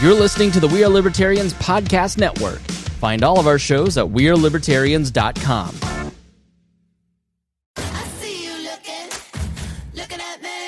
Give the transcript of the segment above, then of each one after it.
You're listening to the We Are Libertarians podcast network. Find all of our shows at wearelibertarians.com.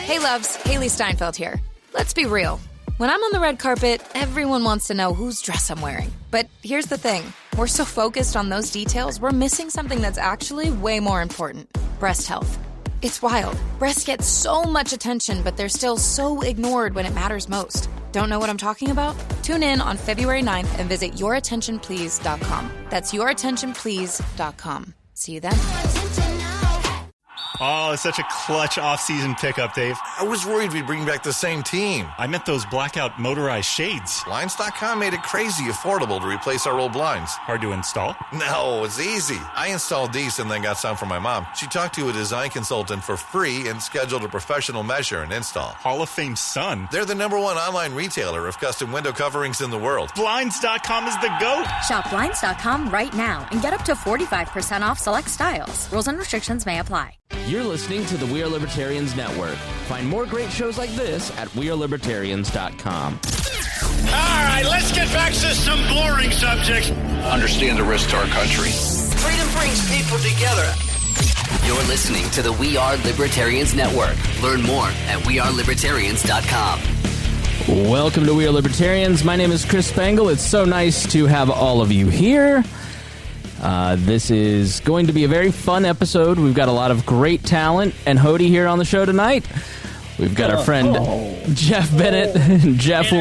Hey loves, Haley Steinfeld here. Let's be real. When I'm on the red carpet, everyone wants to know whose dress I'm wearing. But here's the thing. We're so focused on those details, we're missing something that's actually way more important. Breast health. It's wild. Breasts get so much attention, but they're still so ignored when it matters most. Don't know what I'm talking about? Tune in on February 9th and visit yourattentionplease.com. That's yourattentionplease.com. See you then. Oh, it's such a clutch off-season pickup, Dave. I was worried we'd bring back the same team. I meant those blackout motorized shades. Blinds.com made it crazy affordable to replace our old blinds. Hard to install? No, it's easy. I installed these and then got some for my mom. She talked to a design consultant for free and scheduled a professional measure and install. Hall of Fame son. They're the #1 online retailer of custom window coverings in the world. Blinds.com is the GOAT. Shop Blinds.com right now and get up to 45% off select styles. Rules and restrictions may apply. You're listening to the We Are Libertarians network. Find more great shows like this at wearelibertarians.com. All right, let's get back to some boring subjects. Understand the risk to our country. Freedom brings people together. You're listening to the We Are Libertarians network. Learn more at wearelibertarians.com. Welcome to We Are Libertarians. My name is Chris Spangle. It's so nice to have all of you here. This is going to be a very fun episode. We've got a lot of great talent and Hodey here on the show tonight. We've got our friend Jeff Bennett. Jeff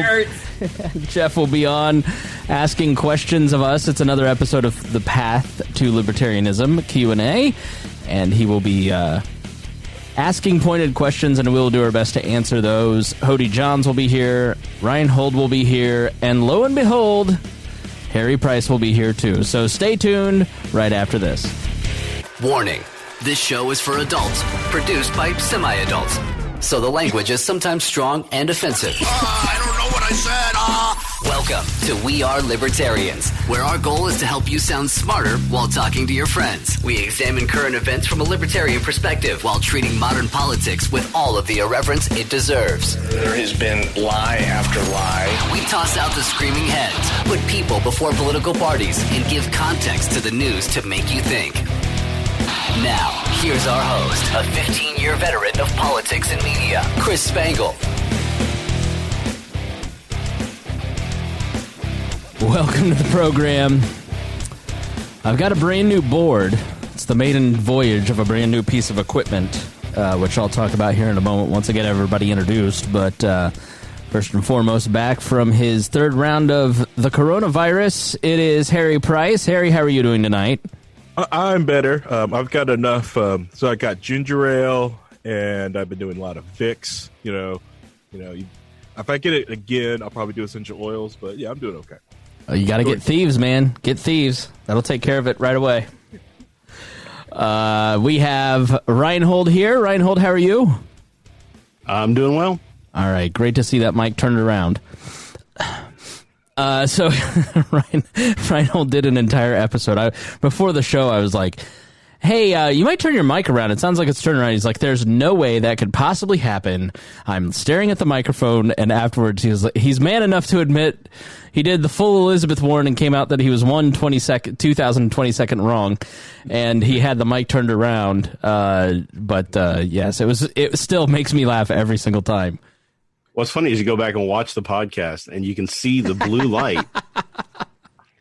will be on asking questions of us. It's another episode of the Path to Libertarianism Q&A, and he will be asking pointed questions, and we'll do our best to answer those. Hodey Johns will be here, Rhinehold will be here, and lo and behold, Harry Price will be here too. So stay tuned right after this. Warning. This show is for adults, produced by semi-adults. So the language is sometimes strong and offensive. I don't know what I said. Welcome to We Are Libertarians, where our goal is to help you sound smarter while talking to your friends. We examine current events from a libertarian perspective while treating modern politics with all of the irreverence it deserves. There has been lie after lie. We toss out the screaming heads, put people before political parties, and give context to the news to make you think. Now, here's our host, a 15-year veteran of politics and media, Chris Spangle. Welcome to the program. I've got a brand new board. It's the maiden voyage of a brand new piece of equipment, which I'll talk about here in a moment once I get everybody introduced. But first and foremost, back from his third round of the coronavirus, it is Harry Price. Harry, how are you doing tonight? I'm better. I've got enough. So I got ginger ale, and I've been doing a lot of Vicks. If I get it again, I'll probably do essential oils. But yeah, I'm doing okay. You got to get thieves, man. Get thieves. That'll take care of it right away. We have Rhinehold here. Rhinehold, how are you? I'm doing well. All right. Great to see that mic turned around. So Rhinehold did an entire episode. Before the show, I was like, hey, you might turn your mic around. It sounds like it's turning around. He's like, there's no way that could possibly happen. I'm staring at the microphone, and afterwards he's man enough to admit he did the full Elizabeth Warren and came out that he was 2022nd wrong, and he had the mic turned around. Yes, it still makes me laugh every single time. What's funny is you go back and watch the podcast, and you can see the blue light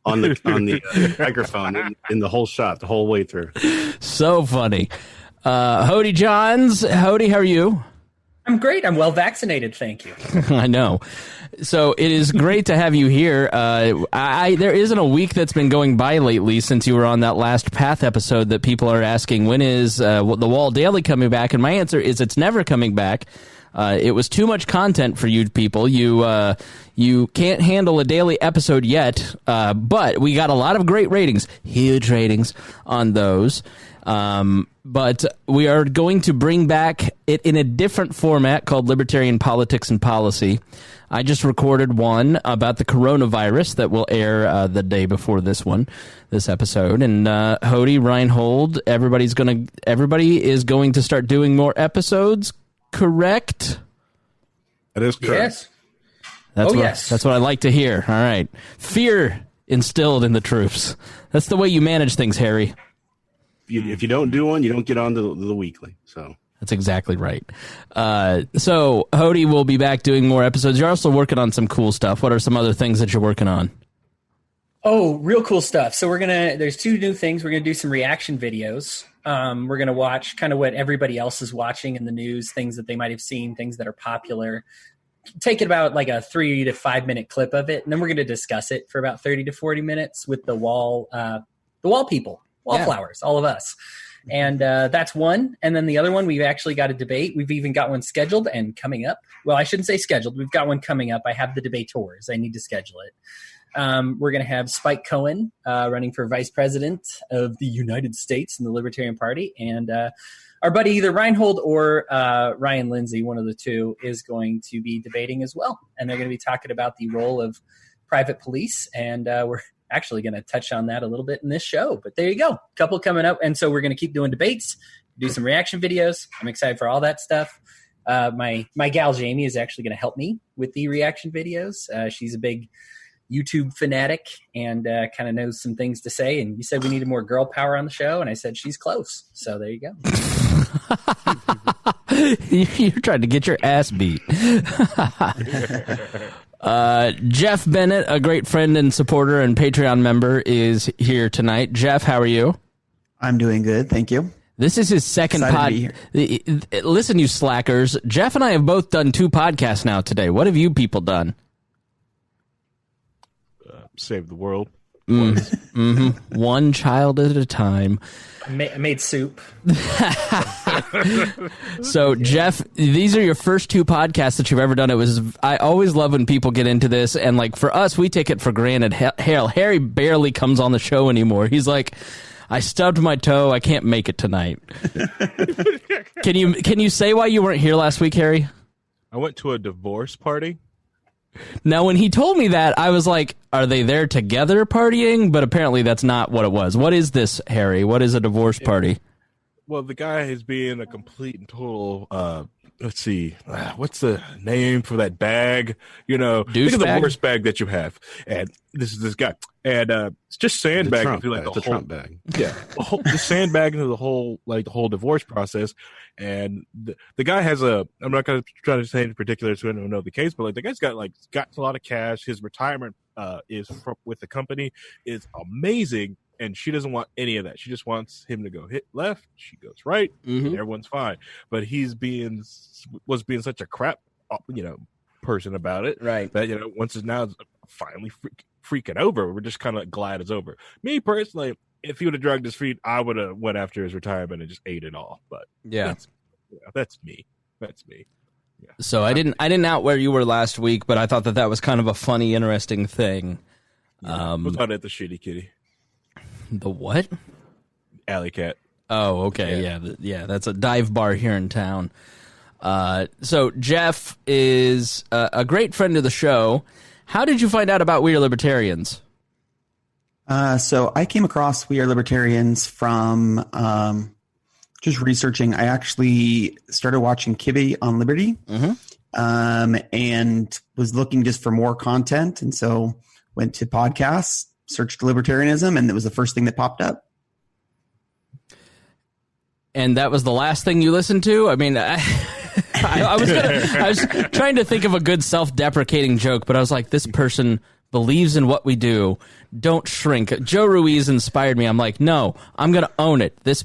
on the microphone in the whole shot, the whole way through. So funny. Hodey Johns. Hodey, how are you? I'm great. I'm well vaccinated, thank you. I know. So it is great to have you here. There isn't a week that's been going by lately since you were on that last Path episode that people are asking, when is the Wall Daily coming back? And my answer is it's never coming back. It was too much content for you people. You can't handle a daily episode yet, but we got a lot of great ratings, huge ratings on those. But we are going to bring back it in a different format called Libertarian Politics and Policy. I just recorded one about the coronavirus that will air the day before this episode. And Hodey, Rhinehold, everybody is going to start doing more episodes. Correct? That is correct. Yes. Yes. That's what I like to hear. All right. Fear instilled in the troops. That's the way you manage things, Harry. If you don't do one, you don't get on to the weekly. So that's exactly right. So Hodey will be back doing more episodes. You're also working on some cool stuff. What are some other things that you're working on? Oh, real cool stuff. So there's 2 new things. We're going to do some reaction videos. We're going to watch kind of what everybody else is watching in the news, things that they might have seen, things that are popular. Take it about like a 3 to 5 minute clip of it. And then we're going to discuss it for about 30 to 40 minutes with the wall people, wallflowers, all of us. And that's one. And then the other one, we've actually got a debate. We've even got one scheduled and coming up. Well, I shouldn't say scheduled. We've got one coming up. I have the debaters. I need to schedule it. We're going to have Spike Cohen running for vice president of the United States in the Libertarian Party. And our buddy, either Rhinehold or Ryan Lindsay, one of the two, is going to be debating as well. And they're going to be talking about the role of private police. And we're actually going to touch on that a little bit in this show. But there you go. Couple coming up. And so we're going to keep doing debates, do some reaction videos. I'm excited for all that stuff. My gal Jamie is actually going to help me with the reaction videos. She's a big YouTube fanatic and kind of knows some things to say. And you said we needed more girl power on the show, and I said she's close. So there you go. You're trying to get your ass beat. Jeff Bennett, a great friend and supporter and Patreon member, is here tonight. Jeff, how are you? I'm doing good, thank you. This is his second pod. Listen, you slackers. Jeff and I have both done 2 podcasts now today. What have you people done? Save the world. One child at a time. I made soup. So, Jeff, these are your first 2 podcasts that you've ever done. I always love when people get into this, and like for us, we take it for granted. Harry barely comes on the show anymore. He's like, I stubbed my toe. I can't make it tonight. Can you say why you weren't here last week, Harry? I went to a divorce party. Now, when he told me that, I was like, are they there together partying? But apparently that's not what it was. What is this, Harry? What is a divorce party? Well, the guy is being a complete and total, let's see, what's the name for that bag? You know, think of the divorce bag that you have. And this is this guy. And it's just sandbagging through like the whole Trump bag. Yeah, just sandbagging through the whole divorce process. And the guy has I'm not going to try to say in particular so I don't know the case, but like the guy's got a lot of cash. His retirement with the company is amazing, and she doesn't want any of that. She just wants him to go hit left, she goes right, and everyone's fine. But was being such a crap, person about it, right? That once it's now finally freaking over, we're just kind of glad it's over. Me personally, if he would have dragged his feet, I would have went after his retirement and just ate it all. But that's me. Yeah. So I didn't out where you were last week, but I thought that was kind of a funny, interesting thing. Was out at the Shitty Kitty. The what? Alley Cat. Oh, okay. Yeah. That's a dive bar here in town. So Jeff is a great friend of the show. How did you find out about We Are Libertarians? So I came across We Are Libertarians from just researching. I actually started watching Kibbe on Liberty and was looking just for more content. And so went to podcasts, searched libertarianism, and it was the first thing that popped up. And that was the last thing you listened to? I mean, I was trying to think of a good self-deprecating joke, but I was like, this person believes in what we do. Don't shrink. Joe Ruiz inspired me. I'm like, no, I'm going to own it. This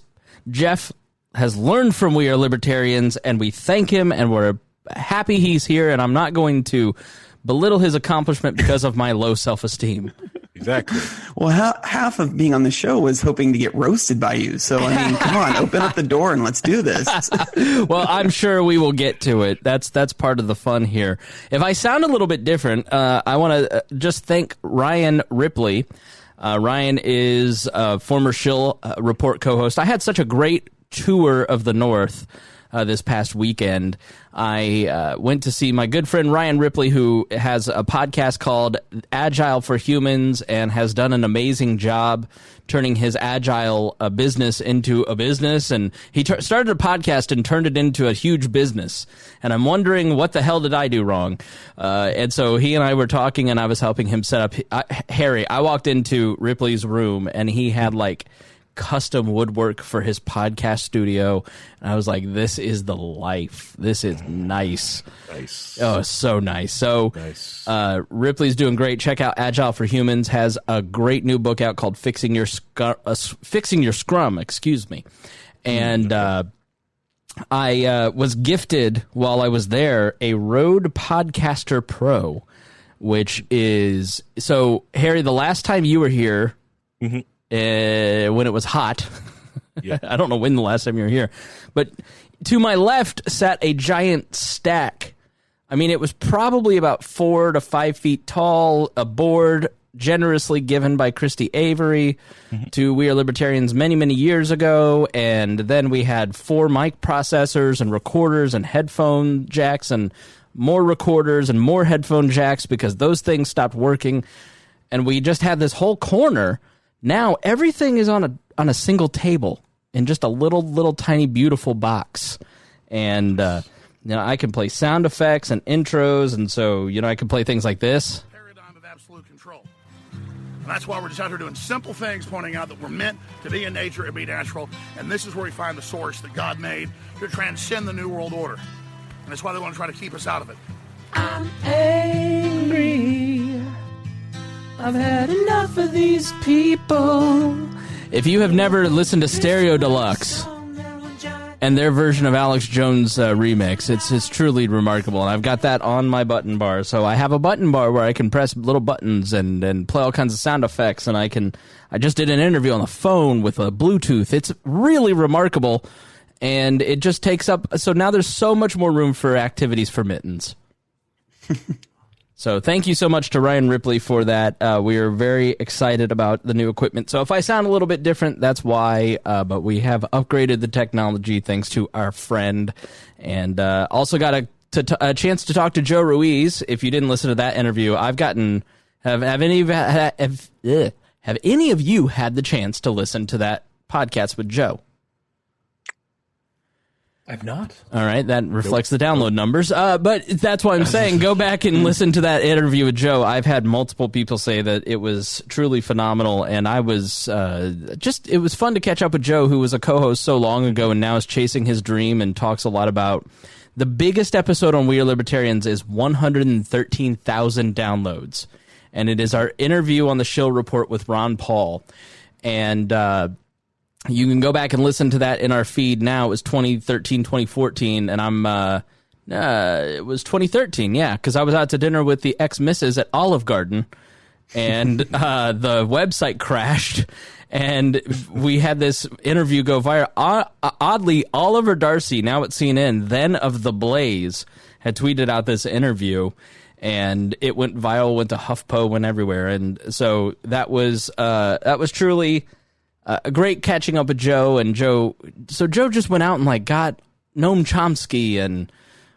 Jeff has learned from We Are Libertarians, and we thank him, and we're happy he's here, and I'm not going to belittle his accomplishment because of my low self-esteem. Exactly. Well, half of being on the show was hoping to get roasted by you. So, I mean, come on, open up the door and let's do this. Well, I'm sure we will get to it. That's part of the fun here. If I sound a little bit different, I want to just thank Ryan Ripley. Ryan is a former Shill Report co-host. I had such a great tour of the North this past weekend. I went to see my good friend Ryan Ripley, who has a podcast called Agile for Humans and has done an amazing job turning his agile business into a business. And he started a podcast and turned it into a huge business. And I'm wondering, what the hell did I do wrong? And so he and I were talking, and I was helping him set up. Harry, I walked into Ripley's room, and he had like custom woodwork for his podcast studio, and I was like, this is the life. This is nice. Oh, so nice. So nice. Ripley's doing great. Check out Agile for Humans. Has a great new book out called Fixing Your Scrum, excuse me. And I was gifted while I was there a Rode Podcaster Pro, which is, so Harry, the last time you were here, when it was hot. Yeah. I don't know when the last time you were here, but to my left sat a giant stack. I mean, it was probably about 4 to 5 feet tall, a board generously given by Christy Avery to We Are Libertarians many, many years ago. And then we had 4 mic processors and recorders and headphone jacks and more recorders and more headphone jacks because those things stopped working. And we just had this whole corner. Now everything is on a single table in just a little tiny beautiful box, and I can play sound effects and intros, and so I can play things like this. Paradigm of absolute control, and that's why we're just out here doing simple things, pointing out that we're meant to be in nature and be natural, and this is where we find the source that God made to transcend the New World Order, and that's why they want to try to keep us out of it. I'm angry. I've had enough of these people. If you have never listened to Stereo Deluxe and their version of Alex Jones' remix, it's truly remarkable. And I've got that on my button bar. So I have a button bar where I can press little buttons and play all kinds of sound effects. And I just did an interview on the phone with a Bluetooth. It's really remarkable. And it just takes up, so now there's so much more room for activities for Mittens. So thank you so much to Ryan Ripley for that. We are very excited about the new equipment. So if I sound a little bit different, that's why. But we have upgraded the technology thanks to our friend. And also got a chance to talk to Joe Ruiz. If you didn't listen to that interview, I've gotten... Have any of you had the chance to listen to that podcast with Joe? I've not. All right, that reflects the download numbers. But that's why I'm saying go back and listen to that interview with Joe. I've had multiple people say that it was truly phenomenal, and I was it was fun to catch up with Joe, who was a co-host so long ago and now is chasing his dream and talks a lot about the biggest episode on We Are Libertarians is 113,000 downloads, and it is our interview on the Shill Report with Ron Paul, and you can go back and listen to that in our feed now. It was 2013, 2014, and it was 2013, yeah, because I was out to dinner with the ex-missus at Olive Garden, and the website crashed, and we had this interview go viral. Oddly, Oliver Darcy, now at CNN, then of The Blaze, had tweeted out this interview, and it went viral, went to HuffPo, went everywhere, and so that was truly... great catching up with Joe, and Joe just went out and got Noam Chomsky, and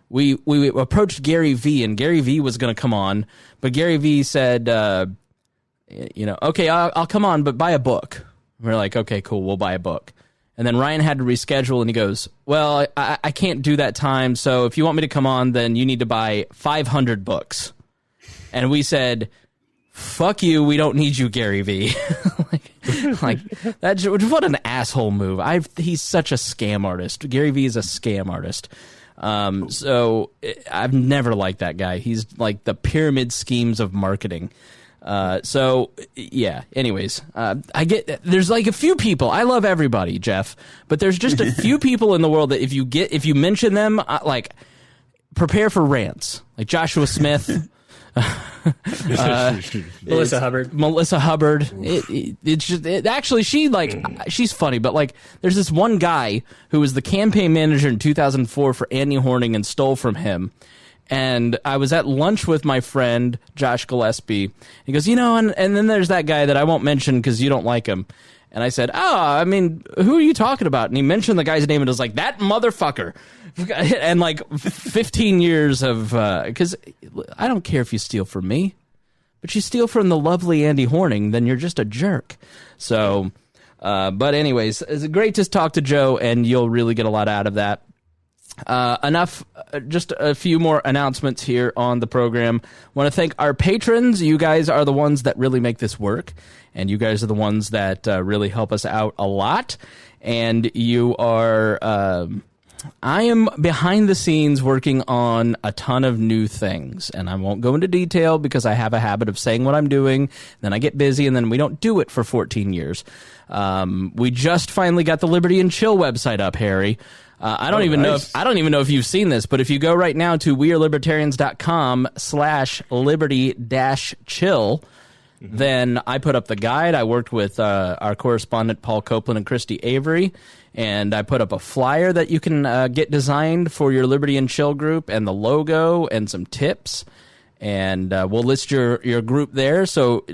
we approached Gary V, and Gary V was going to come on, but Gary V said, okay, I'll come on, but buy a book. We're like, okay, cool, we'll buy a book. And then Ryan had to reschedule, and he goes, well, I can't do that time, so if you want me to come on, then you need to buy 500 books. And we said, fuck you, we don't need you, Gary V. That's what an asshole move. He's such a scam artist. Gary V is a scam artist. So I've never liked that guy. He's like the pyramid schemes of marketing. So yeah, anyways, I get, there's like a few people, I love everybody, Jeff, but there's just a few people in the world that if you mention them, prepare for rants, like Joshua Smith, Melissa Hubbard. It's just actually she's funny, but there's this one guy who was the campaign manager in 2004 for Andy Horning and stole from him, And I was at lunch with my friend, Josh Gillespie. He goes, and then there's that guy that I won't mention because you don't like him. And I said, who are you talking about? And he mentioned the guy's name and was like, that motherfucker. And like 15 years of, because I don't care if you steal from me, but you steal from the lovely Andy Horning, then you're just a jerk. So, but anyways, it's great to talk to Joe, and you'll really get a lot out of that. Just a few more announcements here on the program. Want to thank our patrons. You guys are the ones that really make this work, and you guys are the ones that really help us out a lot. And you are, I am behind the scenes working on a ton of new things, and I won't go into detail because I have a habit of saying what I'm doing, then I get busy, and then we don't do it for 14 years. We just finally got the Liberty and Chill website up, Harry. I don't even know if you've seen this, but if you go right now to wearelibertarians.com/liberty-chill, then I put up the guide. I worked with our correspondent Paul Copeland and Christy Avery, and I put up a flyer that you can get designed for your Liberty and Chill group, and the logo and some tips, and we'll list your group there. So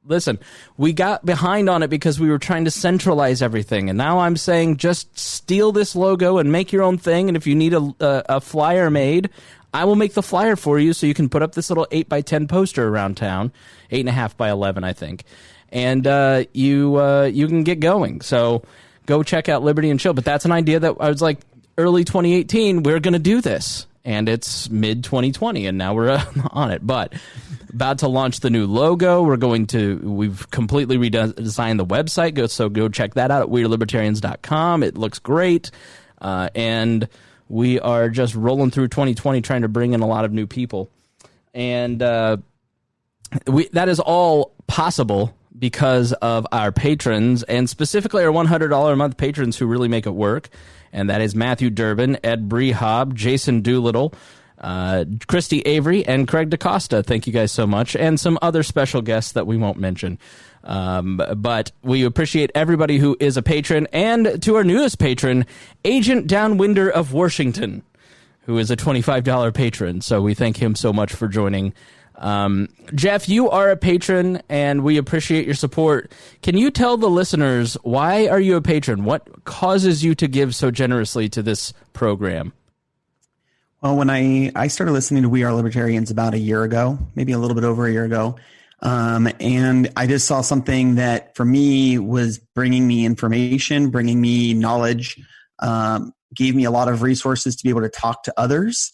listen, we got behind on it because we were trying to centralize everything, and now I'm saying just steal this logo and make your own thing, and if you need a flyer made, I will make the flyer for you so you can put up this little 8x10 poster around town, 8.5 by 11, I think, and you can get going. So go check out Liberty and Chill. But that's an idea that I was like, early 2018, we're going to do this, and it's mid 2020, and now we're on it. But about to launch the new logo. We've completely redesigned the website. Go check that out at wearelibertarians.com. It looks great, and we are just rolling through 2020 trying to bring in a lot of new people. And that is all possible because of our patrons, and specifically our $100 a month patrons who really make it work. And that is Matthew Durbin, Ed Brehob, Jason Doolittle, Christy Avery, and Craig DaCosta. Thank you guys so much. And some other special guests that we won't mention. But we appreciate everybody who is a patron, and to our newest patron, Agent Downwinder of Washington, who is a $25 patron. So we thank him so much for joining. Jeff, you are a patron, and we appreciate your support. Can you tell the listeners, why are you a patron? What causes you to give so generously to this program? Well, when I started listening to We Are Libertarians about a year ago, maybe a little bit over a year ago, and I just saw something that for me was bringing me information, bringing me knowledge, gave me a lot of resources to be able to talk to others.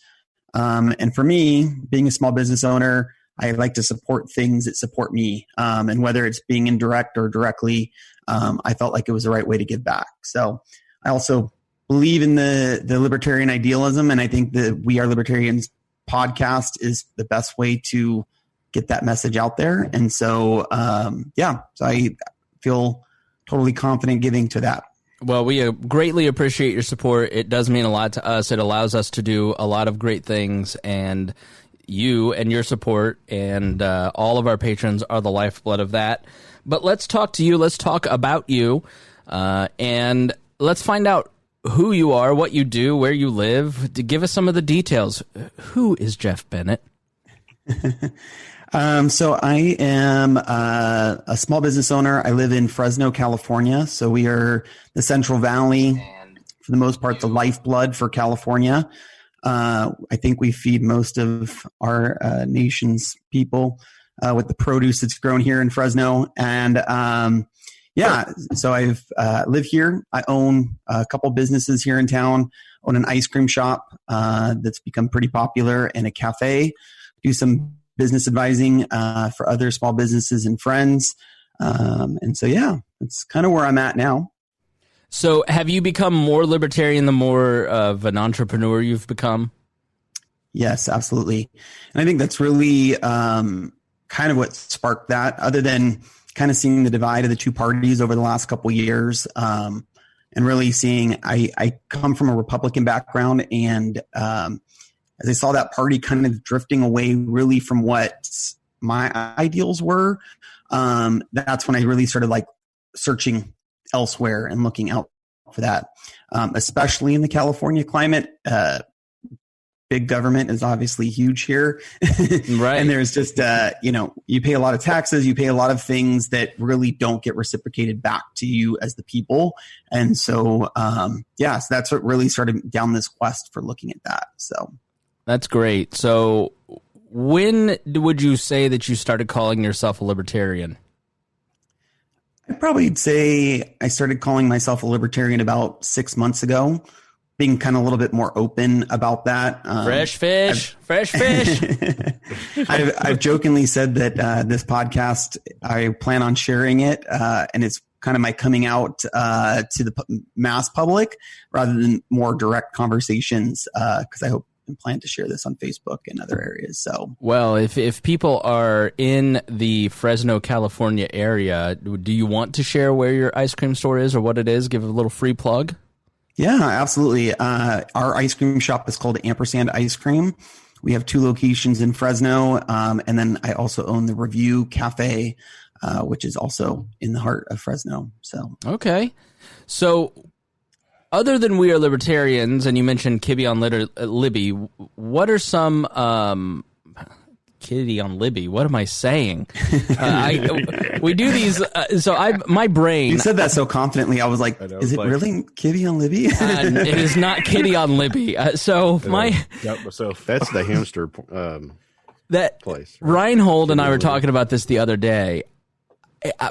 And for me, being a small business owner, I like to support things that support me. And whether it's being indirect or directly, I felt like it was the right way to give back. So I also believe in the libertarian idealism, and I think the We Are Libertarians podcast is the best way to get that message out there. And so, so I feel totally confident giving to that. Well, we greatly appreciate your support. It does mean a lot to us. It allows us to do a lot of great things, and you and your support and all of our patrons are the lifeblood of that. But let's talk to you. Let's talk about you, and let's find out who you are, what you do, where you live. To give us some of the details. Who is Jeff Bennett? So I am a small business owner. I live in Fresno, California. So we are the Central Valley, for the most part, the lifeblood for California. I think we feed most of our nation's people with the produce that's grown here in Fresno. And so I've live here. I own a couple businesses here in town. Own an ice cream shop that's become pretty popular, and a cafe. Do some business advising for other small businesses and friends. And so, that's kind of where I'm at now. So have you become more libertarian the more of an entrepreneur you've become? Yes, absolutely. And I think that's really kind of what sparked that, other than kind of seeing the divide of the two parties over the last couple of years, and really seeing I come from a Republican background, and as I saw that party kind of drifting away really from what my ideals were, that's when I really started searching elsewhere and looking out for that, especially in the California climate. big government is obviously huge here. Right. And there's just, you pay a lot of taxes, you pay a lot of things that really don't get reciprocated back to you as the people. And so, so that's what really started down this quest for looking at that. So that's great. So when would you say that you started calling yourself a libertarian? I'd probably say I started calling myself a libertarian about 6 months ago, being kind of a little bit more open about that. Fresh fish. I've jokingly said that this podcast, I plan on sharing it, and it's kind of my coming out to the mass public rather than more direct conversations, because I hope and plan to share this on Facebook and other areas. So, well, if people are in the Fresno, California area, do you want to share where your ice cream store is or what it is? Give a little free plug. Yeah, absolutely. Our ice cream shop is called Ampersand Ice Cream. We have 2 locations in Fresno. And then I also own the Review Cafe, which is also in the heart of Fresno. So, okay. So other than We Are Libertarians, and you mentioned Kibby on Libby, what are some, Kitty on Libby. What am I saying? We do these. My brain. You said that so confidently. I was like, is it really Kitty on Libby? It is not Kitty on Libby. So that's the hamster that place. Right? Rhinehold and I were talking about this the other day.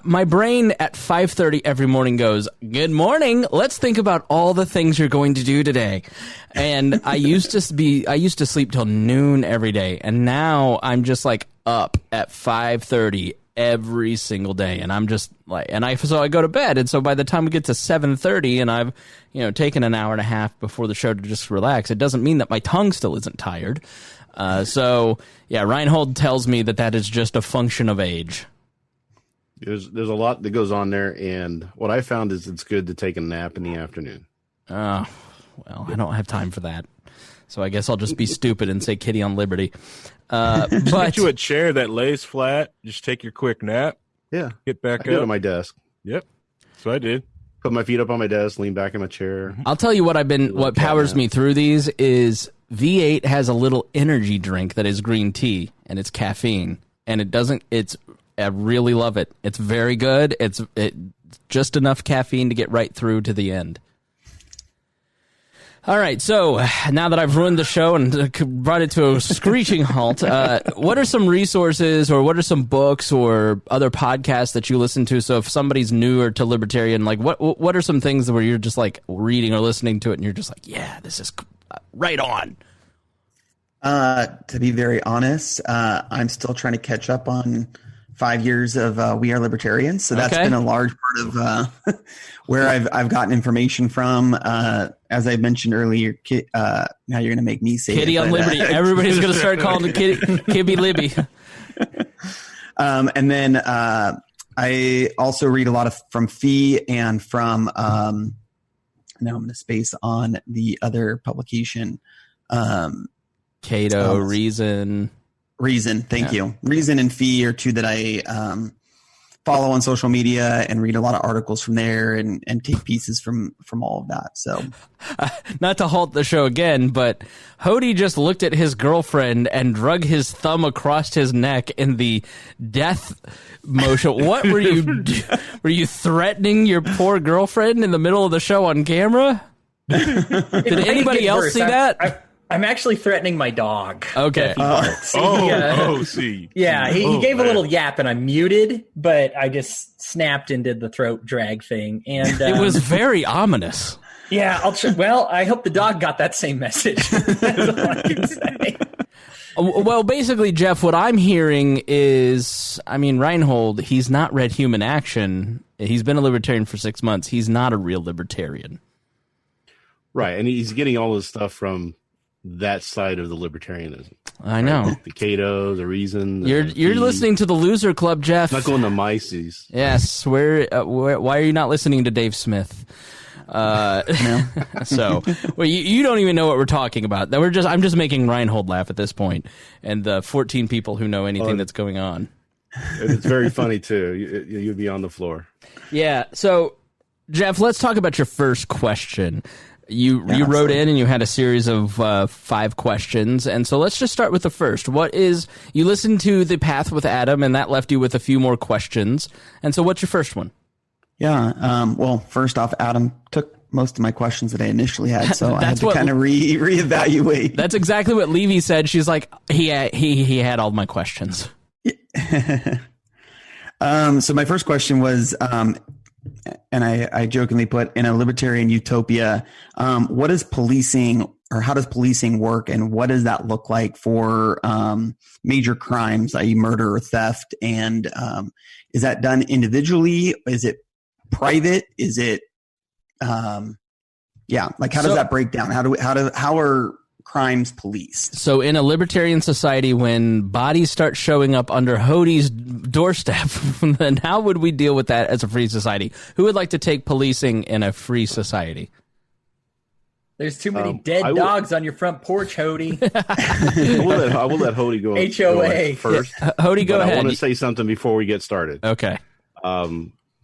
My brain at 5:30 every morning goes, good morning. Let's think about all the things you're going to do today. And I used to sleep till noon every day. And now I'm just like up at 5:30 every single day. And I'm just like, so I go to bed. And so by the time we get to 7:30 and I've, taken an hour and a half before the show to just relax, it doesn't mean that my tongue still isn't tired. Rhinehold tells me that is just a function of age. There's a lot that goes on there, and what I found is it's good to take a nap in the afternoon. Oh, well, I don't have time for that. So I guess I'll just be stupid and say Kitty on Liberty. But get you a chair that lays flat. Just take your quick nap. Yeah. Get back up. I do it at my desk. Yep. So I did. Put my feet up on my desk, lean back in my chair. I'll tell you what powers me through these is V8 has a little energy drink that is green tea, and it's caffeine. And I really love it. It's very good. It's just enough caffeine to get right through to the end. All right, so now that I've ruined the show and brought it to a screeching halt, what are some resources or what are some books or other podcasts that you listen to? So if somebody's newer to libertarian, like what are some things where you're just like reading or listening to it and you're just like, yeah, this is right on? To be very honest, I'm still trying to catch up on 5 years of We Are Libertarians. So that's been a large part of where I've gotten information from. As I mentioned earlier, now you're going to make me say Kitty on Liberty. Everybody's going to start calling it Kibby Libby. And then I also read a lot from Fee and from now I'm going to space on the other publication. Cato, Reason. Thank you. Reason and Fee are 2 that I follow on social media and read a lot of articles from there and take pieces from all of that. So, not to halt the show again, but Hodey just looked at his girlfriend and drug his thumb across his neck in the death motion. What were you? Were you threatening your poor girlfriend in the middle of the show on camera? Did anybody else see that? I'm actually threatening my dog. Okay. See. Yeah, he gave a little yap, and I muted, but I just snapped and did the throat drag thing, and it was very ominous. Yeah, I hope the dog got that same message. That's all I can say. Well, basically, Jeff, what I'm hearing is, Rhinehold, he's not read Human Action. He's been a libertarian for 6 months. He's not a real libertarian. Right, and he's getting all this stuff from that side of the libertarianism. I know. Right? The Cato, the Reason. You're listening to the Loser Club, Jeff. Not going to Mises. Yes. Why are you not listening to Dave Smith? So, well, you don't even know what we're talking about. I'm just making Rhinehold laugh at this point, and the 14 people who know anything that's going on. It's very funny too. You'd be on the floor. Yeah. So, Jeff, let's talk about your first question. You wrote in and you had a series of 5 questions. And so let's just start with the first. You listened to the Path with Adam, and that left you with a few more questions. And so what's your first one? Yeah. Well, first off, Adam took most of my questions that I initially had, so I had to kind of reevaluate. That's exactly what Levy said. She's like, he had all my questions. So my first question was, and I jokingly put, in a libertarian utopia, what is policing, or how does policing work, and what does that look like for major crimes, i.e. murder or theft? And is that done individually? Is it private? Is it how does that break down? How are crimes policed? So in a libertarian society, when bodies start showing up under Hodey's doorstep, then how would we deal with that as a free society? Who would like to take policing in a free society? There's too many dead dogs on your front porch, Hodey. I will let Hodey go. HOA first. Yeah. Hodey, go ahead. I want to say something before we get started. Okay.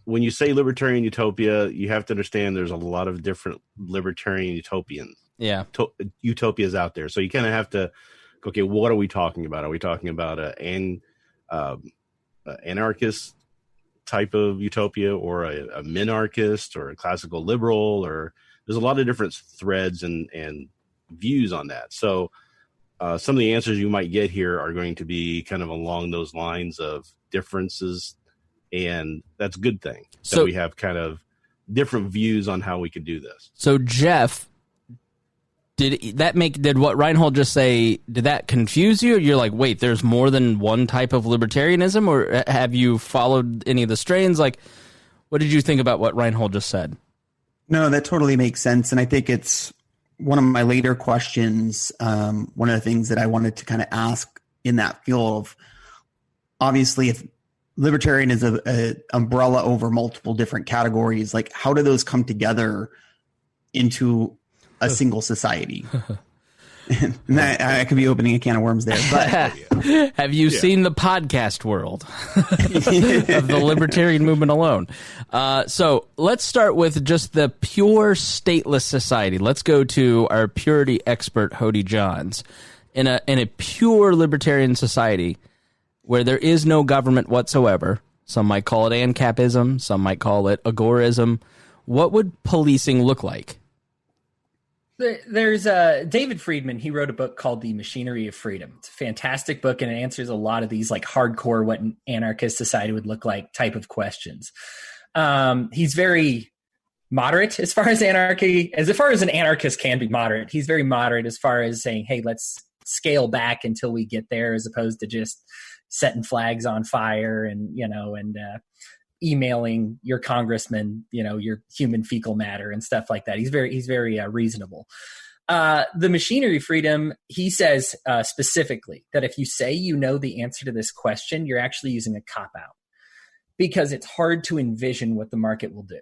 When you say libertarian utopia, you have to understand there's a lot of different libertarian utopians. Yeah. Utopias out there. So you kind of have to, okay, what are we talking about? Are we talking about an anarchist type of utopia, or a minarchist, or a classical liberal? Or there's a lot of different threads and views on that. So some of the answers you might get here are going to be kind of along those lines of differences, and that's a good thing. So we have kind of different views on how we could do this. So Jeff, did what Rhinehold just say, did that confuse you? You're like, wait, there's more than one type of libertarianism? Or have you followed any of the strains? Like, what did you think about what Rhinehold just said? No, that totally makes sense. And I think it's one of my later questions. One of the things that I wanted to kind of ask in that field of, obviously, if libertarian is a umbrella over multiple different categories, like how do those come together into a single society? And I could be opening a can of worms there, but have you seen the podcast world of the libertarian movement alone? So let's start with just the pure stateless society. Let's go to our purity expert, Hodey Johns. In a pure libertarian society where there is no government whatsoever, some might call it ANCAPism, some might call it agorism, what would policing look like? There's David Friedman. He wrote a book called The Machinery of Freedom. It's a fantastic book, and it answers a lot of these like hardcore what an anarchist society would look like type of questions. He's very moderate as far as anarchy, as far as an anarchist can be moderate. He's very moderate as far as saying, hey, let's scale back until we get there, as opposed to just setting flags on fire and emailing your congressman, your human fecal matter and stuff like that. He's very reasonable. The machinery freedom, he says specifically that if you say you know the answer to this question, you're actually using a cop-out, because it's hard to envision what the market will do.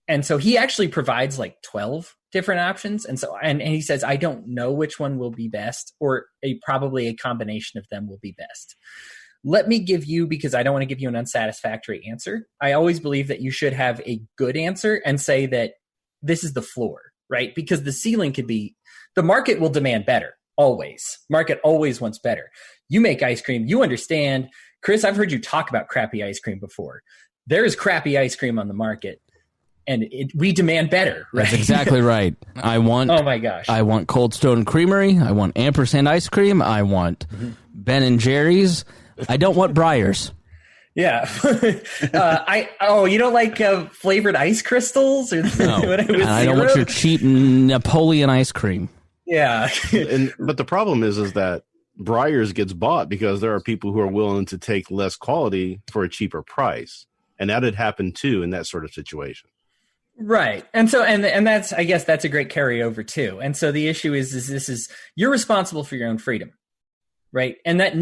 And so he actually provides like 12 different options. And so, and he says, I don't know which one will be best, or probably a combination of them will be best. Let me give you, because I don't want to give you an unsatisfactory answer. I always believe that you should have a good answer and say that this is the floor, right? Because the ceiling could be, the market will demand better, always. Market always wants better. You make ice cream, you understand. Chris, I've heard you talk about crappy ice cream before. There is crappy ice cream on the market, and we demand better, right? That's exactly right. I want, oh my gosh, I want Cold Stone Creamery. I want ampersand ice cream. I want Ben and Jerry's. I don't want Breyers. Yeah. You don't like flavored ice crystals? Or no. I don't want your cheap Napoleon ice cream. Yeah. But the problem is that Breyers gets bought because there are people who are willing to take less quality for a cheaper price. And that had happened too in that sort of situation. Right. And so, and that's, I guess that's a great carryover too. And so the issue is you're responsible for your own freedom. Right. And that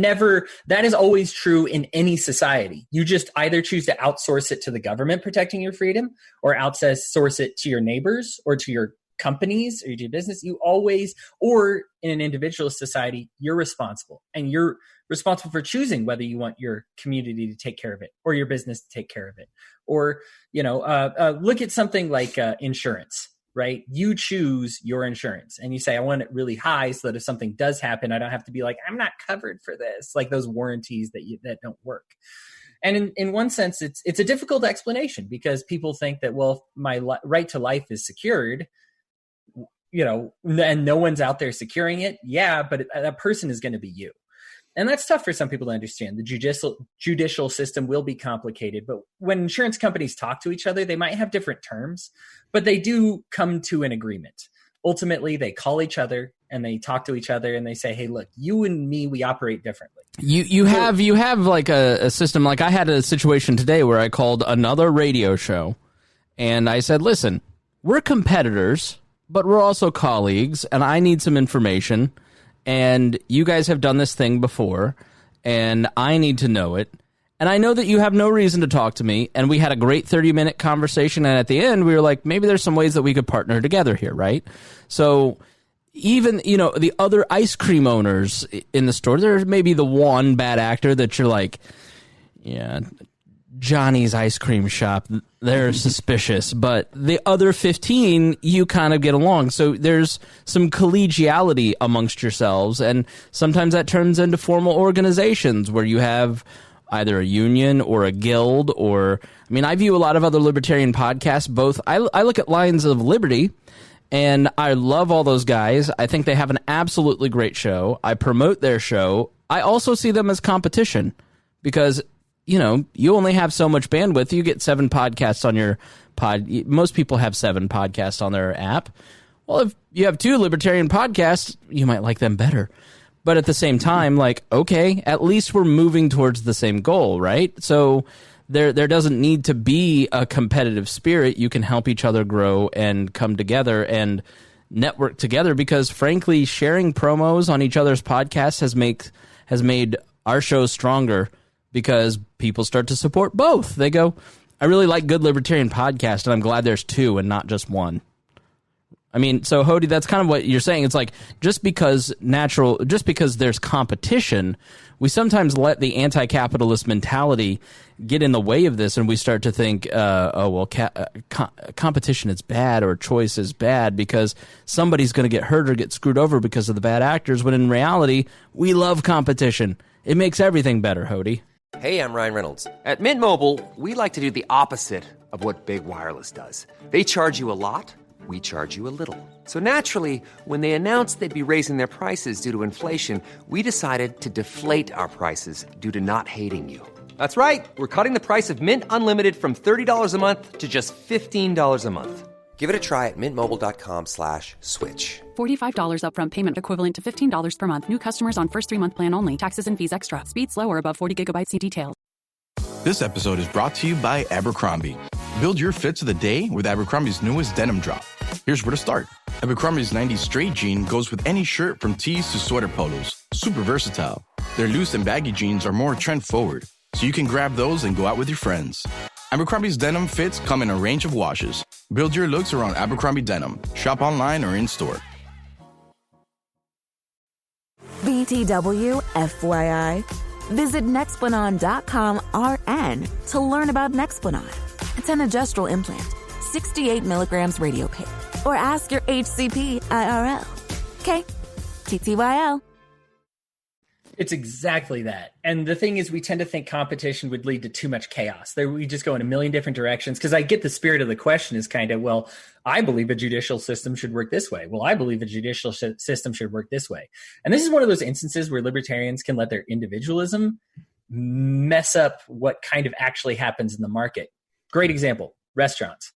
is always true in any society. You just either choose to outsource it to the government protecting your freedom, or outsource it to your neighbors or to your companies or to your business. You always, or in an individualist society, you're responsible, and you're responsible for choosing whether you want your community to take care of it or your business to take care of it. Or, look at something like insurance. right? You choose your insurance and you say, I want it really high so that if something does happen, I don't have to be like, I'm not covered for this, like those warranties that don't work. And in one sense, it's a difficult explanation because people think that, well, if my right to life is secured, and no one's out there securing it. Yeah, but that person is going to be you. And that's tough for some people to understand. The judicial system will be complicated, but when insurance companies talk to each other, they might have different terms, but they do come to an agreement. Ultimately, they call each other and they talk to each other and they say, hey, look, you and me, we operate differently. You have like a system. Like I had a situation today where I called another radio show and I said, listen, we're competitors, but we're also colleagues and I need some information. And you guys have done this thing before, and I need to know it. And I know that you have no reason to talk to me, and we had a great 30-minute conversation, and at the end, we were like, maybe there's some ways that we could partner together here, right? So even, the other ice cream owners in the store, there's maybe the one bad actor that you're like, yeah, Johnny's ice cream shop, they're suspicious, but the other 15, you kind of get along. So there's some collegiality amongst yourselves, and sometimes that turns into formal organizations where you have either a union or a guild, or, I view a lot of other libertarian podcasts, both, I look at Lions of Liberty, and I love all those guys. I think they have an absolutely great show. I promote their show. I also see them as competition because you only have so much bandwidth. You get 7 podcasts on your pod. Most people have 7 podcasts on their app. Well, if you have 2 libertarian podcasts, you might like them better. But at the same time, like, okay, at least we're moving towards the same goal, right? So there doesn't need to be a competitive spirit. You can help each other grow and come together and network together because, frankly, sharing promos on each other's podcasts has made our shows stronger. Because people start to support both. They go, I really like good libertarian podcast, and I'm glad there's 2 and not just 1. So Hodey, that's kind of what you're saying. It's like just because there's competition, we sometimes let the anti-capitalist mentality get in the way of this, and we start to think, competition is bad or choice is bad because somebody's going to get hurt or get screwed over because of the bad actors. When in reality, we love competition. It makes everything better, Hodey. Hey, I'm Ryan Reynolds. At Mint Mobile, we like to do the opposite of what Big Wireless does. They charge you a lot, we charge you a little. So naturally, when they announced they'd be raising their prices due to inflation, we decided to deflate our prices due to not hating you. That's right. We're cutting the price of Mint Unlimited from $30 a month to just $15 a month. Give it a try at mintmobile.com/switch. $45 upfront payment equivalent to $15 per month. New customers on first 3-month plan only. Taxes and fees extra. Speed slower above 40 gigabytes. See details. This episode is brought to you by Abercrombie. Build your fits of the day with Abercrombie's newest denim drop. Here's where to start. Abercrombie's 90s straight jean goes with any shirt from tees to sweater polos. Super versatile. Their loose and baggy jeans are more trend forward, so you can grab those and go out with your friends. Abercrombie's denim fits come in a range of washes. Build your looks around Abercrombie denim. Shop online or in-store. BTW, FYI. Visit Nexplanon.com RN to learn about Nexplanon. It's an adjustable implant, 68 milligrams radio pain. Or ask your HCP IRL. Okay, TTYL. It's exactly that. And the thing is, we tend to think competition would lead to too much chaos. We just go in a million different directions. Because I get the spirit of the question is kind of, well, I believe a judicial system should work this way. Well, I believe a judicial system should work this way. And this is one of those instances where libertarians can let their individualism mess up what kind of actually happens in the market. Great example, restaurants.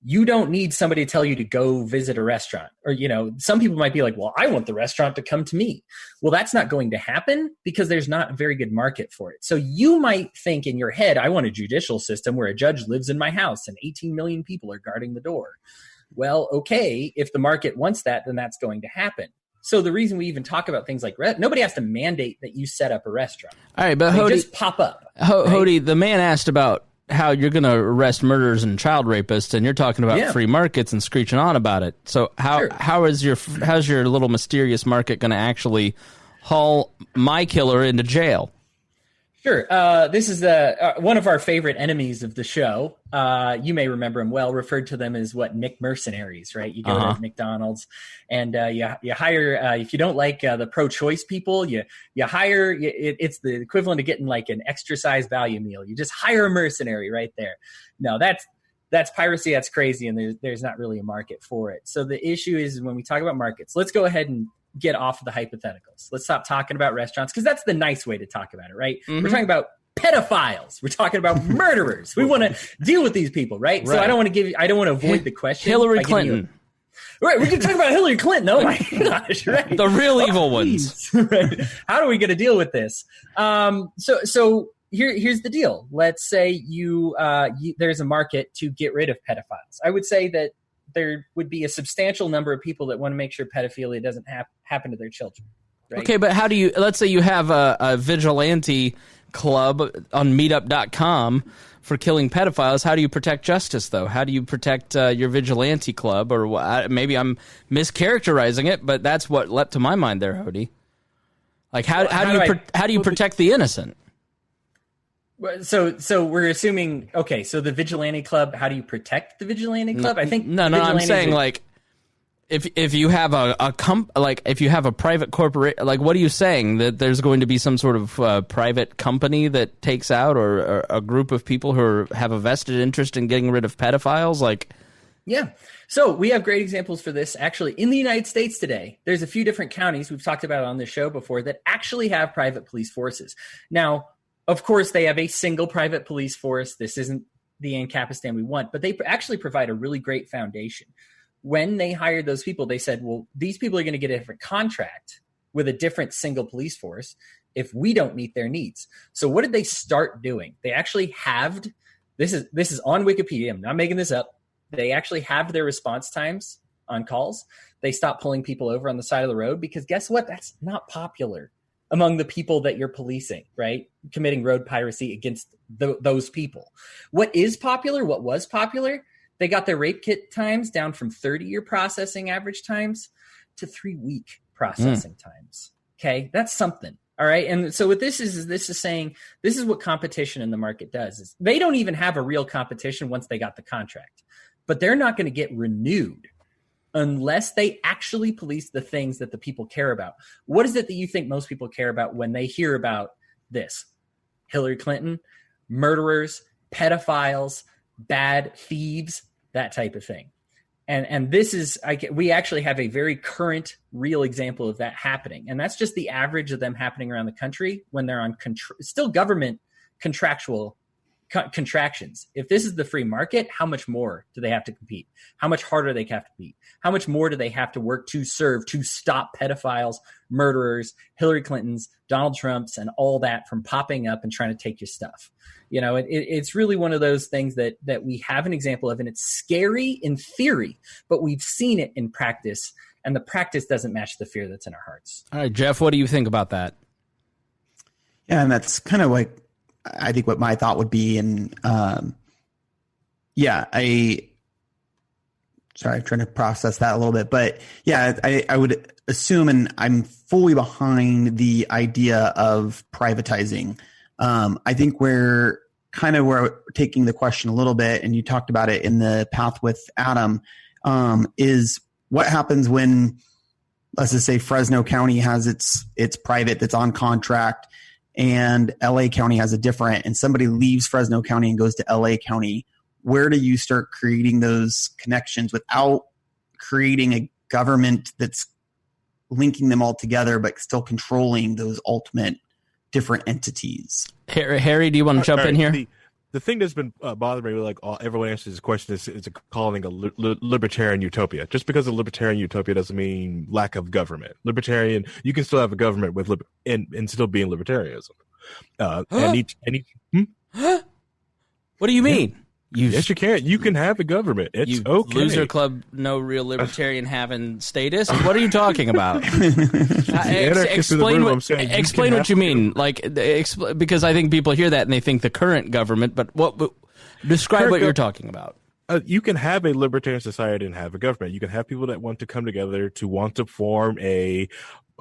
You don't need somebody to tell you to go visit a restaurant. Or, some people might be like, well, I want the restaurant to come to me. Well, that's not going to happen because there's not a very good market for it. So you might think in your head, I want a judicial system where a judge lives in my house and 18 million people are guarding the door. Well, okay, if the market wants that, then that's going to happen. So the reason we even talk about things like nobody has to mandate that you set up a restaurant. All right, but they Hodey, just pop up. Hodey, the man asked about how you're going to arrest murderers and child rapists, and you're talking about free markets and screeching on about it. So how's your little mysterious market going to actually haul my killer into jail? Sure. This is one of our favorite enemies of the show. You may remember him well. Referred to them as Nick mercenaries, right? You go to McDonald's and you hire. If you don't like the pro-choice people, you hire. It's the equivalent of getting like an extra size value meal. You just hire a mercenary right there. No, that's piracy. That's crazy, and there's not really a market for it. So the issue is when we talk about markets, let's go ahead and get off of the hypotheticals. Let's stop talking about restaurants because that's the nice way to talk about it, right? We're talking about pedophiles. We're talking about murderers. We want to deal with these people, right? So I don't want to avoid the question. Hillary Clinton. Right, we can talk about Hillary Clinton. Oh my gosh, right? The real evil ones. Right. How are we going to deal with this? So here's the deal. Let's say there's a market to get rid of pedophiles. I would say that there would be a substantial number of people that want to make sure pedophilia doesn't happen to their children. Right? Okay, but how do you, let's say you have a vigilante club on meetup.com for killing pedophiles. How do you protect justice, though? How do you protect your vigilante club? Or maybe I'm mischaracterizing it, but that's what leapt to my mind there, Hodey. Like, how do you protect the innocent? So we're assuming, okay, so the vigilante club, how do you protect the vigilante club? I think no, I'm saying like if you have if you have a private corporate, like what are you saying, that there's going to be some sort of private company that takes out or a group of people who have a vested interest in getting rid of pedophiles? Like, yeah. So we have great examples for this actually in the United States today. There's a few different counties we've talked about on this show before that actually have private police forces. Now, of course, they have a single private police force. This isn't the Ancapistan we want, but they actually provide a really great foundation. When they hired those people, they said, well, these people are going to get a different contract with a different single police force if we don't meet their needs. So what did they start doing? They actually halved, this is on Wikipedia, I'm not making this up. They actually halved their response times on calls. They stopped pulling people over on the side of the road because guess what? That's not popular among the people that you're policing, right? Committing road piracy against those people. What was popular, they got their rape kit times down from 30-year processing average times to 3-week processing times. Okay, that's something. All right, and so what this is saying, this is what competition in the market does. Is they don't even have a real competition once they got the contract, but they're not going to get renewed unless they actually police the things that the people care about. What is it that you think most people care about when they hear about this? Hillary Clinton, murderers, pedophiles, bad thieves, that type of thing. And this is, we actually have a very current, real example of that happening. And that's just the average of them happening around the country when they're on still government contractual contractions. If this is the free market, how much more do they have to compete? How much harder do they have to compete? How much more do they have to work to stop pedophiles, murderers, Hillary Clintons, Donald Trumps, and all that from popping up and trying to take your stuff? You know, it's really one of those things that we have an example of, and it's scary in theory, but we've seen it in practice, and the practice doesn't match the fear that's in our hearts. All right, Jeff, what do you think about that? Yeah, and that's kind of like, I think what my thought would be, and I'm trying to process that a little bit, but yeah, I would assume, and I'm fully behind the idea of privatizing. I think we're taking the question a little bit, and you talked about it in the Path with Adam, is what happens when, let's just say Fresno County has its private that's on contract, and LA County has a different, and somebody leaves Fresno County and goes to LA County. Where do you start creating those connections without creating a government that's linking them all together, but still controlling those ultimate different entities? Harry, do you want to jump in here? The thing that's been bothering me, like everyone answers this question, is calling a libertarian utopia. Just because a libertarian utopia doesn't mean lack of government. Libertarian, you can still have a government with and still be in libertarianism. What do you mean? Yes, you can. You can have a government. It's okay. Loser club, no real libertarian having status. What are you talking about? Explain what you mean. Like, because I think people hear that and they think the current government. But describe what you're talking about. You can have a libertarian society and have a government. You can have people that want to come together to want to form a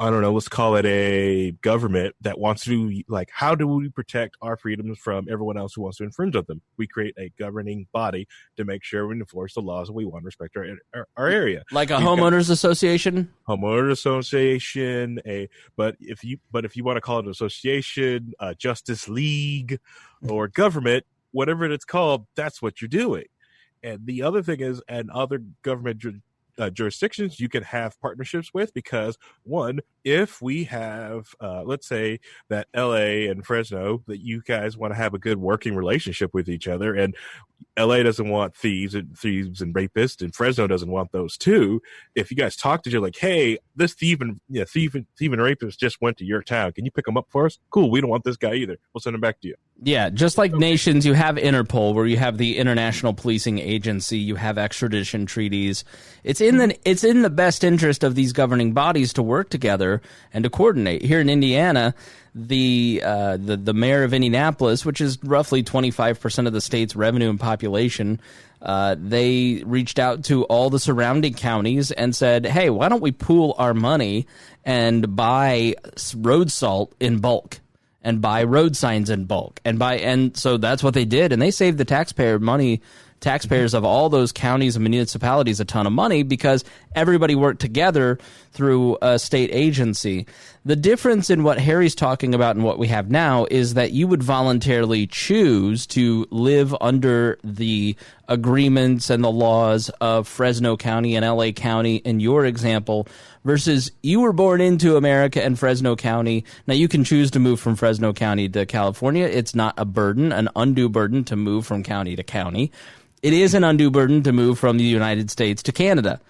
I don't know, let's call it a government that wants to, like, how do we protect our freedoms from everyone else who wants to infringe on them? We create a governing body to make sure we enforce the laws and we want to respect our area. Like a homeowners association? Homeowners association, but if you want to call it an association, Justice League, or government, whatever it's called, that's what you're doing. And the other thing is, and other government jurisdictions you can have partnerships with, because one, if we have let's say that LA and Fresno, that you guys want to have a good working relationship with each other, and LA doesn't want thieves and rapists, and Fresno doesn't want those too. If you guys talk to each other like, hey, this thief and rapist just went to your town, can you pick them up for us? Cool, we don't want this guy either, we'll send him back to you. Yeah, just like nations, you have Interpol, where you have the International Policing Agency, you have extradition treaties. It's in the best interest of these governing bodies to work together and to coordinate. Here in Indiana, the mayor of Indianapolis, which is roughly 25% of the state's revenue and population, they reached out to all the surrounding counties and said, hey, why don't we pool our money and buy road salt in bulk and buy road signs in bulk and so that's what they did, and they saved the taxpayers of all those counties and municipalities a ton of money, because everybody worked together through a state agency. The difference in what Harry's talking about and what we have now is that you would voluntarily choose to live under the agreements and the laws of Fresno County and LA County in your example, versus you were born into America and Fresno County. Now, you can choose to move from Fresno County to California. It's not a burden, an undue burden to move from county to county. It is an undue burden to move from the United States to Canada.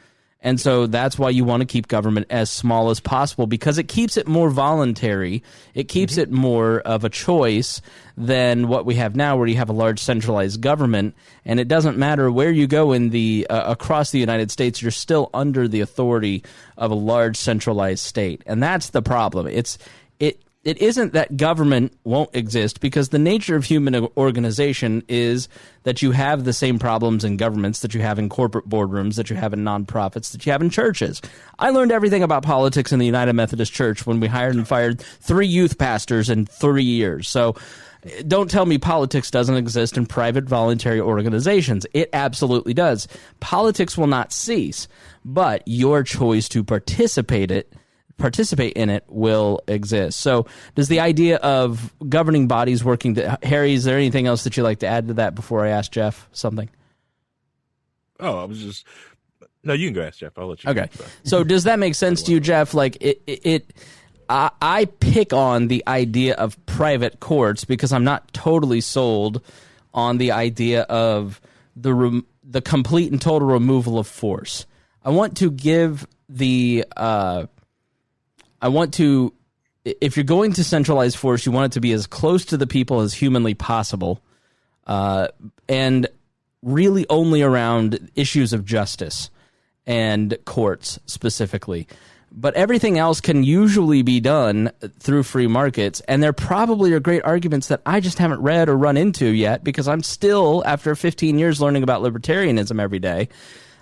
And so that's why you want to keep government as small as possible, because it keeps it more voluntary. It keeps it more of a choice than what we have now, where you have a large centralized government, and it doesn't matter where you go in the across the United States, you're still under the authority of a large centralized state. And that's the problem. It isn't that government won't exist, because the nature of human organization is that you have the same problems in governments that you have in corporate boardrooms, that you have in nonprofits, that you have in churches. I learned everything about politics in the United Methodist Church when we hired and fired 3 youth pastors in 3 years. So don't tell me politics doesn't exist in private voluntary organizations. It absolutely does. Politics will not cease, but your choice to participate in it will exist. So does the idea of governing bodies working Harry, is there anything else that you'd like to add to that before I ask Jeff something? No, you can go ask Jeff. I'll let you. Okay. So does that make sense to you, Jeff? Like I pick on the idea of private courts because I'm not totally sold on the idea of the complete and total removal of force. I want to give if you're going to centralize force, you want it to be as close to the people as humanly possible, and really only around issues of justice and courts specifically. But everything else can usually be done through free markets, and there probably are great arguments that I just haven't read or run into yet, because I'm still, after 15 years learning about libertarianism every day,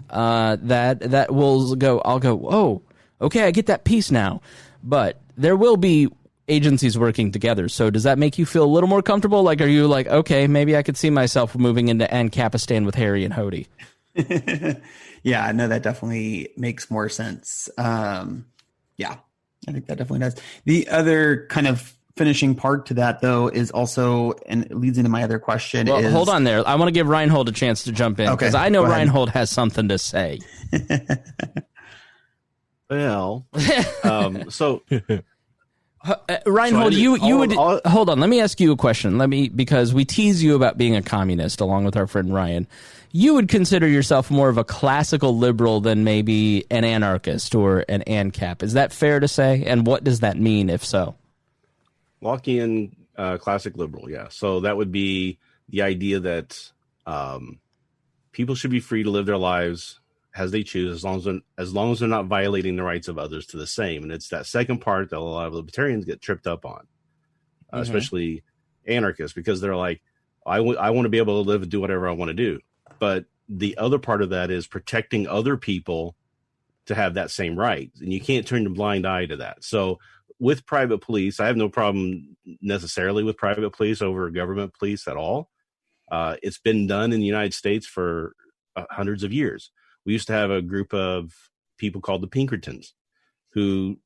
that I'll go, whoa, okay, I get that piece now. But there will be agencies working together. So does that make you feel a little more comfortable? Like, are you like, okay, maybe I could see myself moving into Ancapistan with Harry and Hodey? Yeah, no, that definitely makes more sense. Yeah, I think that definitely does. The other kind of finishing part to that, though, is also, and it leads into my other question. Well, hold on there. I want to give Rhinehold a chance to jump in, because I know Rhinehold has something to say. Well, so Rhinehold, you would hold on. Let me ask you a question. Because we tease you about being a communist along with our friend Ryan. You would consider yourself more of a classical liberal than maybe an anarchist or an ANCAP. Is that fair to say? And what does that mean, if so? Lockean classic liberal, yeah. So that would be the idea that people should be free to live their lives as they choose, as long as they're not violating the rights of others to the same. And it's that second part that a lot of libertarians get tripped up on, especially anarchists, because they're like, I want to be able to live and do whatever I want to do. But the other part of that is protecting other people to have that same right, and you can't turn a blind eye to that. So with private police, I have no problem necessarily with private police over government police at all. It's been done in the United States for hundreds of years. We used to have a group of people called the Pinkertons who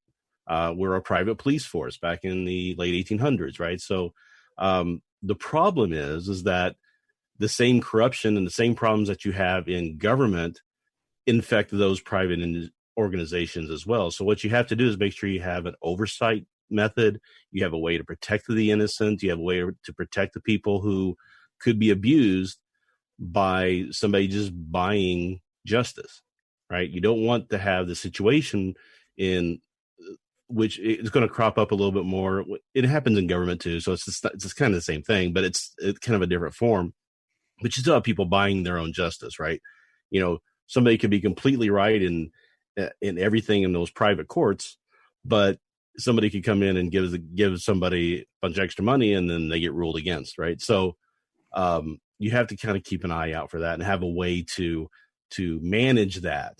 were a private police force back in the late 1800s, right? So the problem is that the same corruption and the same problems that you have in government infect those private organizations as well. So what you have to do is make sure you have an oversight method. You have a way to protect the innocent. You have a way to protect the people who could be abused by somebody just buying justice, right? You don't want to have the situation in which it's going to crop up a little bit more. It happens in government too. So it's kind of the same thing, but it's kind of a different form. But you still have people buying their own justice, right? You know, somebody could be completely right in everything in those private courts, but somebody could come in and give somebody a bunch of extra money and then they get ruled against, right? So you have to kind of keep an eye out for that and have a way to manage that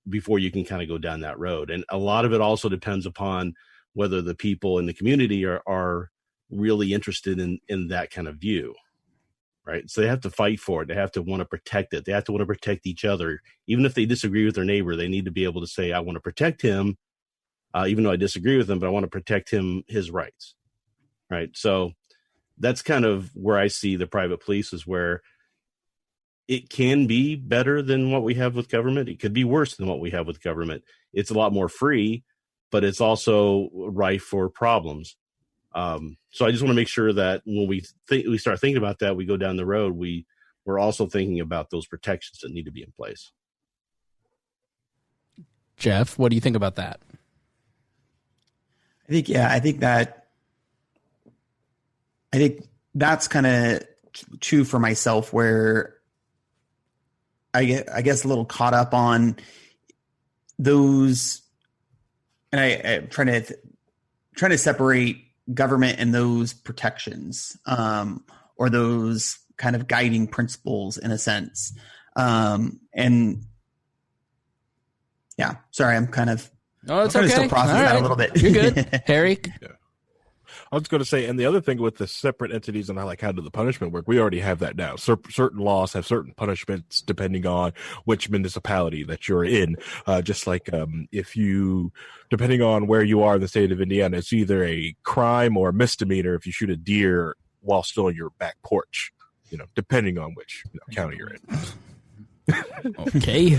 before you can kind of go down that road. And a lot of it also depends upon whether the people in the community are really interested in that kind of view, right? So they have to fight for it. They have to want to protect it. They have to want to protect each other. Even if they disagree with their neighbor, they need to be able to say, I want to protect him, even though I disagree with him, but I want to protect his rights, right? So that's kind of where I see the private police, is where it can be better than what we have with government. It could be worse than what we have with government. It's a lot more free, but it's also rife for problems. So I just want to make sure that when we start thinking about that, we go down the road, we're also thinking about those protections that need to be in place. Jeff, what do you think about that? I think that's kind of true for myself, where I guess a little caught up on those, and I'm trying to separate government and those protections, or those kind of guiding principles in a sense. And yeah, sorry, I'm kind of, it's I'm okay. still process that a little bit. You're good. Harry? Yeah. I was going to say, and the other thing with the separate entities and how do the punishment work, we already have that now. Certain laws have certain punishments depending on which municipality that you're in. Just like depending on where you are in the state of Indiana, it's either a crime or a misdemeanor if you shoot a deer while still on your back porch, depending on which county you're in. Okay.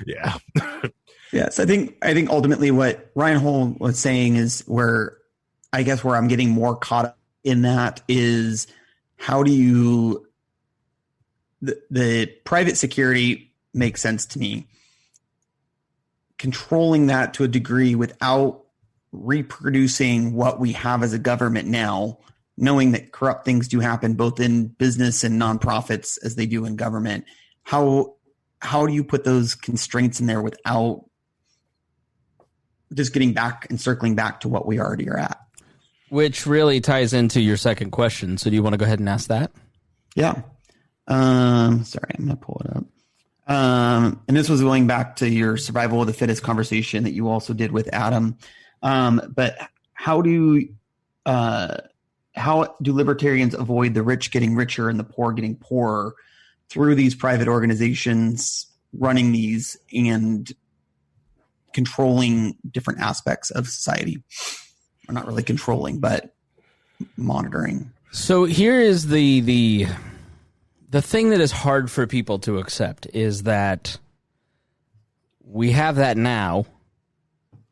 Yeah. Yes, I think ultimately what Rhinehold was saying is where I'm getting more caught up in that is, how do you the private security makes sense to me. Controlling that to a degree without reproducing what we have as a government now, knowing that corrupt things do happen both in business and nonprofits as they do in government. How do you put those constraints in there without just getting back and circling back to what we already are at? Which really ties into your second question. So do you want to go ahead and ask that? Yeah. Sorry, I'm going to pull it up. And this was going back to your survival of the fittest conversation that you also did with Adam. But how do libertarians avoid the rich getting richer and the poor getting poorer through these private organizations running these and controlling different aspects of society? Or not really controlling, but monitoring. So here is the thing that is hard for people to accept is that we have that now,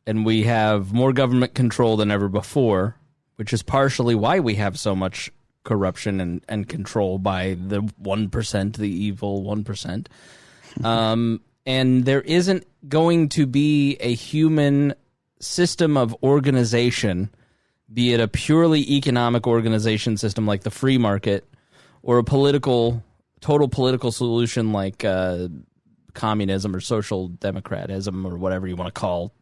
and we have more government control than ever before, which is partially why we have so much corruption and control by the 1%, the evil 1%. And there isn't going to be a human system of organization, be it a purely economic organization system like the free market, or a total political solution like communism or social democratism or whatever you want to call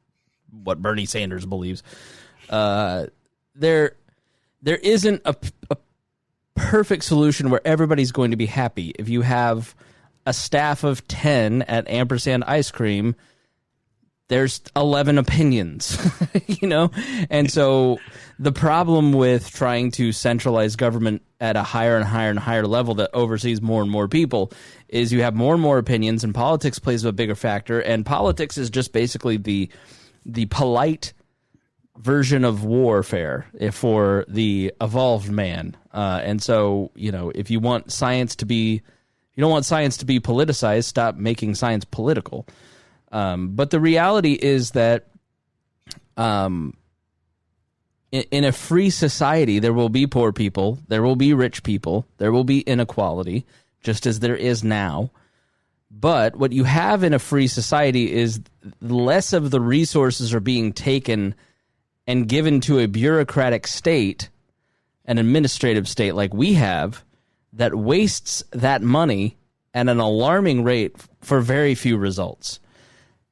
what Bernie Sanders believes. There isn't a perfect solution where everybody's going to be happy. If you have a staff of 10 at Ampersand Ice Cream, there's 11 opinions, you know? And so the problem with trying to centralize government at a higher and higher and higher level that oversees more and more people is you have more and more opinions, and politics plays a bigger factor. And politics is just basically the polite version of warfare for the evolved man. And so, you know, if you want science to be, you don't want science to be politicized, stop making science political. But the reality is that in a free society, there will be poor people, there will be rich people, there will be inequality, just as there is now. But what you have in a free society is less of the resources are being taken and given to a bureaucratic state, an administrative state like we have, that wastes that money at an alarming rate for very few results.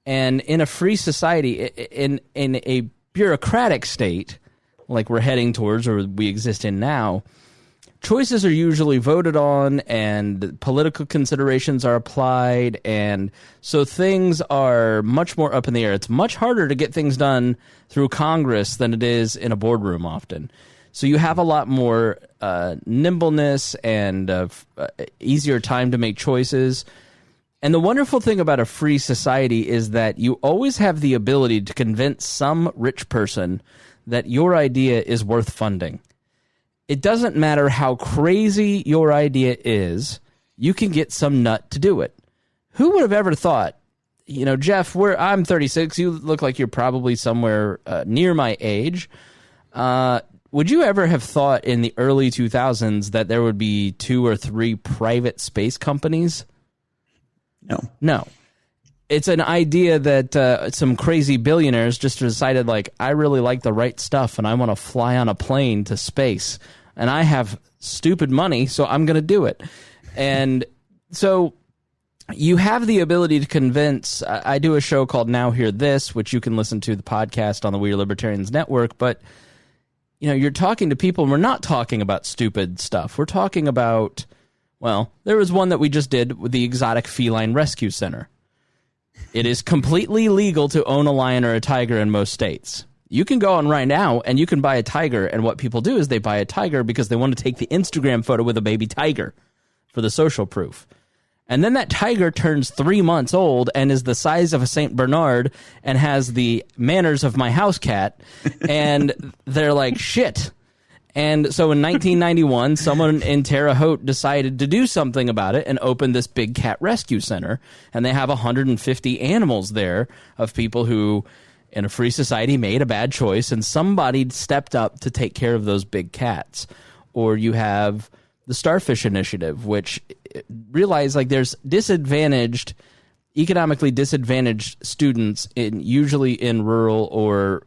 And in a free society, in a bureaucratic state, like we're heading towards or we exist in now, choices are usually voted on and political considerations are applied, and so things are much more up in the air. It's much harder to get things done through Congress than it is in a boardroom often. So you have a lot more nimbleness and easier time to make choices. And the wonderful thing about a free society is that you always have the ability to convince some rich person that your idea is worth funding. It doesn't matter how crazy your idea is, you can get some nut to do it. Who would have ever thought, you know, Jeff, I'm 36, you look like you're probably somewhere near my age. Would you ever have thought in the early 2000s that there would be 2 or 3 private space companies? No. It's an idea that some crazy billionaires just decided, like, I really like the right stuff and I want to fly on a plane to space. And I have stupid money, so I'm going to do it. And so you have the ability to convince. I do a show called Now Hear This, which you can listen to the podcast on the We Are Libertarians network. But, you know, you're talking to people, and we're not talking about stupid stuff. We're talking about, well, there was one that we just did with the Exotic Feline Rescue Center. It is completely legal to own a lion or a tiger in most states. You can go on right now and you can buy a tiger, and what people do is they buy a tiger because they want to take the Instagram photo with a baby tiger for the social proof. And then that tiger turns 3 months old and is the size of a St. Bernard and has the manners of my house cat, and they're like, shit. And so in 1991, someone in Terre Haute decided to do something about it and opened this big cat rescue center, and they have 150 animals there of people who, in a free society, made a bad choice, and somebody stepped up to take care of those big cats. Or you have the Starfish Initiative, which realized, like, there's economically disadvantaged students usually in rural or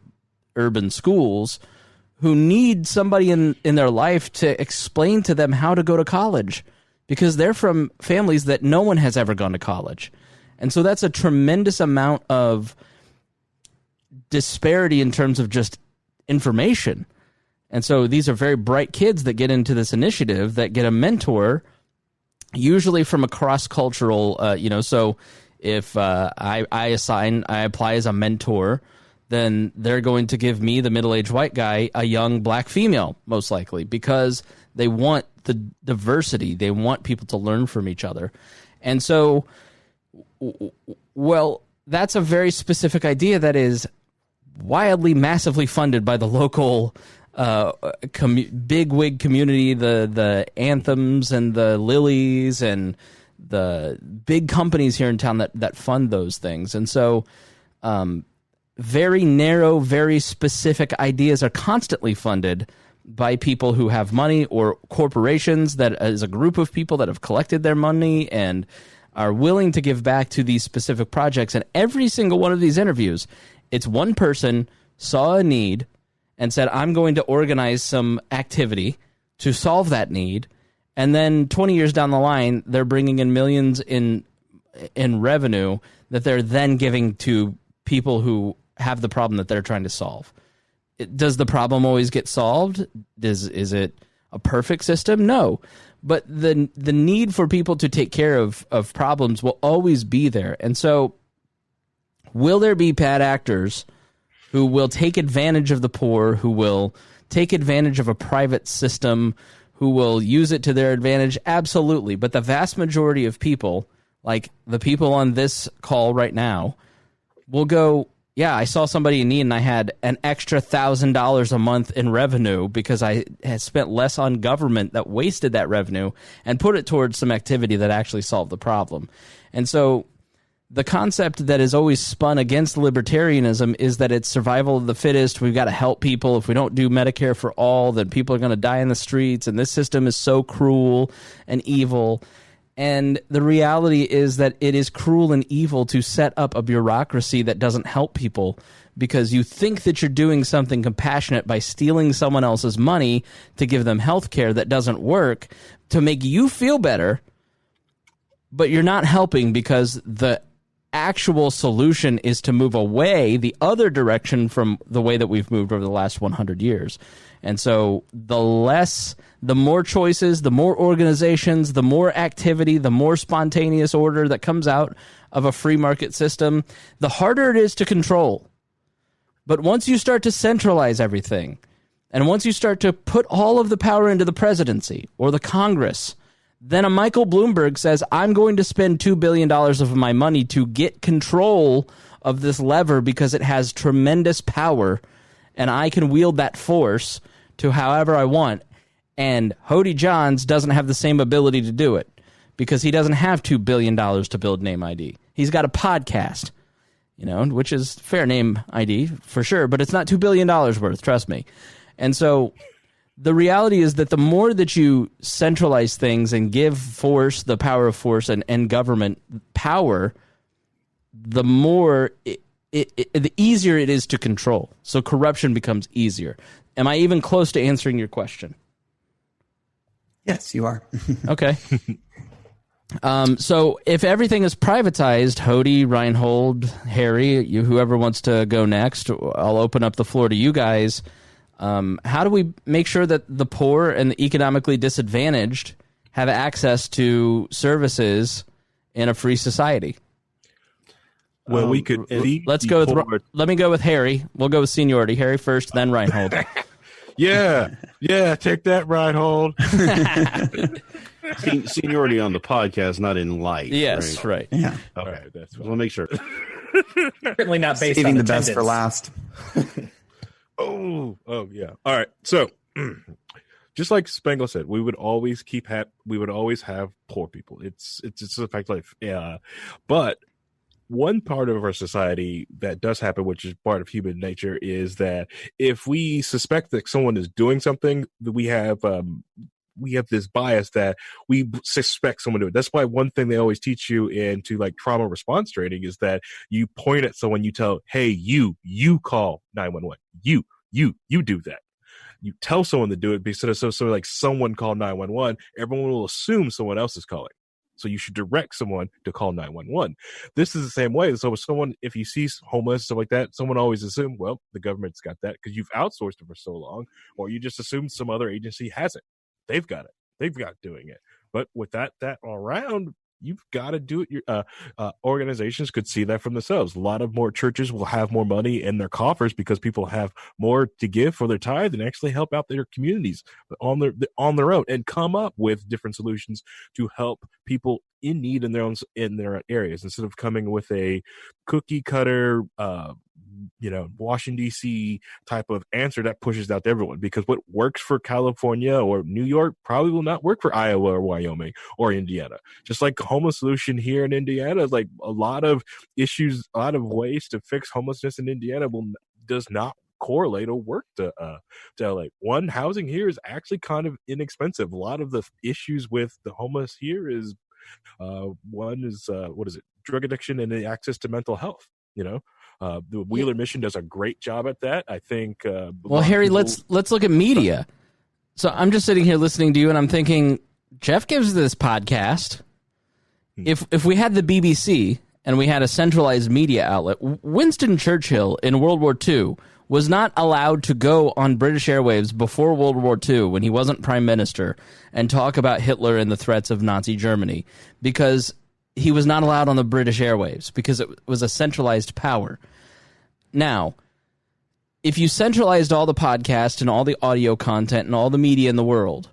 urban schools who need somebody in their life to explain to them how to go to college, because they're from families that no one has ever gone to college. And so that's a tremendous amount of disparity in terms of just information. And so these are very bright kids that get into this initiative that get a mentor, usually from a cross-cultural, so if I apply as a mentor, then they're going to give me, the middle-aged white guy, a young black female, most likely, because they want the diversity. They want people to learn from each other. And so, well, that's a very specific idea that is wildly, massively funded by the local bigwig community, the Anthems and the Lilies and the big companies here in town that fund those things. And so very narrow, very specific ideas are constantly funded by people who have money, or corporations that is a group of people that have collected their money and are willing to give back to these specific projects. And every single one of these interviews, it's one person saw a need and said, I'm going to organize some activity to solve that need. And then 20 years down the line, they're bringing in millions in revenue that they're then giving to people who have the problem that they're trying to solve. Does the problem always get solved? Is it a perfect system? No. But the need for people to take care of problems will always be there. And so will there be bad actors who will take advantage of the poor, who will take advantage of a private system, who will use it to their advantage? Absolutely. But the vast majority of people, like the people on this call right now, will go, yeah, I saw somebody in need and I had an extra $1,000 a month in revenue because I had spent less on government that wasted that revenue and put it towards some activity that actually solved the problem. And so the concept that is always spun against libertarianism is that it's survival of the fittest. We've got to help people. If we don't do Medicare for all, then people are going to die in the streets. And this system is so cruel and evil. And the reality is that it is cruel and evil to set up a bureaucracy that doesn't help people because you think that you're doing something compassionate by stealing someone else's money to give them health care that doesn't work to make you feel better, but you're not helping because the actual solution is to move away the other direction from the way that we've moved over the last 100 years. And so the more choices, the more organizations, the more activity, the more spontaneous order that comes out of a free market system, the harder it is to control. But once you start to centralize everything, and once you start to put all of the power into the presidency or the Congress, then a Michael Bloomberg says, I'm going to spend $2 billion of my money to get control of this lever because it has tremendous power, and I can wield that force to however I want. And Hodey Johns doesn't have the same ability to do it because he doesn't have $2 billion to build Name ID. He's got a podcast, which is fair Name ID for sure, but it's not $2 billion worth, trust me. And so the reality is that the more that you centralize things and give force, the power of force and government power, the more the easier it is to control. So corruption becomes easier. Am I even close to answering your question? Yes, you are. Okay. So if everything is privatized, Hodey, Rhinehold, Harry, whoever wants to go next, I'll open up the floor to you guys. How do we make sure that the poor and the economically disadvantaged have access to services in a free society? Well, we could. Let me go with Harry. We'll go with seniority. Harry first, then Rhinehold. Yeah, take that, Rhinehold. Seniority on the podcast, not in life. Yes, right. Yeah. Okay, right, that's we'll make sure. Certainly not based saving on the best for last. Oh, yeah. All right. So, just like Spangle said, we would always have poor people. It's a fact of life. Yeah, but one part of our society that does happen, which is part of human nature, is that if we suspect that someone is doing something, that we have this bias that we suspect someone to do it. That's why one thing they always teach you into like trauma response training is that you point at someone, you tell, hey, you call 911. You do that. You tell someone to do it because so like someone call 911, everyone will assume someone else is calling. So you should direct someone to call 911. This is the same way. So if you see homeless, stuff like that, someone always assumes, well, the government's got that because you've outsourced it for so long, or you just assume some other agency has it. They've got it. They've got doing it. But with that all around, you've got to do it. Organizations could see that from themselves. A lot of more churches will have more money in their coffers because people have more to give for their tithe and actually help out their communities on their own and come up with different solutions to help people in need in their areas instead of coming with a cookie cutter, Washington, D.C. type of answer that pushes out to everyone, because what works for California or New York probably will not work for Iowa or Wyoming or Indiana. Just like homeless solution here in Indiana, like a lot of issues, a lot of ways to fix homelessness in Indiana does not correlate or work to LA. One, housing here is actually kind of inexpensive. A lot of the issues with the homeless here is drug addiction and the access to mental health, the Wheeler Mission does a great job at that. I think. Well, Harry, let's look at media. So I'm just sitting here listening to you, and I'm thinking, Jeff gives this podcast. If we had the BBC and we had a centralized media outlet, Winston Churchill in World War II was not allowed to go on British airwaves before World War II when he wasn't prime minister and talk about Hitler and the threats of Nazi Germany, because he was not allowed on the British airwaves because it was a centralized power. Now, if you centralized all the podcast and all the audio content and all the media in the world,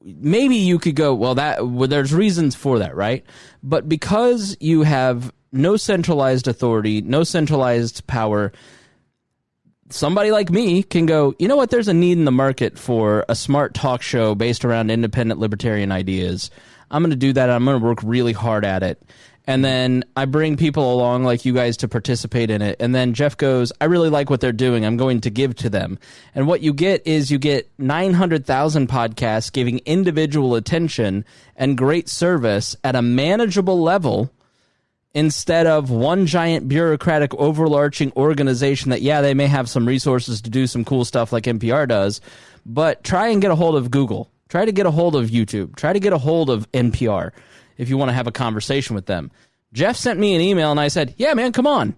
maybe you could go, well, there's reasons for that, right? But because you have no centralized authority, no centralized power, somebody like me can go, you know what, there's a need in the market for a smart talk show based around independent libertarian ideas. I'm going to do that. I'm going to work really hard at it. And then I bring people along like you guys to participate in it. And then Jeff goes, I really like what they're doing. I'm going to give to them. And what you get is you get 900,000 podcasts giving individual attention and great service at a manageable level, instead of one giant bureaucratic overarching organization that, yeah, they may have some resources to do some cool stuff like NPR does, but try and get a hold of Google. Try to get a hold of YouTube. Try to get a hold of NPR if you want to have a conversation with them. Jeff sent me an email and I said, yeah, man, come on.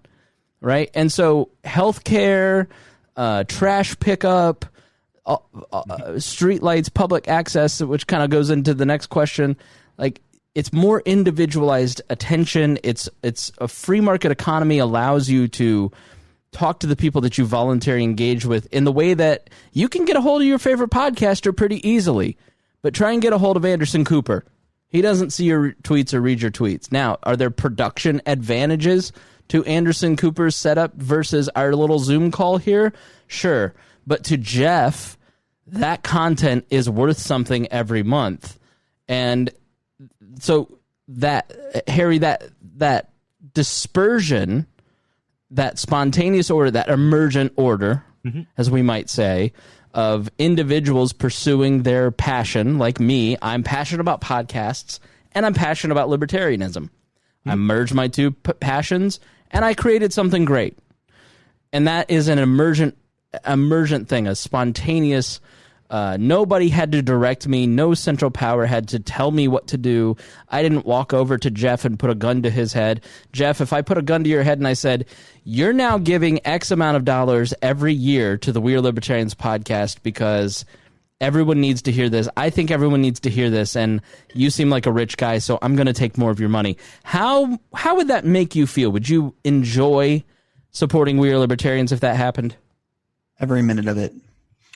Right? And so healthcare, trash pickup, street lights, public access, which kind of goes into the next question, like, it's more individualized attention. It's a free market economy allows you to talk to the people that you voluntarily engage with in the way that you can get a hold of your favorite podcaster pretty easily. But try and get a hold of Anderson Cooper. He doesn't see your tweets or read your tweets. Now, are there production advantages to Anderson Cooper's setup versus our little Zoom call here? Sure. But to Jeff, that content is worth something every month. And so that, Harry, that dispersion, that spontaneous order, that emergent order, as we might say, of individuals pursuing their passion, like me, I'm passionate about podcasts, and I'm passionate about libertarianism. I merged my two passions, and I created something great. And that is an emergent thing, a spontaneous. Nobody had to direct me. No central power had to tell me what to do. I didn't walk over to Jeff and put a gun to his head. Jeff, if I put a gun to your head and I said, you're now giving X amount of dollars every year to the We Are Libertarians podcast because everyone needs to hear this. I think everyone needs to hear this, and you seem like a rich guy, so I'm going to take more of your money. How would that make you feel? Would you enjoy supporting We Are Libertarians if that happened? Every minute of it.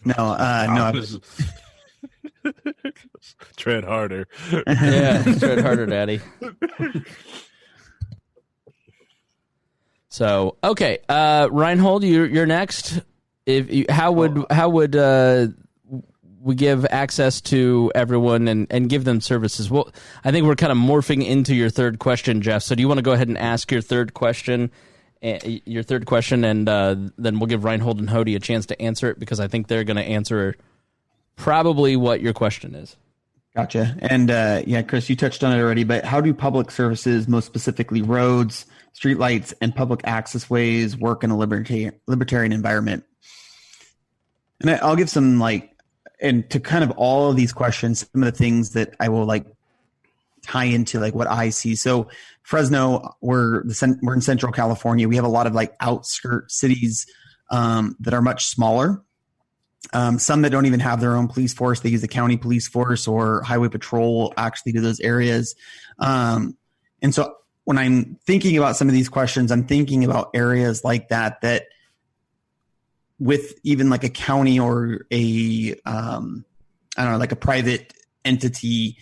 No. Tread harder. Yeah, tread harder, Daddy. So, okay, Rhinehold, you're next. How would we give access to everyone and give them services? Well, I think we're kind of morphing into your third question, Jeff. So, do you want to go ahead and ask your third question? And then we'll give Rhinehold and Hodey a chance to answer it, because I think they're going to answer probably what your question is. Gotcha. And Chris, you touched on it already, but how do public services, most specifically roads, streetlights, and public access ways, work in a libertarian environment? And I'll give some and to kind of all of these questions, some of the things that I will tie into what I see. So Fresno, we're in Central California. We have a lot of outskirt cities that are much smaller. Some that don't even have their own police force. They use the county police force or highway patrol actually to those areas. And so when I'm thinking about some of these questions, I'm thinking about areas like that with even a county or a a private entity,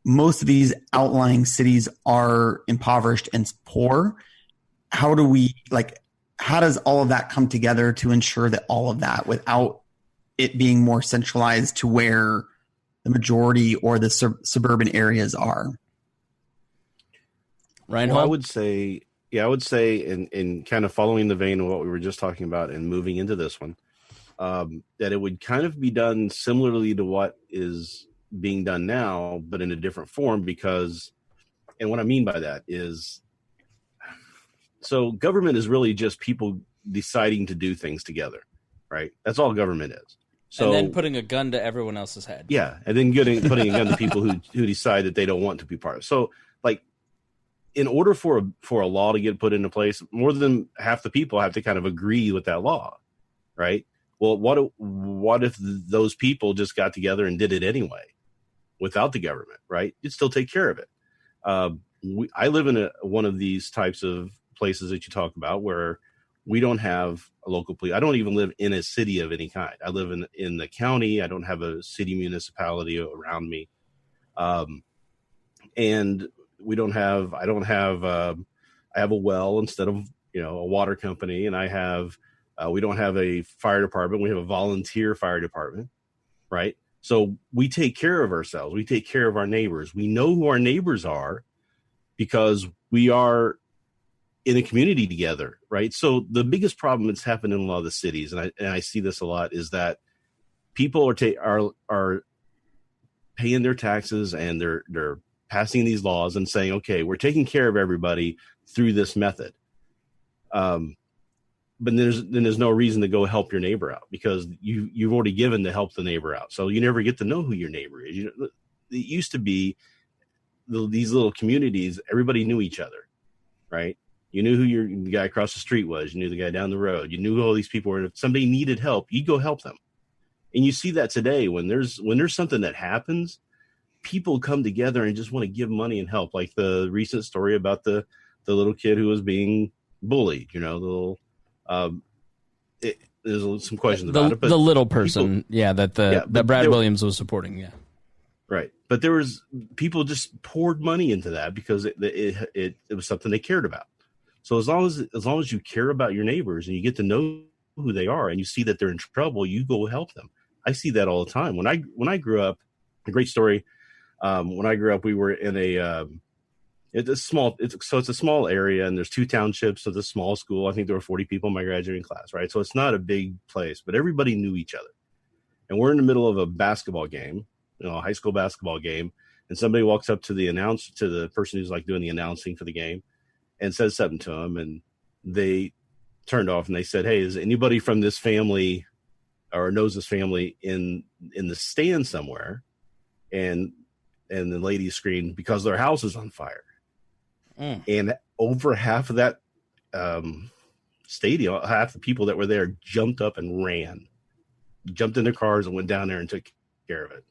most of these outlying cities are impoverished and poor. How does all of that come together to ensure that all of that, without it being more centralized to where the majority or the suburban areas are? Rhinehold? Well, I would say in kind of following the vein of what we were just talking about and moving into this one, that it would kind of be done similarly to what is being done now, but in a different form, because, and what I mean by that is, so government is really just people deciding to do things together, right? That's all government is. So, and then putting a gun to everyone else's head. Yeah, and then putting a gun to people who decide that they don't want to be part of. So, in order for a law to get put into place, more than half the people have to kind of agree with that law, right? Well, what if those people just got together and did it anyway without the government, right? You'd still take care of it. I live in one of these types of places that you talk about where we don't have a local police. I don't even live in a city of any kind. I live in the county. I don't have a city municipality around me. And we don't have, I have a well instead of, a water company. And we don't have a fire department. We have a volunteer fire department, right? So we take care of ourselves. We take care of our neighbors. We know who our neighbors are because we are in a community together, right? So the biggest problem that's happened in a lot of the cities, and I see this a lot, is that people are paying their taxes and they're passing these laws and saying, okay, we're taking care of everybody through this method. But there's no reason to go help your neighbor out because you've already given to help the neighbor out. So you never get to know who your neighbor is. It used to be these little communities, everybody knew each other, right? You knew who the guy across the street was. You knew the guy down the road. You knew who all these people were. And if somebody needed help, you'd go help them. And you see that today when there's something that happens, people come together and just want to give money and help. Like the recent story about the little kid who was being bullied. There's some questions about it. But the little person, that Brad Williams was supporting, yeah. Right. But there was people just poured money into that because it was something they cared about. So as long as you care about your neighbors and you get to know who they are and you see that they're in trouble, you go help them. I see that all the time. When I grew up, a great story. When I grew up, we were in it's a small area and there's 2 townships of the small school. I think there were 40 people in my graduating class, right? So it's not a big place, but everybody knew each other. And we're in the middle of a basketball game, a high school basketball game, and somebody walks up to the person who's like doing the announcing for the game and says something to them, and they turned off and they said, hey, is anybody from this family or knows this family in the stand somewhere? And the lady screamed, because their house is on fire. And over half of that stadium, half the people that were there jumped up and jumped in their cars and went down there and took care of it.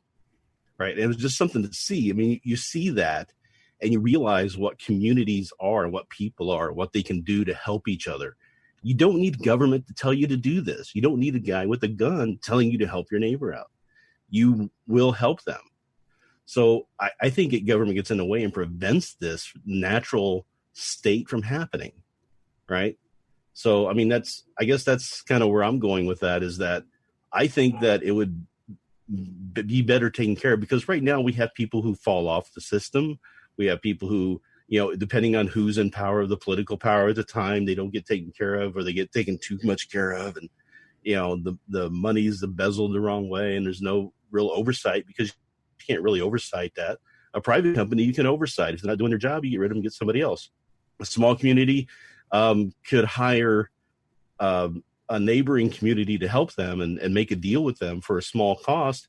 Right. And it was just something to see. I mean, you see that and you realize what communities are, what people are, what they can do to help each other. You don't need government to tell you to do this. You don't need a guy with a gun telling you to help your neighbor out. You will help them. So I think government gets in the way and prevents this natural state from happening. Right. So, I mean, I guess that's kind of where I'm going with that, is that I think that it would be better taken care of, because right now we have people who fall off the system. We have people who, depending on who's in power, the political power at the time, they don't get taken care of, or they get taken too much care of. And, the money's embezzled the wrong way, and there's no real oversight, because you can't really oversight that. A private company, you can oversight. If they're not doing their job, you get rid of them and get somebody else. A small community could hire a neighboring community to help them and make a deal with them for a small cost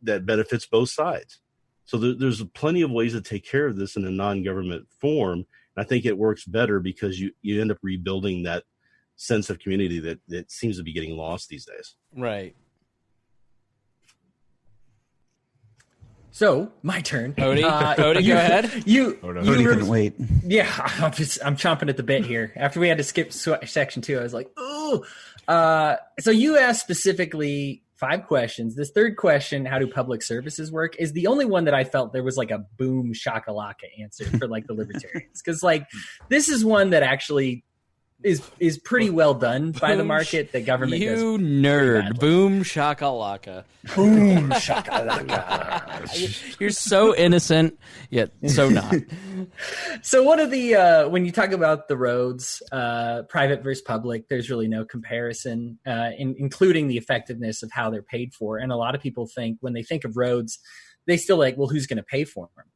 that benefits both sides. So there's plenty of ways to take care of this in a non-government form. And I think it works better because you end up rebuilding that sense of community that seems to be getting lost these days. Right. So my turn. Hodey, go ahead. Hodey couldn't wait. Yeah, I'm chomping at the bit here. After we had to skip section 2, I was like, ooh. So you asked specifically 5 questions. This third question, how do public services work, is the only one that I felt there was like a boom shakalaka answer for like the libertarians. Because like this is one that actually is pretty well done by the market. The government does. You nerd. Boom shakalaka. Boom shakalaka. You're so innocent, yet so not. So one of the when you talk about the roads, private versus public, there's really no comparison, including the effectiveness of how they're paid for. And a lot of people think when they think of roads, they still like, well, who's going to pay for them?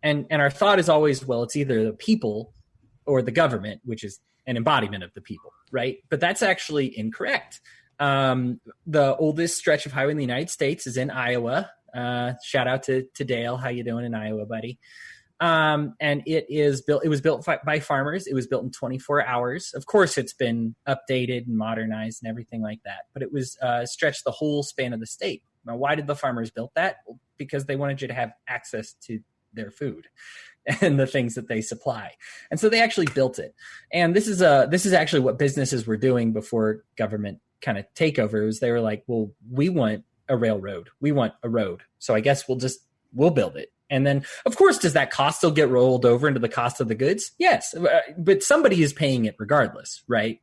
And our thought is always, well, it's either the people or the government, which is an embodiment of the people, right? But that's actually incorrect. The oldest stretch of highway in the United States is in Iowa. Shout out to Dale. How you doing in Iowa, buddy? And it was built by farmers. It was built in 24 hours. Of course, it's been updated and modernized and everything like that, but it was stretched the whole span of the state. Now, why did the farmers build that? Well, because they wanted you to have access to their food and the things that they supply. And so they actually built it. And this is actually what businesses were doing before government kind of takeover. Was they were like, well, we want a railroad. We want a road. So I guess we'll build it. And then, of course, does that cost still get rolled over into the cost of the goods? Yes, but somebody is paying it regardless, right?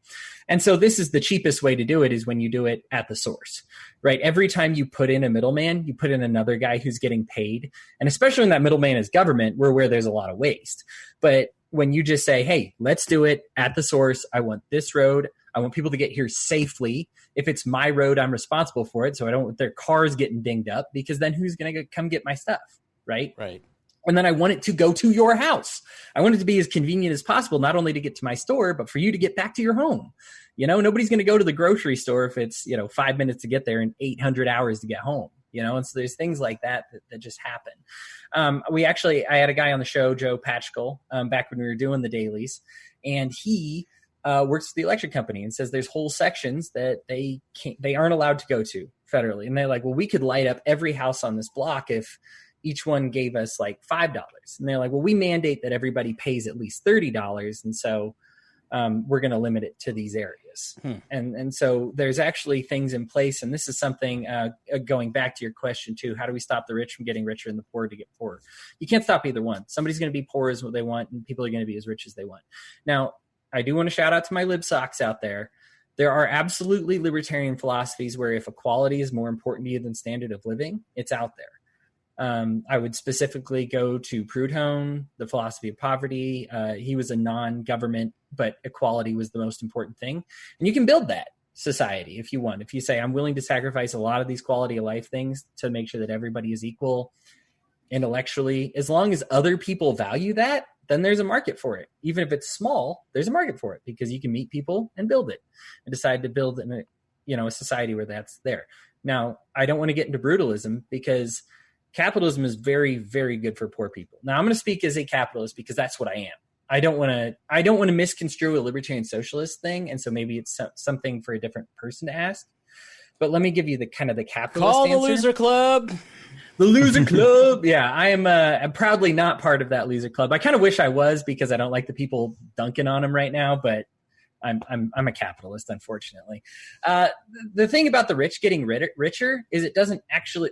And so this is the cheapest way to do it, is when you do it at the source, right? Every time you put in a middleman, you put in another guy who's getting paid. And especially when that middleman is government, where there's a lot of waste. But when you just say, hey, let's do it at the source. I want this road. I want people to get here safely. If it's my road, I'm responsible for it. So I don't want their cars getting dinged up, because then who's going to come get my stuff? Right. And then I want it to go to your house. I want it to be as convenient as possible, not only to get to my store, but for you to get back to your home. Nobody's going to go to the grocery store if it's, 5 minutes to get there and 800 hours to get home, and so there's things like that just happen. I had a guy on the show, Joe Patchkull, back when we were doing the dailies, and he works for the electric company and says there's whole sections that they aren't allowed to go to federally. And they're like, well, we could light up every house on this block if each one gave us like $5. And they're like, well, we mandate that everybody pays at least $30. And so we're going to limit it to these areas. And so there's actually things in place. And this is something going back to your question too, how do we stop the rich from getting richer and the poor to get poorer? You can't stop either one. Somebody's going to be poor as what they want, and people are going to be as rich as they want. Now, I do want to shout out to my lib socks out there. There are absolutely libertarian philosophies where if equality is more important to you than standard of living, it's out there. I would specifically go to Proudhon, the philosophy of poverty. He was a non-government, but equality was the most important thing. And you can build that society if you want. If you say, I'm willing to sacrifice a lot of these quality of life things to make sure that everybody is equal intellectually, as long as other people value that, then there's a market for it. Even if it's small, there's a market for it, because you can meet people and build it and decide to build in a society where that's there. Now, I don't want to get into brutalism, because capitalism is very, very good for poor people. Now, I'm going to speak as a capitalist because that's what I am. I don't want to misconstrue a libertarian socialist thing, and so maybe it's something for a different person to ask. But let me give you the capitalist Call answer. the loser club. The loser club. Yeah, I'm proudly not part of that loser club. I kind of wish I was, because I don't like the people dunking on them right now, but I'm a capitalist, unfortunately. The thing about the rich getting richer is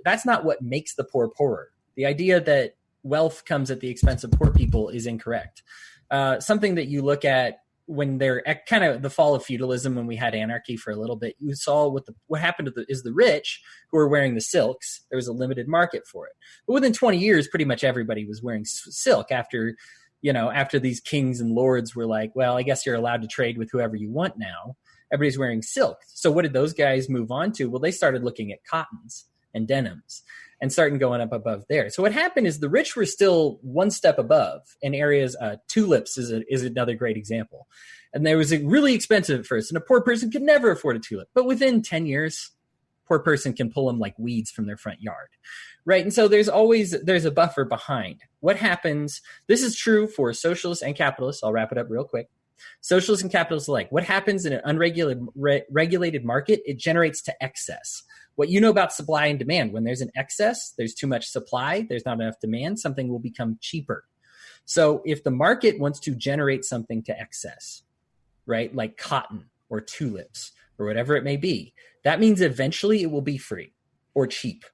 that's not what makes the poor poorer. The idea that wealth comes at the expense of poor people is incorrect. Something that you look at when they're at kind of the fall of feudalism, when we had anarchy for a little bit, you saw what happened to the rich who were wearing the silks. There was a limited market for it. But within 20 years, pretty much everybody was wearing silk after these kings and lords were like, well, I guess you're allowed to trade with whoever you want now. Everybody's wearing silk. So what did those guys move on to? Well, they started looking at cottons and denims and starting going up above there. So what happened is the rich were still one step above in areas. Tulips is another great example. And there was a really expensive at first, and a poor person could never afford a tulip. But within 10 years, poor person can pull them like weeds from their front yard. Right. And so there's a buffer behind what happens. This is true for socialists and capitalists. I'll wrap it up real quick. Socialists and capitalists alike. What happens in an unregulated market? It generates to excess. What you know about supply and demand, when there's an excess, there's too much supply, there's not enough demand, something will become cheaper. So if the market wants to generate something to excess, right, like cotton or tulips or whatever it may be, that means eventually it will be free or cheap.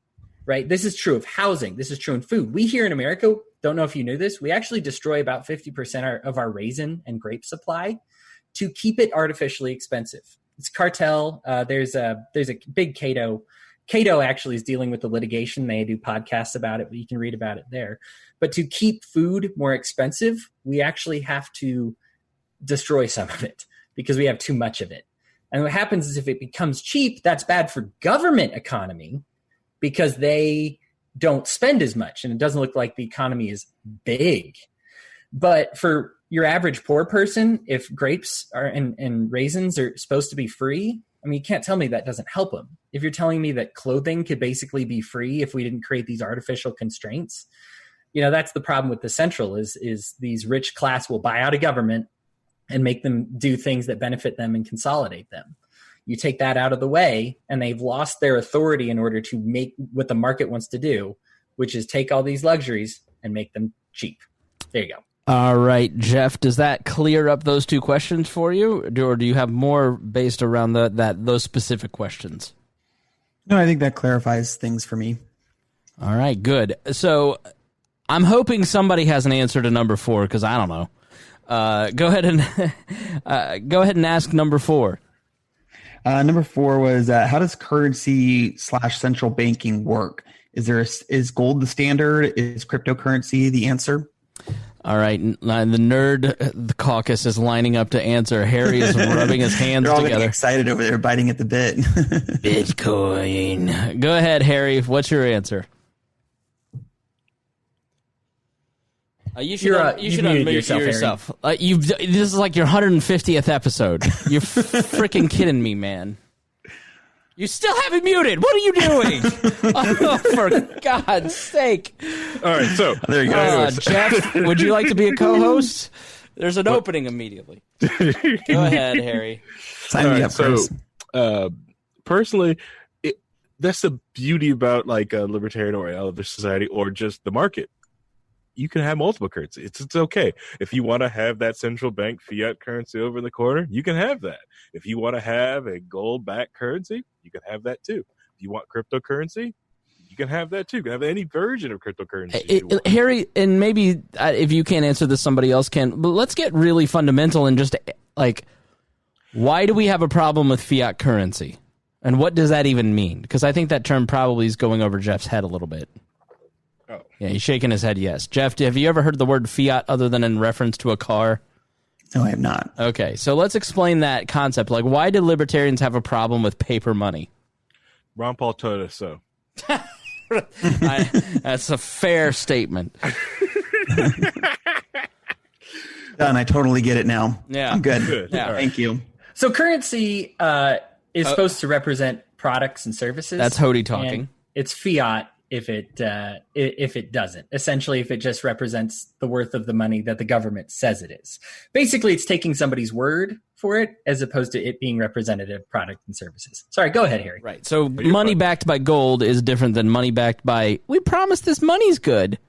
Right? This is true of housing. This is true in food. We here in America, don't know if you knew this, we actually destroy about 50% of our raisin and grape supply to keep it artificially expensive. It's cartel. There's a big Cato. Cato actually is dealing with the litigation. They do podcasts about it, but you can read about it there. But to keep food more expensive, we actually have to destroy some of it because we have too much of it. And what happens is if it becomes cheap, that's bad for government economy, because they don't spend as much and it doesn't look like the economy is big. But for your average poor person, if grapes are and raisins are supposed to be free, I mean, you can't tell me that doesn't help them. If you're telling me that clothing could basically be free if we didn't create these artificial constraints, that's the problem with the central is these rich class will buy out a government and make them do things that benefit them and consolidate them. You take that out of the way, and they've lost their authority in order to make what the market wants to do, which is take all these luxuries and make them cheap. There you go. All right, Jeff, does that clear up those two questions for you, or do you have more based around those specific questions? No, I think that clarifies things for me. All right, good. So I'm hoping somebody has an answer to number 4, because I don't know. Go ahead and ask number 4. Number 4 was how does currency / central banking work? Is gold the standard? Is cryptocurrency the answer? All right, the caucus is lining up to answer. Harry is rubbing his hands They're all together. getting excited over there, biting at the bit. Bitcoin. Go ahead, Harry. What's your answer? You should unmute yourself. This is like your 150th episode. You're freaking kidding me, man. You still haven't muted. What are you doing? Oh, for God's sake. All right, so there you go. Jeff, would you like to be a co-host? There's an opening immediately. Go ahead, Harry. Sign me up, Chris. Personally, that's the beauty about like a libertarian or other society or just the market. You can have multiple currencies. It's okay. If you want to have that central bank fiat currency over in the corner, you can have that. If you want to have a gold-backed currency, you can have that too. If you want cryptocurrency, you can have that too. You can have any version of cryptocurrency. Harry, and maybe if you can't answer this, somebody else can. But let's get really fundamental and just like, why do we have a problem with fiat currency? And what does that even mean? Because I think that term probably is going over Jeff's head a little bit. Oh. Yeah, he's shaking his head yes. Jeff, have you ever heard the word fiat other than in reference to a car? No, I have not. Okay, so let's explain that concept. Like, why do libertarians have a problem with paper money? Ron Paul told us so. That's a fair statement. Done. I totally get it now. Yeah. I'm good. Yeah. Thank you. So currency is supposed to represent products and services. That's Hodey talking. It's fiat if it doesn't. Essentially, if it just represents the worth of the money that the government says it is. Basically, it's taking somebody's word for it as opposed to it being representative product and services. Sorry, go ahead, Harry. Right. So money backed by gold is different than money backed by, we promise this money's good.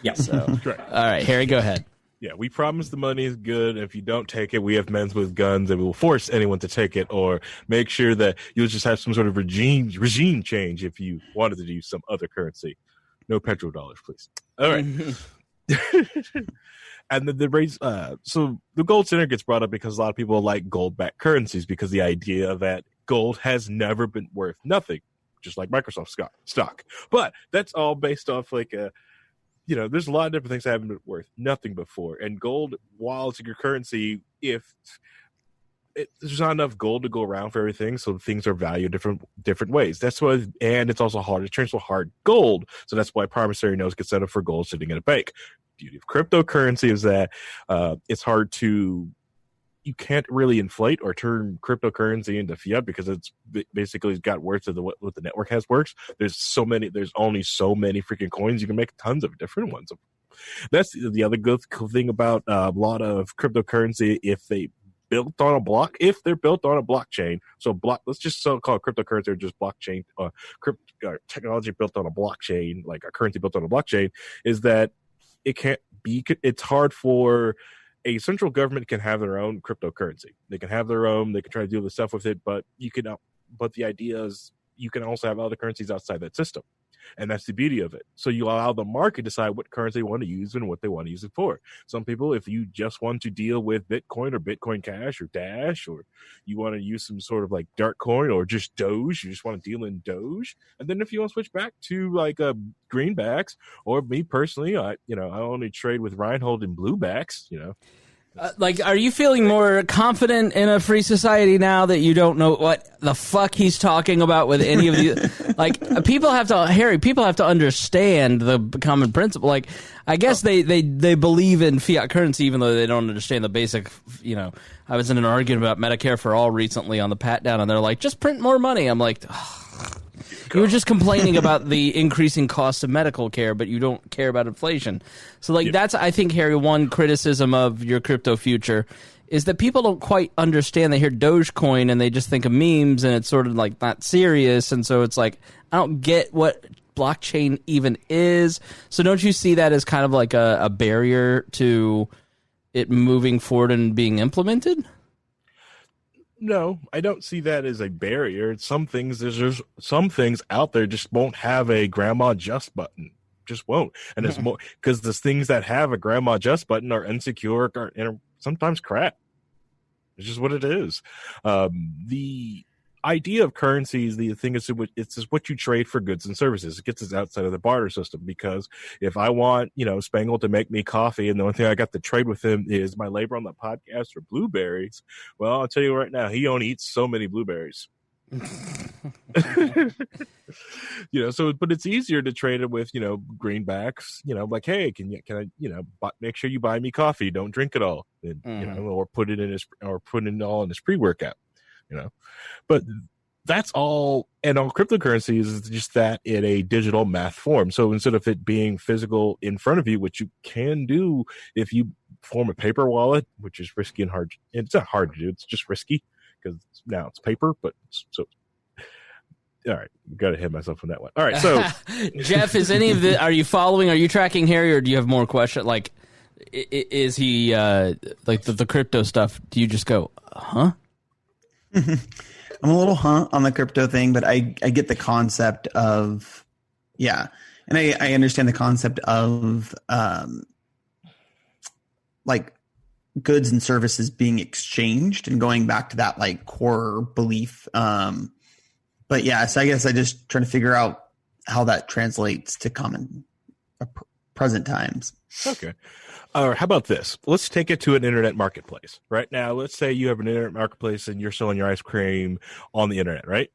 Yeah. So, all right, Harry, go ahead. Yeah, we promise the money is good. If you don't take it, we have men with guns and we will force anyone to take it or make sure that you'll just have some sort of regime change if you wanted to use some other currency. No petrodollars, please. All right. And then the raise, so the gold standard gets brought up because a lot of people like gold-backed currencies because the idea that gold has never been worth nothing, just like Microsoft stock. But that's all based off like a, there's a lot of different things that haven't been worth nothing before. And gold, while it's your currency, if there's not enough gold to go around for everything, so things are valued different ways. That's why, and it's also hard to transfer hard gold. So that's why promissory notes get set up for gold sitting in a bank. Beauty of cryptocurrency is that it's hard to. You can't really inflate or turn cryptocurrency into fiat because it's basically got worth of what the network has works. There's only so many freaking coins. You can make tons of different ones. That's the other good cool thing about a lot of cryptocurrency. If they're built on a blockchain. So let's just call it cryptocurrency or just blockchain, technology built on a blockchain, like a currency built on a blockchain, is that it's hard for a central government can have their own cryptocurrency. They can have their own. They can try to deal with stuff with it, but the idea is you can also have other currencies outside that system, and that's the beauty of it. So you allow the market to decide what currency they want to use and what they want to use it for. Some people, if you just want to deal with Bitcoin or Bitcoin Cash or Dash, or you want to use some sort of like dark coin or just Doge, you just want to deal in Doge. And then if you want to switch back to like greenbacks, or me personally, I only trade with Rhinehold and bluebacks, are you feeling more confident in a free society now that you don't know what the fuck he's talking about with any of these? People have to understand the common principle. Like, I guess they believe in fiat currency even though they don't understand the basic, I was in an argument about Medicare for All recently on the Pat Down, and they're like, just print more money. I'm like, you were just complaining about the increasing cost of medical care, but you don't care about inflation. So that's, I think, Harry, one criticism of your crypto future is that people don't quite understand. They hear Dogecoin and they just think of memes, and it's sort of like not serious. And so it's like, I don't get what blockchain even is. So don't you see that as kind of like a barrier to it moving forward and being implemented? No, I don't see that as a barrier. Some things, there's some things out there just won't have a grandma just button. Just won't. And it's more because the things that have a grandma just button are insecure and sometimes crap. It's just what it is. The idea of currencies, the thing is, it's just what you trade for goods and services. It gets us outside of the barter system, because if I want, Spangle to make me coffee and the only thing I got to trade with him is my labor on the podcast or blueberries, well, I'll tell you right now, he only eats so many blueberries. But it's easier to trade it with, greenbacks, like, hey, can I, make sure you buy me coffee, don't drink it all, and, or put it all in his pre-workout. But that's all. And all cryptocurrency is just that in a digital math form. So instead of it being physical in front of you, which you can do if you form a paper wallet, which is risky and hard. It's not hard to do. It's just risky because now it's paper, but so. All right, got to hit myself on that one. All right, so Jeff, is any of the? Are you following? Are you tracking Harry, or do you have more questions? Like, is he like the crypto stuff? Do you just go, huh? I'm a little on the crypto thing, but I get the concept of, and I understand the concept of like goods and services being exchanged and going back to that like core belief. But so I guess I just trying to figure out how that translates to present times. Okay. How about this? Let's take it to an internet marketplace. Right now, let's say you have an internet marketplace and you're selling your ice cream on the internet, right?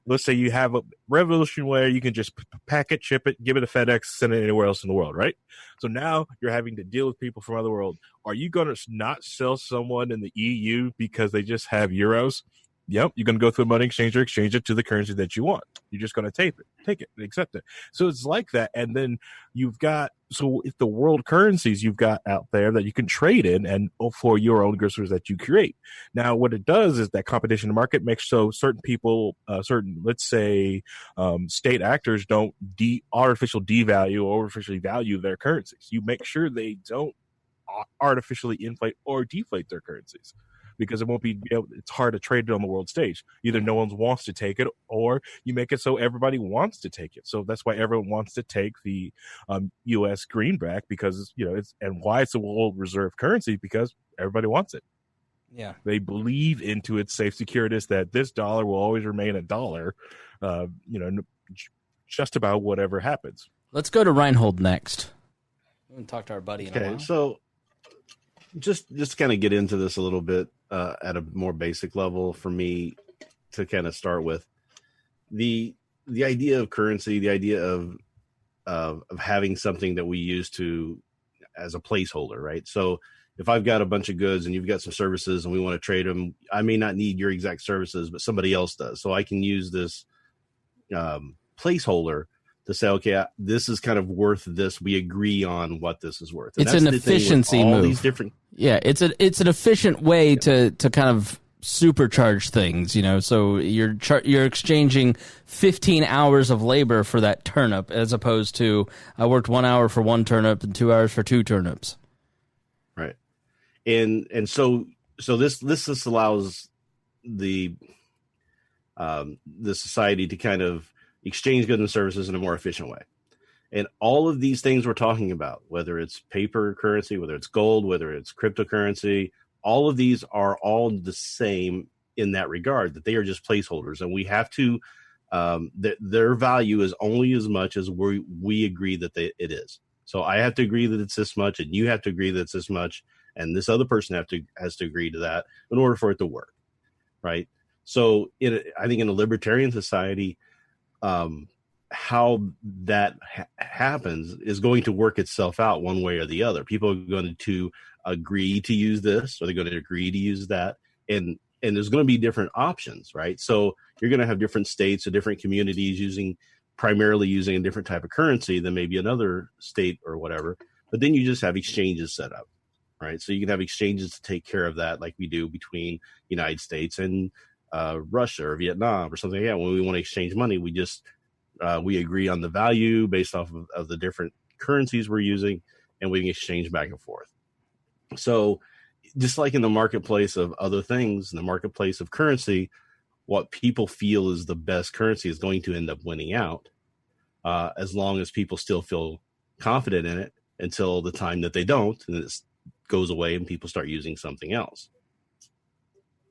Let's say you have a revolution where you can just pack it, ship it, give it a FedEx, send it anywhere else in the world, right? So now you're having to deal with people from other world. Are you going to not sell someone in the EU because they just have euros? Yep, you're going to go through a money exchanger, exchange it to the currency that you want. You're just going to take it, accept it. So it's like that. And then if the world currencies you've got out there that you can trade in and for your own goods that you create. Now, what it does is that competition in the market makes so certain people, let's say, state actors don't artificially devalue or artificially value their currencies. You make sure they don't artificially inflate or deflate their currencies, because it won't be, it's hard to trade it on the world stage. Either no one wants to take it, or you make it so everybody wants to take it. So that's why everyone wants to take the U.S. greenback, because and why it's a world reserve currency, because everybody wants it. Yeah, they believe into its safe securitist that this dollar will always remain a dollar. Just about whatever happens. Let's go to Rhinehold next. We haven't talked to our buddy in a while. So just kind of get into this a little bit at a more basic level for me to kind of start with. The idea of currency, the idea of having something that we use to as a placeholder, right? So if I've got a bunch of goods and you've got some services and we want to trade them, I may not need your exact services, but somebody else does. So I can use this placeholder to say, okay, this is kind of worth this. We agree on what this is worth. And it's an efficiency move. These different, it's an efficient way to kind of supercharge things. So you're exchanging 15 hours of labor for that turnip, as opposed to I worked 1 hour for one turnip and 2 hours for two turnips. Right, and so this allows the society to kind of exchange goods and services in a more efficient way. And all of these things we're talking about, whether it's paper currency, whether it's gold, whether it's cryptocurrency, all of these are all the same in that regard, that they are just placeholders. And we have to, their value is only as much as we agree that it is. So I have to agree that it's this much, and you have to agree that it's this much, and this other person has to agree to that in order for it to work, right? So I think in a libertarian society, how that happens is going to work itself out one way or the other. People are going to agree to use this, or they're going to agree to use that. And there's going to be different options, right? So you're going to have different states or different communities primarily using a different type of currency than maybe another state or whatever. But then you just have exchanges set up, right? So you can have exchanges to take care of that, like we do between United States and Russia or Vietnam or something like that. When we want to exchange money, we agree on the value based off of the different currencies we're using, and we can exchange back and forth. So just like in the marketplace of other things, in the marketplace of currency, what people feel is the best currency is going to end up winning out, as long as people still feel confident in it, until the time that they don't, and it goes away and people start using something else.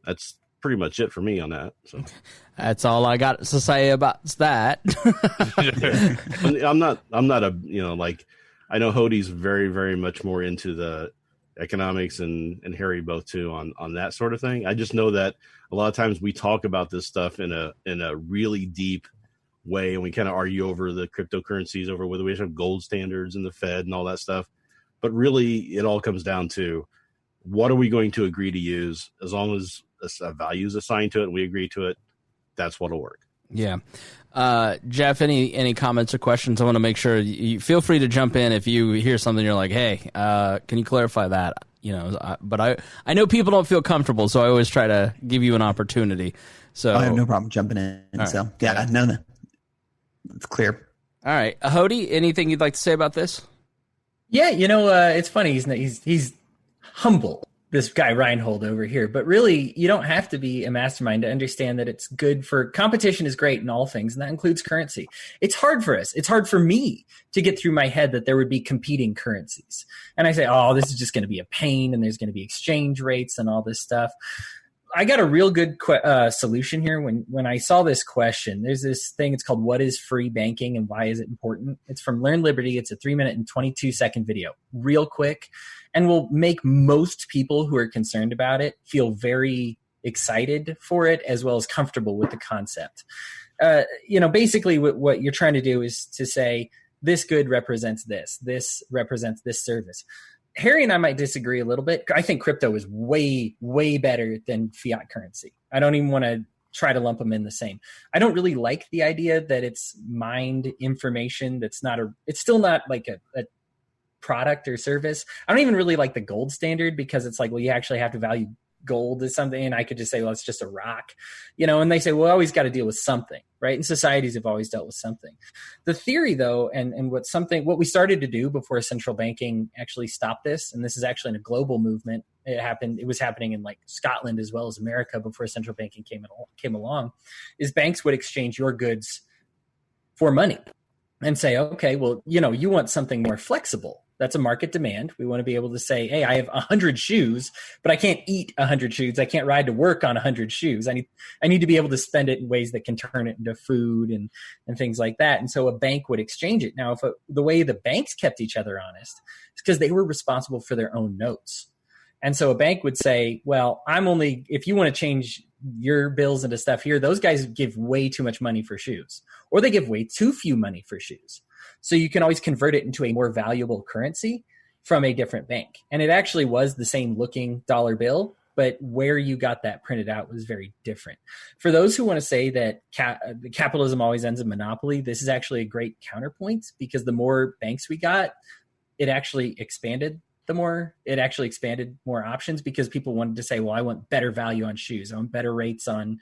That's pretty much it for me on that. So that's all I got to say about that. I'm not a, like, I know Hodey's very, very much more into the economics, and Harry both too on that sort of thing. I just know that a lot of times we talk about this stuff in a really deep way, and we kind of argue over the cryptocurrencies, over whether we should have gold standards and the Fed and all that stuff. But really, it all comes down to, what are we going to agree to use? As long as a value is assigned to it and we agree to it, that's what'll work. Yeah. Jeff, any comments or questions? I want to make sure you feel free to jump in if you hear something you're like, hey, can you clarify that? But I know people don't feel comfortable, so I always try to give you an opportunity. So I have no problem jumping in. Right. So yeah, no, it's clear. All right, Hodey, anything you'd like to say about this? Yeah, it's funny. He's humble, this guy Rhinehold over here, but really you don't have to be a mastermind to understand that it's good for competition is great in all things, and that includes currency. It's hard for us. It's hard for me to get through my head that there would be competing currencies. And I say, oh, this is just going to be a pain, and there's going to be exchange rates and all this stuff. I got a real good solution here. When I saw this question, there's this thing, it's called What is Free Banking and Why is it Important? It's from Learn Liberty. It's a 3-minute and 22-second video, real quick, and will make most people who are concerned about it feel very excited for it, as well as comfortable with the concept. Basically what you're trying to do is to say, this good represents this represents this service. Harry and I might disagree a little bit. I think crypto is way, way better than fiat currency. I don't even want to try to lump them in the same. I don't really like the idea that it's mined information that's it's still not like a product or service. I don't even really like the gold standard, because it's like, well, you actually have to value gold as something, and I could just say, well, it's just a rock, and they say, well, always got to deal with something, right? And societies have always dealt with something. The theory, though, and what we started to do before central banking actually stopped this, and this is actually in a global movement. It was happening in like Scotland as well as America before central banking came along, is banks would exchange your goods for money and say, okay, well, you want something more flexible. That's a market demand. We want to be able to say, hey, I have 100 shoes, but I can't eat 100 shoes. I can't ride to work on 100 shoes. I need to be able to spend it in ways that can turn it into food and things like that. And so a bank would exchange it. Now, the way the banks kept each other honest is because they were responsible for their own notes. And so a bank would say, well, if you want to change your bills into stuff here, those guys give way too much money for shoes, or they give way too few money for shoes. So you can always convert it into a more valuable currency from a different bank. And it actually was the same looking dollar bill, but where you got that printed out was very different. For those who want to say that capitalism always ends in monopoly, this is actually a great counterpoint, because the more banks we got, it actually expanded more options, because people wanted to say, well, I want better value on shoes. I want better rates on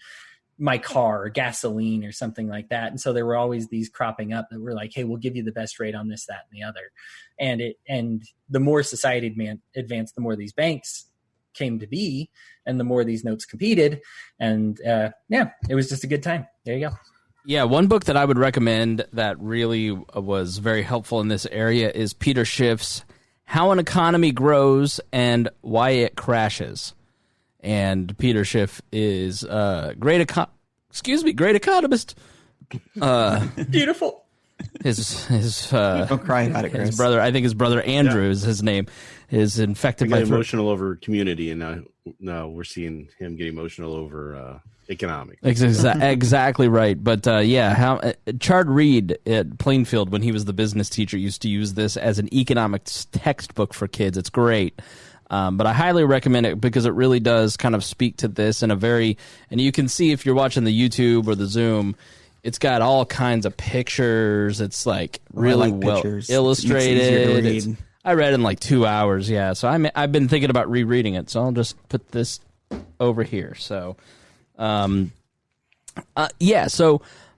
my car or gasoline or something like that. And so there were always these cropping up that were like, hey, we'll give you the best rate on this, that, and the other. And the more society advanced, the more these banks came to be, and the more these notes competed. And it was just a good time. There you go. Yeah, one book that I would recommend that really was very helpful in this area is Peter Schiff's How an Economy Grows and Why It Crashes. And Peter Schiff is a great economist. Beautiful. Don't cry about it, Chris. His brother, I think his brother Andrew is his name, is infected by emotional over community, and now we're seeing him get emotional over economics. Exactly right. But Chard Reed at Plainfield, when he was the business teacher, used to use this as an economics textbook for kids. It's great. But I highly recommend it because it really does kind of speak to this in a very, and you can see if you're watching the YouTube or the Zoom, it's got all kinds of pictures. It's like really well illustrated. I read in like 2 hours. Yeah. So I've been thinking about rereading it. So I'll just put this over here. So, does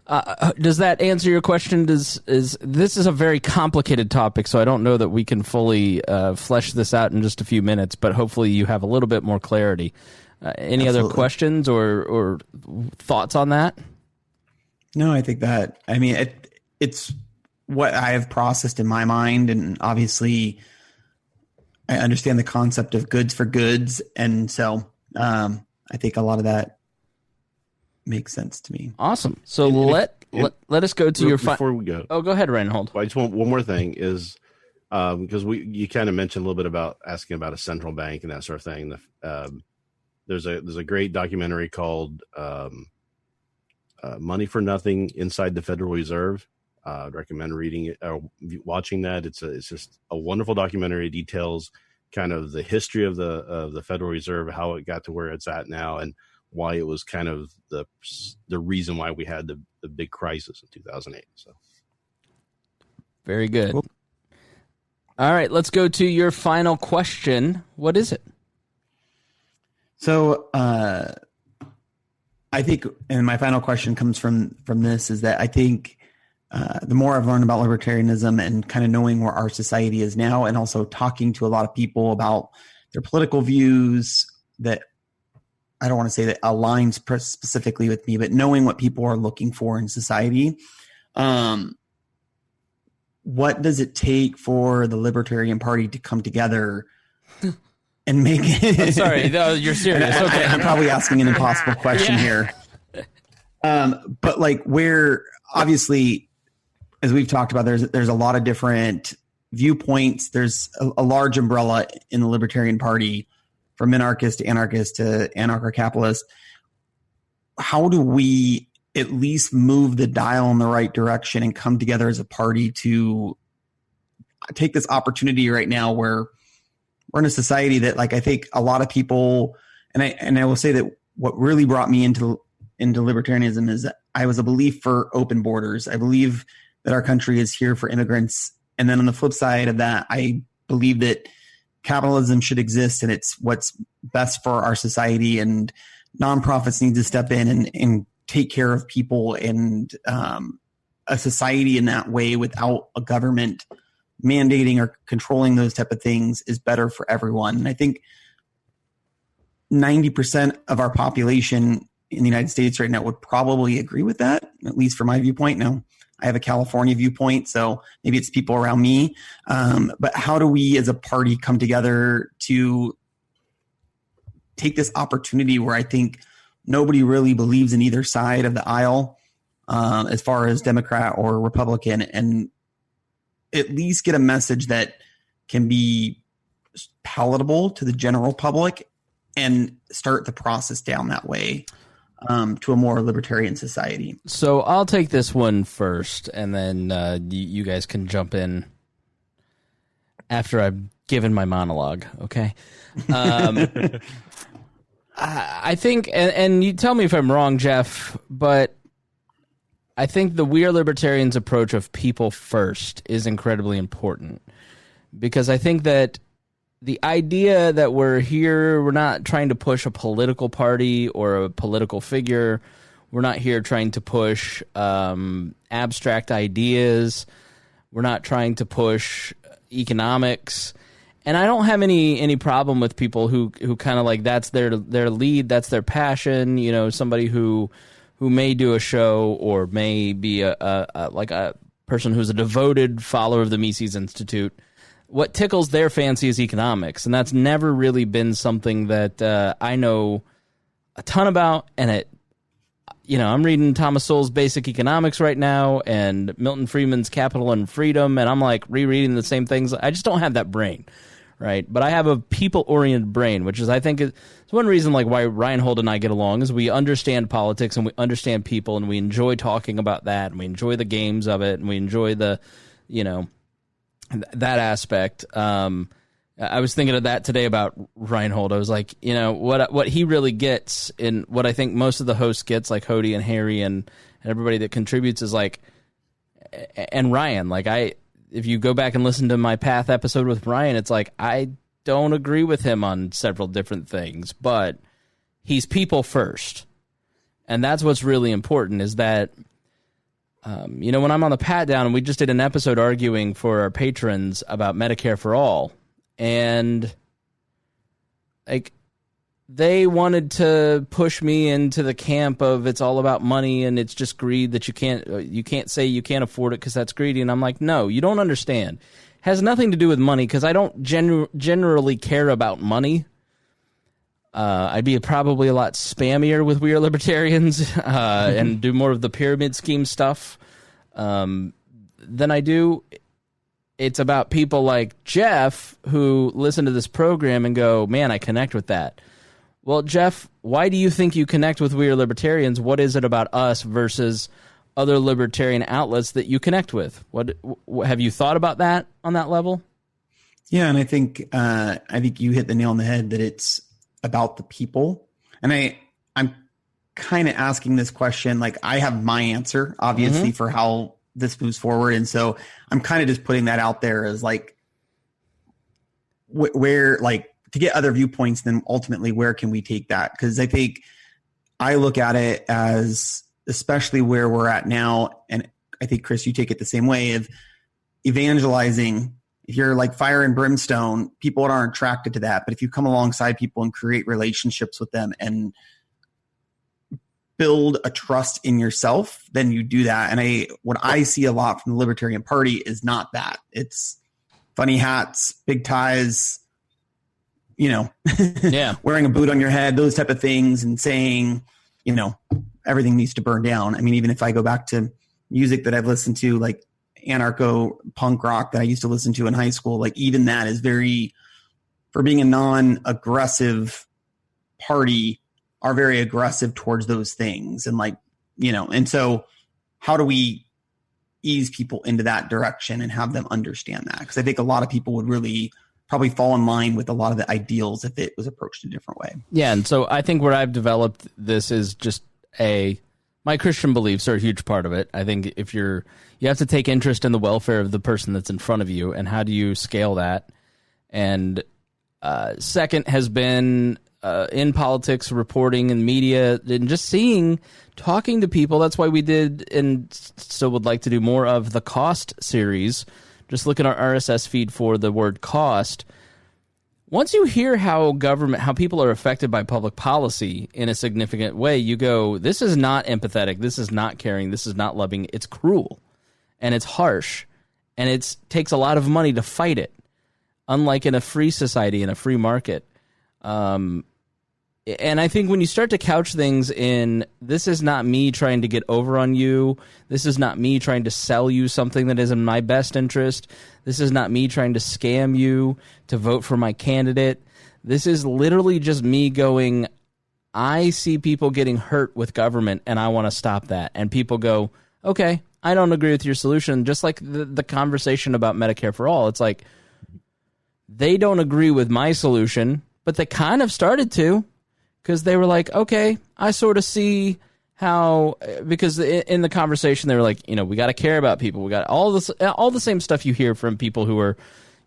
that answer your question? This is a very complicated topic, so I don't know that we can fully flesh this out in just a few minutes, but hopefully you have a little bit more clarity. Any other questions or thoughts on that? No, I think that, it's what I have processed in my mind, and obviously I understand the concept of goods for goods, and so I think a lot of that makes sense to me. Awesome. So let us go to your before we go. Oh, go ahead, Rhinehold. Well, I just want one more thing is because you kind of mentioned a little bit about asking about a central bank and that sort of thing. There's a great documentary called Money for Nothing Inside the Federal Reserve. I'd recommend reading it or watching that. It's just a wonderful documentary. It details kind of the history of the Federal Reserve, how it got to where it's at now, and why it was kind of the reason why we had the big crisis in 2008. So, very good. Cool. All right, let's go to your final question. What is it? So, I think, and my final question comes from this, is that I think the more I've learned about libertarianism and kind of knowing where our society is now, and also talking to a lot of people about their political views that I don't want to say that aligns specifically with me, but knowing what people are looking for in society. What does it take for the Libertarian Party to come together and make it? I'm sorry, no, you're serious. Okay. I'm probably asking an impossible question here. But like, where obviously, as we've talked about, there's a lot of different viewpoints. There's a large umbrella in the Libertarian Party, from minarchist to anarcho-capitalist. How do we at least move the dial in the right direction and come together as a party to take this opportunity right now where we're in a society that, like, I think a lot of people, and I will say that what really brought me into libertarianism is that I was a belief for open borders. I believe that our country is here for immigrants. And then on the flip side of that, I believe that capitalism should exist and it's what's best for our society, and nonprofits need to step in and take care of people, and a society in that way without a government mandating or controlling those type of things is better for everyone. And I think 90% of our population in the United States right now would probably agree with that, at least from my viewpoint. Now, I have a California viewpoint, so maybe it's people around me. But how do we as a party come together to take this opportunity where I think nobody really believes in either side of the aisle, as far as Democrat or Republican, and at least get a message that can be palatable to the general public and start the process down that way? To a more libertarian society. So I'll take this one first, and then you guys can jump in after I've given my monologue, okay? I think, and you tell me if I'm wrong, Jeff, but I think the We Are Libertarians approach of people first is incredibly important, because I think that the idea that we're here, we're not trying to push a political party or a political figure. We're not here trying to push abstract ideas. We're not trying to push economics. And I don't have any problem with people who kind of like that's their lead, that's their passion. You know, somebody who may do a show or may be a person who's a devoted follower of the Mises Institute. What tickles their fancy is economics, and that's never really been something that I know a ton about. And I'm reading Thomas Sowell's Basic Economics right now, and Milton Friedman's Capital and Freedom, and I'm like rereading the same things. I just don't have that brain, right? But I have a people-oriented brain, which is, I think, it's one reason like why Rhinehold and I get along is we understand politics and we understand people and we enjoy talking about that and we enjoy the games of it and we enjoy the, that aspect. I was thinking of that today about Rhinehold. I was like, what he really gets and what I think most of the hosts gets, like Hodey and Harry and everybody that contributes is like, and Ryan, like if you go back and listen to my Path episode with Ryan, it's like, I don't agree with him on several different things, but he's people first. And that's what's really important is that, when I'm on the Pat Down, and we just did an episode arguing for our patrons about Medicare for All, and like they wanted to push me into the camp of it's all about money and it's just greed that you can't say you can't afford it because that's greedy. And I'm like, no, you don't understand. It has nothing to do with money because I don't generally care about money. I'd be probably a lot spammier with We Are Libertarians and do more of the pyramid scheme stuff than I do. It's about people like Jeff who listen to this program and go, man, I connect with that. Well, Jeff, why do you think you connect with We Are Libertarians? What is it about us versus other libertarian outlets that you connect with? What have you thought about that on that level? Yeah, and I think you hit the nail on the head that it's about the people. And I'm kind of asking this question, like I have my answer, obviously, for how this moves forward. And so I'm kind of just putting that out there as like, where, like, to get other viewpoints, then ultimately where can we take that? Because I think I look at it as, especially where we're at now, and I think, Chris, you take it the same way, of evangelizing. If you're like fire and brimstone, people aren't attracted to that. But if you come alongside people and create relationships with them and build a trust in yourself, then you do that. And what I see a lot from the Libertarian Party is not that. It's funny hats, big ties, wearing a boot on your head, those type of things, and saying, everything needs to burn down. I mean, even if I go back to music that I've listened to, like anarcho punk rock that I used to listen to in high school, like even that is for being a non-aggressive party, are very aggressive towards those things. And and so how do we ease people into that direction and have them understand that? Because I think a lot of people would really probably fall in line with a lot of the ideals if it was approached a different way. Yeah. And so I think where I've developed this is just my Christian beliefs are a huge part of it. I think if you have to take interest in the welfare of the person that's in front of you, and how do you scale that? And second has been in politics, reporting and media, and just talking to people. That's why we did and still would like to do more of the cost series. Just look at our RSS feed for the word cost. Once you hear how people are affected by public policy in a significant way, you go, this is not empathetic, this is not caring, this is not loving, it's cruel, and it's harsh, and it takes a lot of money to fight it, unlike in a free society, in a free market. And I think when you start to couch things in, this is not me trying to get over on you, this is not me trying to sell you something that is in my best interest, this is not me trying to scam you to vote for my candidate, this is literally just me going, I see people getting hurt with government and I want to stop that. And people go, okay, I don't agree with your solution. Just like the conversation about Medicare for All, it's like, they don't agree with my solution, but they kind of started to. Because they were like, okay, I sort of see how, because in the conversation they were like, we got to care about people. We got all the same stuff you hear from people who are,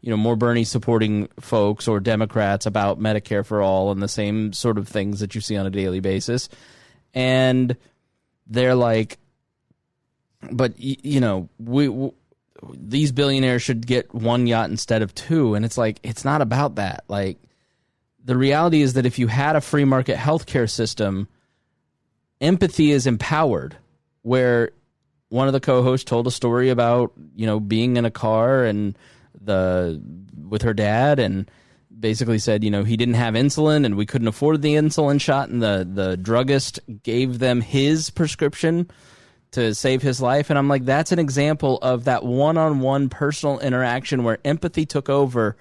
more Bernie supporting folks or Democrats about Medicare for All, and the same sort of things that you see on a daily basis. And they're like, but these billionaires should get one yacht instead of two. And it's like, it's not about that. Like, the reality is that if you had a free market healthcare system, empathy is empowered. Where one of the co-hosts told a story about, being in a car and with her dad, and basically said, he didn't have insulin and we couldn't afford the insulin shot, and the druggist gave them his prescription to save his life. And I'm like, that's an example of that one-on-one personal interaction where empathy took over.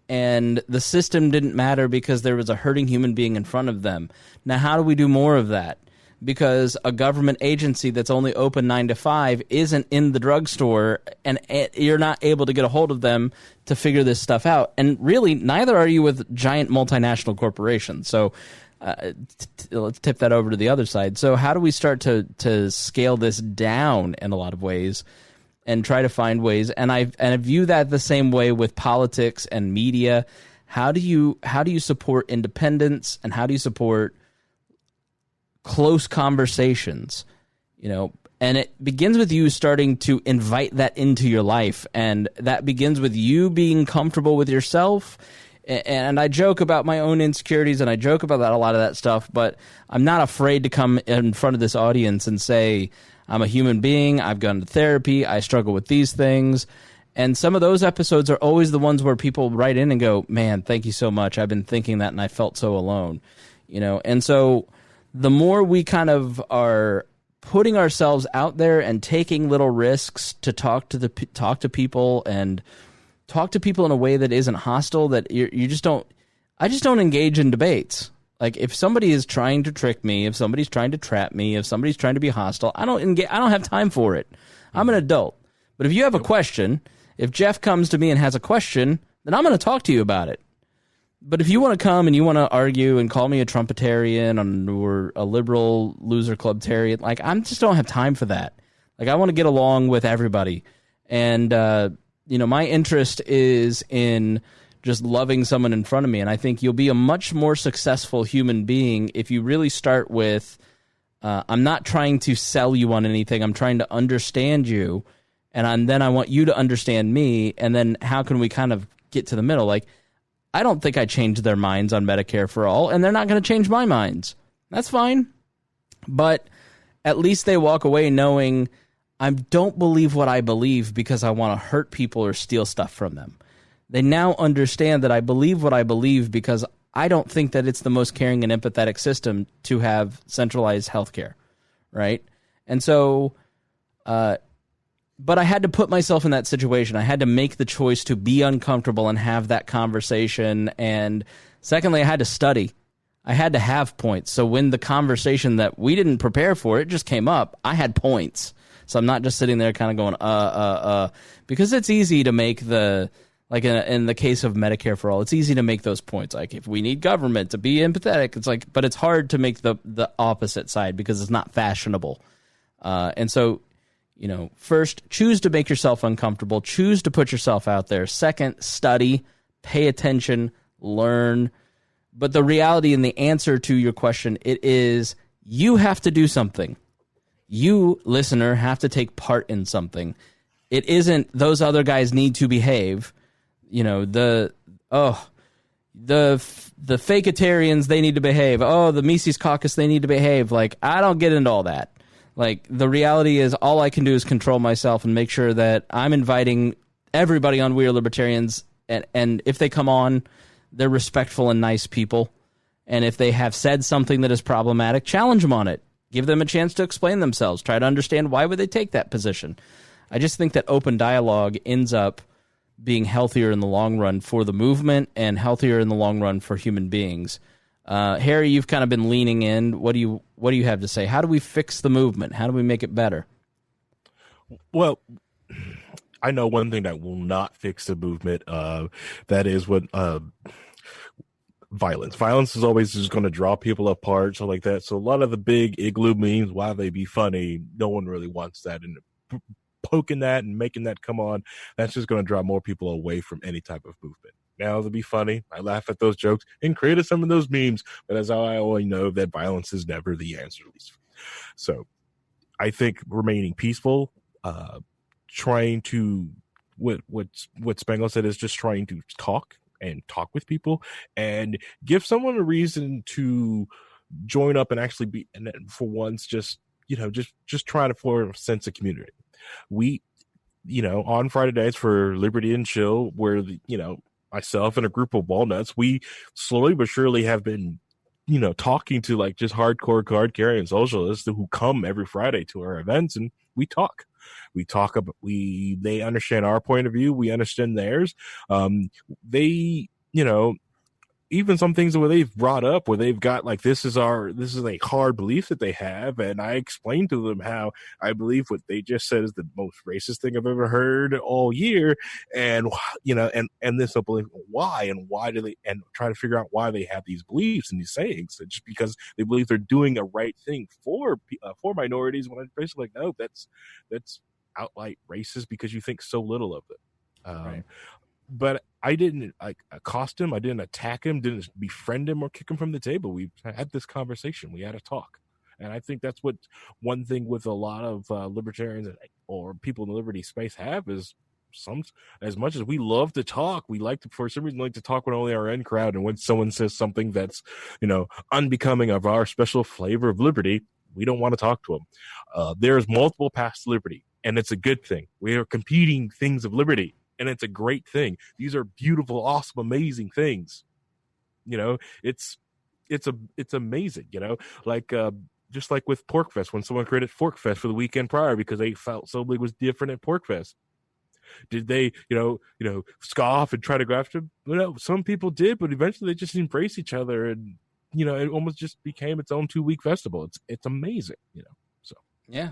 and the system didn't matter because there was a hurting human being in front of them. Now, how do we do more of that? Because a government agency that's only open 9 to 5 isn't in the drugstore, and you're not able to get a hold of them to figure this stuff out. And really, neither are you with giant multinational corporations. So let's tip that over to the other side. So how do we start to scale this down in a lot of ways and try to find ways? And I view that the same way with politics and media. How do you support independence, and how do you support close conversations, and it begins with you starting to invite that into your life, and that begins with you being comfortable with yourself. And I joke about my own insecurities, and I joke about a lot of that stuff, but I'm not afraid to come in front of this audience and say, I'm a human being, I've gone to therapy, I struggle with these things. And some of those episodes are always the ones where people write in and go, man, thank you so much, I've been thinking that and I felt so alone. And so the more we kind of are putting ourselves out there and taking little risks to talk to people and talk to people in a way that isn't hostile, that I just don't engage in debates. Like, if somebody is trying to trick me, if somebody's trying to trap me, if somebody's trying to be hostile, I don't have time for it. I'm an adult. But if you have a question, if Jeff comes to me and has a question, then I'm going to talk to you about it. But if you want to come and you want to argue and call me a Trumpetarian or a liberal loser clubtarian, like, I just don't have time for that. Like, I want to get along with everybody. And, my interest is in just loving someone in front of me. And I think you'll be a much more successful human being if you really start with, I'm not trying to sell you on anything. I'm trying to understand you. And then I want you to understand me. And then how can we kind of get to the middle? Like, I don't think I changed their minds on Medicare for all, and they're not going to change my minds. That's fine. But at least they walk away knowing I don't believe what I believe because I want to hurt people or steal stuff from them. They now understand that I believe what I believe because I don't think that it's the most caring and empathetic system to have centralized healthcare, right? And so, but I had to put myself in that situation. I had to make the choice to be uncomfortable and have that conversation. And secondly, I had to study. I had to have points. So when the conversation that we didn't prepare for, it just came up, I had points. So I'm not just sitting there kind of going, because it's easy to make in the case of Medicare for all, it's easy to make those points. Like, if we need government to be empathetic, it's like, but it's hard to make the opposite side because it's not fashionable. And so, first, choose to make yourself uncomfortable. Choose to put yourself out there. Second, study, pay attention, learn. But the reality and the answer to your question, it is you have to do something. You, listener, have to take part in something. It isn't those other guys need to behave. The fakeitarians, they need to behave. Oh, the Mises Caucus, they need to behave. Like, I don't get into all that. Like, the reality is all I can do is control myself and make sure that I'm inviting everybody on We Are Libertarians, and if they come on, they're respectful and nice people. And if they have said something that is problematic, challenge them on it. Give them a chance to explain themselves. Try to understand why would they take that position. I just think that open dialogue ends up being healthier in the long run for the movement and healthier in the long run for human beings. Harry, you've kind of been leaning in. What do you have to say? How do we fix the movement? How do we make it better? Well, I know one thing that will not fix the movement. That is what violence. Violence is always just going to draw people apart, so like that. So a lot of the big igloo memes, while they be funny, no one really wants that. And poking that and making that come on, that's just going to draw more people away from any type of movement. Now, it'll be funny. I laugh at those jokes and created some of those memes, but as I always know, that violence is never the answer, at least. So I think remaining peaceful, trying to, what Spangle said is just trying to talk with people and give someone a reason to join up and actually be, and for once, just trying to form a sense of community. We, on Friday nights for Liberty and Chill, where myself and a group of walnuts, we slowly but surely have been, talking to like just hardcore card-carrying socialists who come every Friday to our events, and we talk. They understand our point of view. We understand theirs. They you know, even some things where they've brought up where they've got like, this is a hard belief that they have. And I explained to them how I believe what they just said is the most racist thing I've ever heard all year. And, you know, and this belief, why do they, and try to figure out why they have these beliefs and these sayings. So just because they believe they're doing a right thing for minorities, when I'm basically like, no, that's outright racist because you think so little of it. Right. But I didn't accost him. I didn't attack him, didn't befriend him or kick him from the table. We had this conversation. We had a talk. And I think that's what one thing with a lot of libertarians or people in the liberty space have is as much as we love to talk, we like to, for some reason, like to talk with only our own crowd. And when someone says something that's, you know, unbecoming of our special flavor of liberty, we don't want to talk to them. There's multiple paths to liberty, and it's a good thing. We are competing things of liberty. And it's a great thing. These are beautiful, awesome, amazing things. You know, it's amazing, you know, like, just like with Porkfest, when someone created Forkfest for the weekend prior because they felt something was different at Porkfest. Did they, you know, scoff and try to graft him? No, some people did, but eventually they just embrace each other, and, you know, it almost just became its own 2-week festival. It's amazing, you know. So yeah.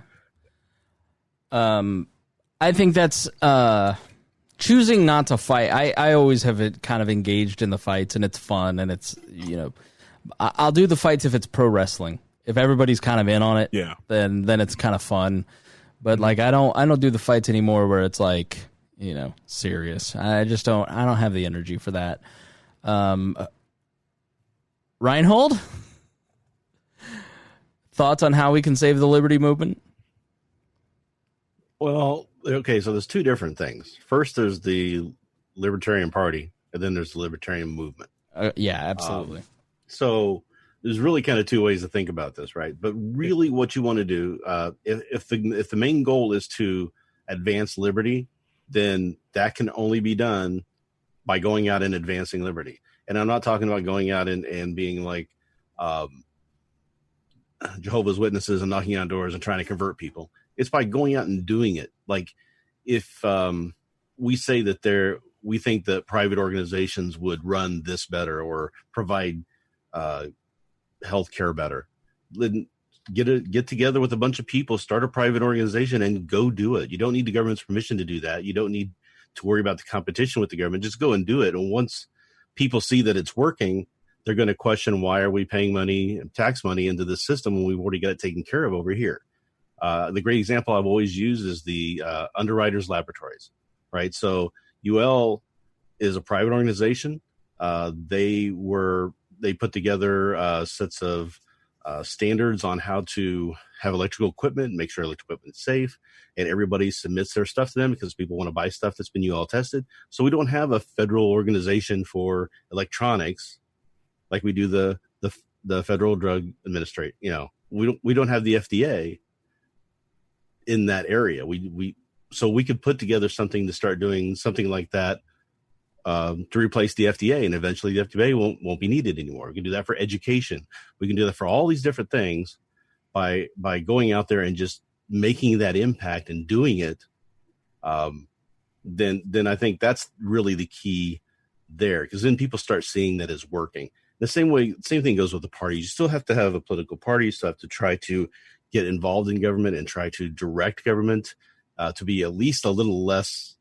I think that's choosing not to fight. I always have it kind of engaged in the fights, and it's fun, and it's, you know, I'll do the fights if it's pro wrestling. If everybody's kind of in on it, yeah, then it's kind of fun. But like I don't do the fights anymore where it's like, you know, serious. I don't have the energy for that. Rhinehold, thoughts on how we can save the liberty movement? Well, okay, so there's two different things. First, there's the Libertarian Party, and then there's the Libertarian movement. Yeah, absolutely. So there's really kind of two ways to think about this, right? But really what you want to do, if the main goal is to advance liberty, then that can only be done by going out and advancing liberty. And I'm not talking about going out and being like Jehovah's Witnesses and knocking on doors and trying to convert people. It's by going out and doing it. Like if we say that we think that private organizations would run this better or provide health care better, then get together with a bunch of people, start a private organization, and go do it. You don't need the government's permission to do that. You don't need to worry about the competition with the government. Just go and do it. And once people see that it's working, they're going to question, why are we paying money, tax money into the system when we've already got it taken care of over here? The great example I've always used is the Underwriters Laboratories, right? So UL is a private organization. They put together sets of standards on how to have electrical equipment, make sure electrical equipment is safe, and everybody submits their stuff to them because people want to buy stuff that's been UL tested. So we don't have a federal organization for electronics like we do the Federal Drug Administration. You know, we don't have the FDA in that area. So we could put together something to start doing something like that to replace the FDA, and eventually the FDA won't be needed anymore. We can do that for education. We can do that for all these different things by going out there and just making that impact and doing it. Then I think that's really the key there, because then people start seeing that it's working. The same thing goes with the parties. You still have to have a political party. You still have to try to get involved in government and try to direct government to be at least a little less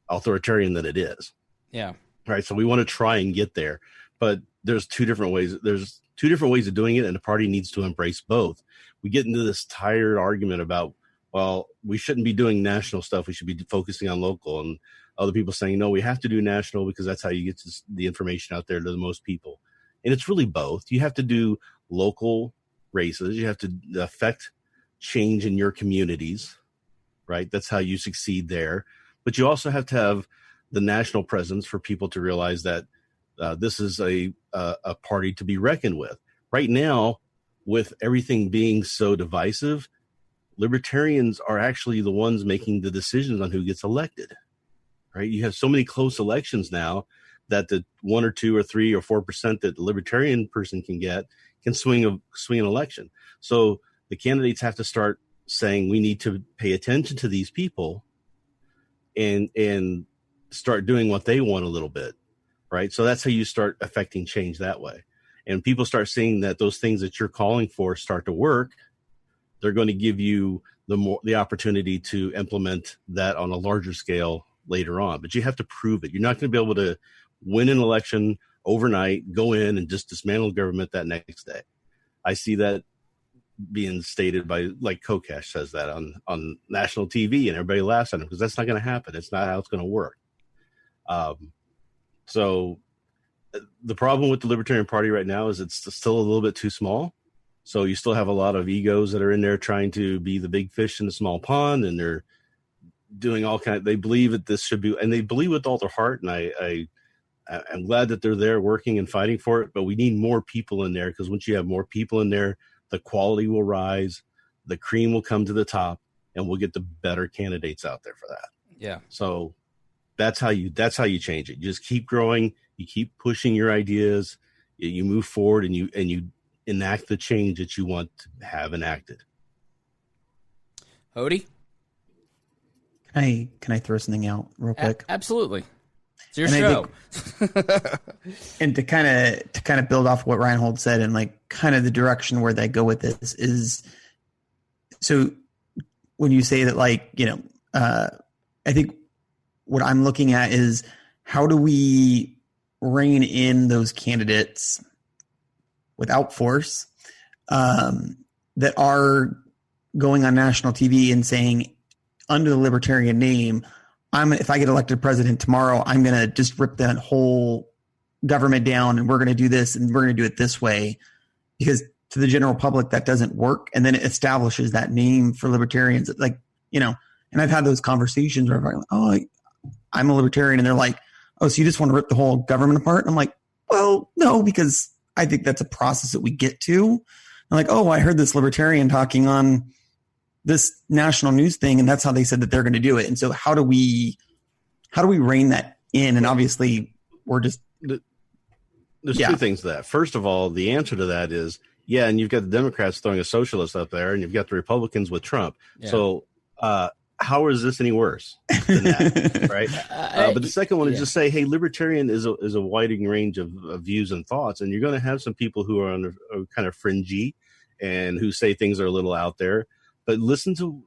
authoritarian than it is. Yeah. Right. So we want to try and get there, but there's two different ways. There's two different ways of doing it, and the party needs to embrace both. We get into this tired argument about, well, we shouldn't be doing national stuff. We should be focusing on local, and other people saying, no, we have to do national because that's how you get the information out there to the most people. And it's really both. You have to do local races. You have to affect change in your communities, right? That's how you succeed there. But you also have to have the national presence for people to realize that this is a party to be reckoned with. Right now, with everything being so divisive, libertarians are actually the ones making the decisions on who gets elected, right? You have so many close elections now that the 1 or 2 or 3 or 4% that the libertarian person can get can swing an election. So the candidates have to start saying, we need to pay attention to these people and start doing what they want a little bit. right? So that's how you start affecting change that way. And people start seeing that those things that you're calling for start to work. They're going to give you the opportunity to implement that on a larger scale later on. But you have to prove it. You're not going to be able to win an election overnight, go in and just dismantle government that next day. I see that being stated by, like, Kokesh says that on national TV, and everybody laughs at him because that's not going to happen. It's not how it's going to work. So the problem with the Libertarian Party right now is it's still a little bit too small. So you still have a lot of egos that are in there trying to be the big fish in the small pond, and they're doing all kind of, they believe that this should be, and they believe with all their heart. And I'm glad that they're there working and fighting for it, but we need more people in there, because once you have more people in there, the quality will rise, the cream will come to the top, and we'll get the better candidates out there for that. Yeah. So that's how you change it. You just keep growing, you keep pushing your ideas, you move forward, and you enact the change that you want to have enacted. Hodey? Can I throw something out real quick? Absolutely. It's your show. And to kind of build off what Rhinehold said, and like kind of the direction where they go with this is, so when you say that, like, I think what I'm looking at is, how do we rein in those candidates without force, that are going on national TV and saying, under the libertarian name, if I get elected president tomorrow, I'm going to just rip that whole government down, and we're going to do this, and we're going to do it this way, because to the general public that doesn't work. And then it establishes that name for libertarians, like, and I've had those conversations where I'm like, oh, I'm a libertarian, and they're like, oh, so you just want to rip the whole government apart? And I'm like, well, no, because I think that's a process that we get to. I'm like, oh, I heard this libertarian talking on this national news thing, and that's how they said that they're going to do it. And so how do we rein that in? And obviously we're just, there's two things to that. First of all, the answer to that is, and you've got the Democrats throwing a socialist up there, and you've got the Republicans with Trump. Yeah. So how is this any worse than that? Right. But the second one is just say, hey, libertarian is a widening range of views and thoughts. And you're going to have some people who are kind of fringy and who say things are a little out there. But listen to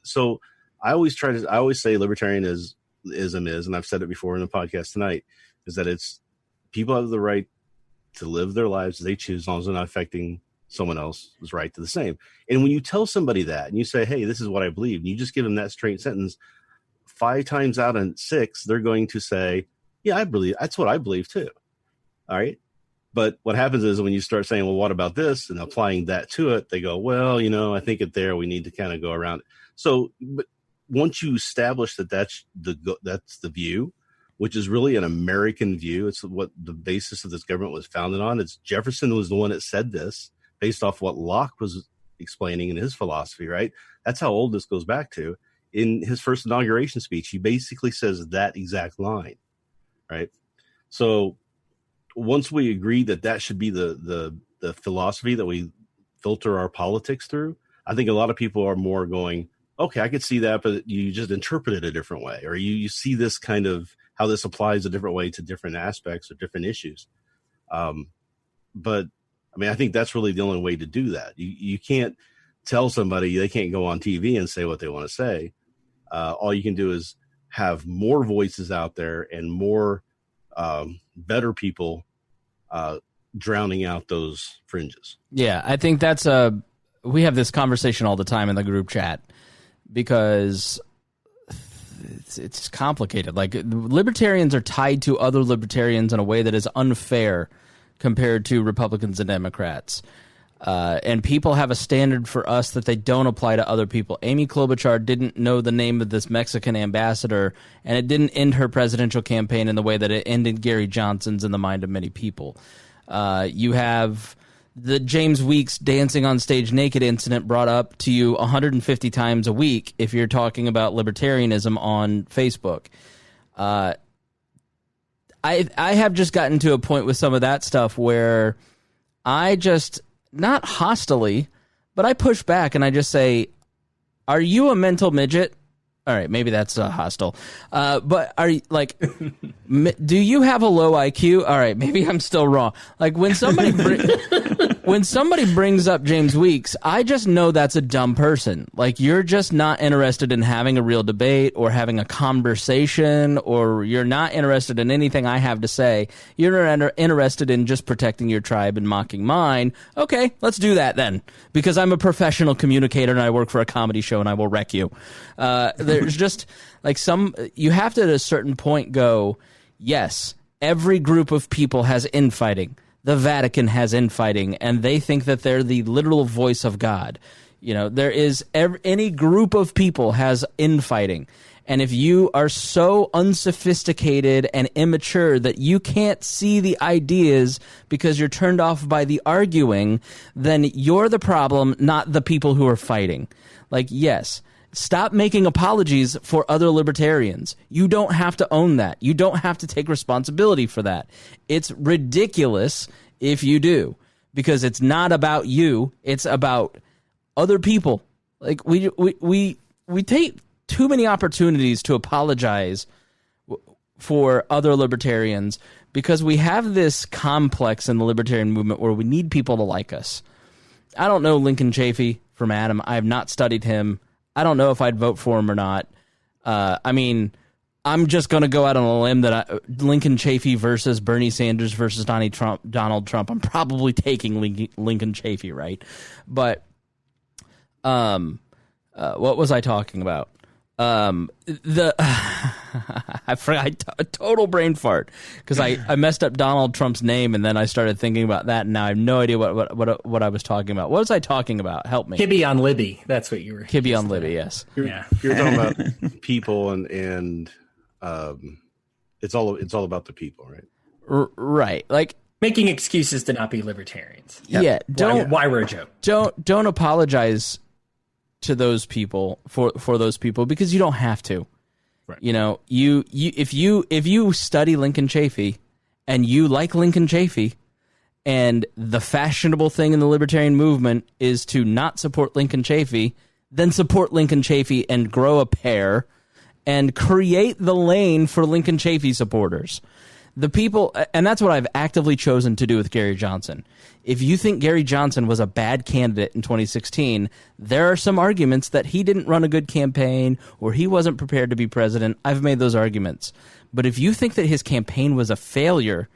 so I always say libertarianism is, and I've said it before in the podcast tonight, is that it's people have the right to live their lives as they choose, as long as they're not affecting someone else's right to the same. And when you tell somebody that and you say, hey, this is what I believe, and you just give them that straight sentence, 5 times out of 6, they're going to say, yeah, I believe, that's what I believe too. All right. But what happens is when you start saying, well, what about this? And applying that to it, they go, well, I think it there, we need to kind of go around it. So, but once you establish that that's the view, which is really an American view, it's what the basis of this government was founded on. It's Jefferson was the one that said this based off what Locke was explaining in his philosophy, right? That's how old this goes back to. In his first inauguration speech, he basically says that exact line, right? So once we agree that should be the philosophy that we filter our politics through, I think a lot of people are more going, okay, I could see that, but you just interpret it a different way, or you see this kind of how this applies a different way to different aspects or different issues. But I mean, I think that's really the only way to do that. You can't tell somebody they can't go on TV and say what they want to say. All you can do is have more voices out there and more better people drowning out those fringes. Yeah, I think we have this conversation all the time in the group chat, because it's complicated. Like, libertarians are tied to other libertarians in a way that is unfair compared to Republicans and Democrats. And people have a standard for us that they don't apply to other people. Amy Klobuchar didn't know the name of this Mexican ambassador, and it didn't end her presidential campaign in the way that it ended Gary Johnson's in the mind of many people. You have the James Weeks dancing on stage naked incident brought up to you 150 times a week if you're talking about libertarianism on Facebook. I have just gotten to a point with some of that stuff where I just, not hostilely, but I push back and I just say, are you a mental midget? All right, maybe that's hostile. But are you like, do you have a low IQ? All right, maybe I'm still wrong. Like when somebody brings up James Weeks, I just know that's a dumb person. Like you're just not interested in having a real debate or having a conversation, or you're not interested in anything I have to say. You're interested in just protecting your tribe and mocking mine. Okay, let's do that then, because I'm a professional communicator and I work for a comedy show and I will wreck you. There's just like you have to at a certain point go, yes, every group of people has infighting. The Vatican has infighting, and they think that they're the literal voice of God. You know, there is any group of people has infighting. And if you are so unsophisticated and immature that you can't see the ideas because you're turned off by the arguing, then you're the problem, not the people who are fighting. Like, yes, stop making apologies for other libertarians. You don't have to own that. You don't have to take responsibility for that. It's ridiculous if you do, because it's not about you. It's about other people. Like we take too many opportunities to apologize for other libertarians because we have this complex in the libertarian movement where we need people to like us. I don't know Lincoln Chafee from Adam. I have not studied him. I don't know if I'd vote for him or not. I mean, I'm just going to go out on a limb that Lincoln Chafee versus Bernie Sanders versus Donald Trump. I'm probably taking Lincoln Chafee, right? But what was I talking about? I forgot, total brain fart, because I messed up Donald Trump's name and then I started thinking about that, and now I have no idea what I was talking about. What was I talking about? Help me. Kibbe on Libby. That's what you were. Kibbe on Libby. Yes. You're talking about people, and it's all about the people, right? Right. Like making excuses to not be libertarians. Yeah. Why we're a joke. Don't apologize to those people for those people, because you don't have to. Right. You know, if you study Lincoln Chafee and you like Lincoln Chafee, and the fashionable thing in the libertarian movement is to not support Lincoln Chafee, then support Lincoln Chafee and grow a pair and create the lane for Lincoln Chafee supporters. The people, and that's what I've actively chosen to do with Gary Johnson. If you think Gary Johnson was a bad candidate in 2016, there are some arguments that he didn't run a good campaign or he wasn't prepared to be president. I've made those arguments. But if you think that his campaign was a failure,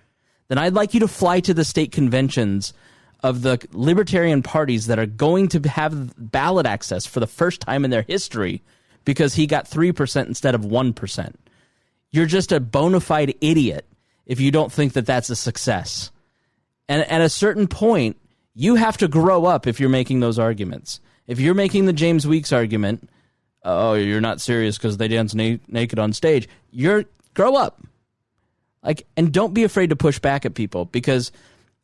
then I'd like you to fly to the state conventions of the libertarian parties that are going to have ballot access for the first time in their history because he got 3% instead of 1%. You're just a bona fide idiot if you don't think that that's a success. And at a certain point, you have to grow up if you're making those arguments. If you're making the James Weeks argument, oh, you're not serious because they dance naked on stage, grow up. Like, and don't be afraid to push back at people, because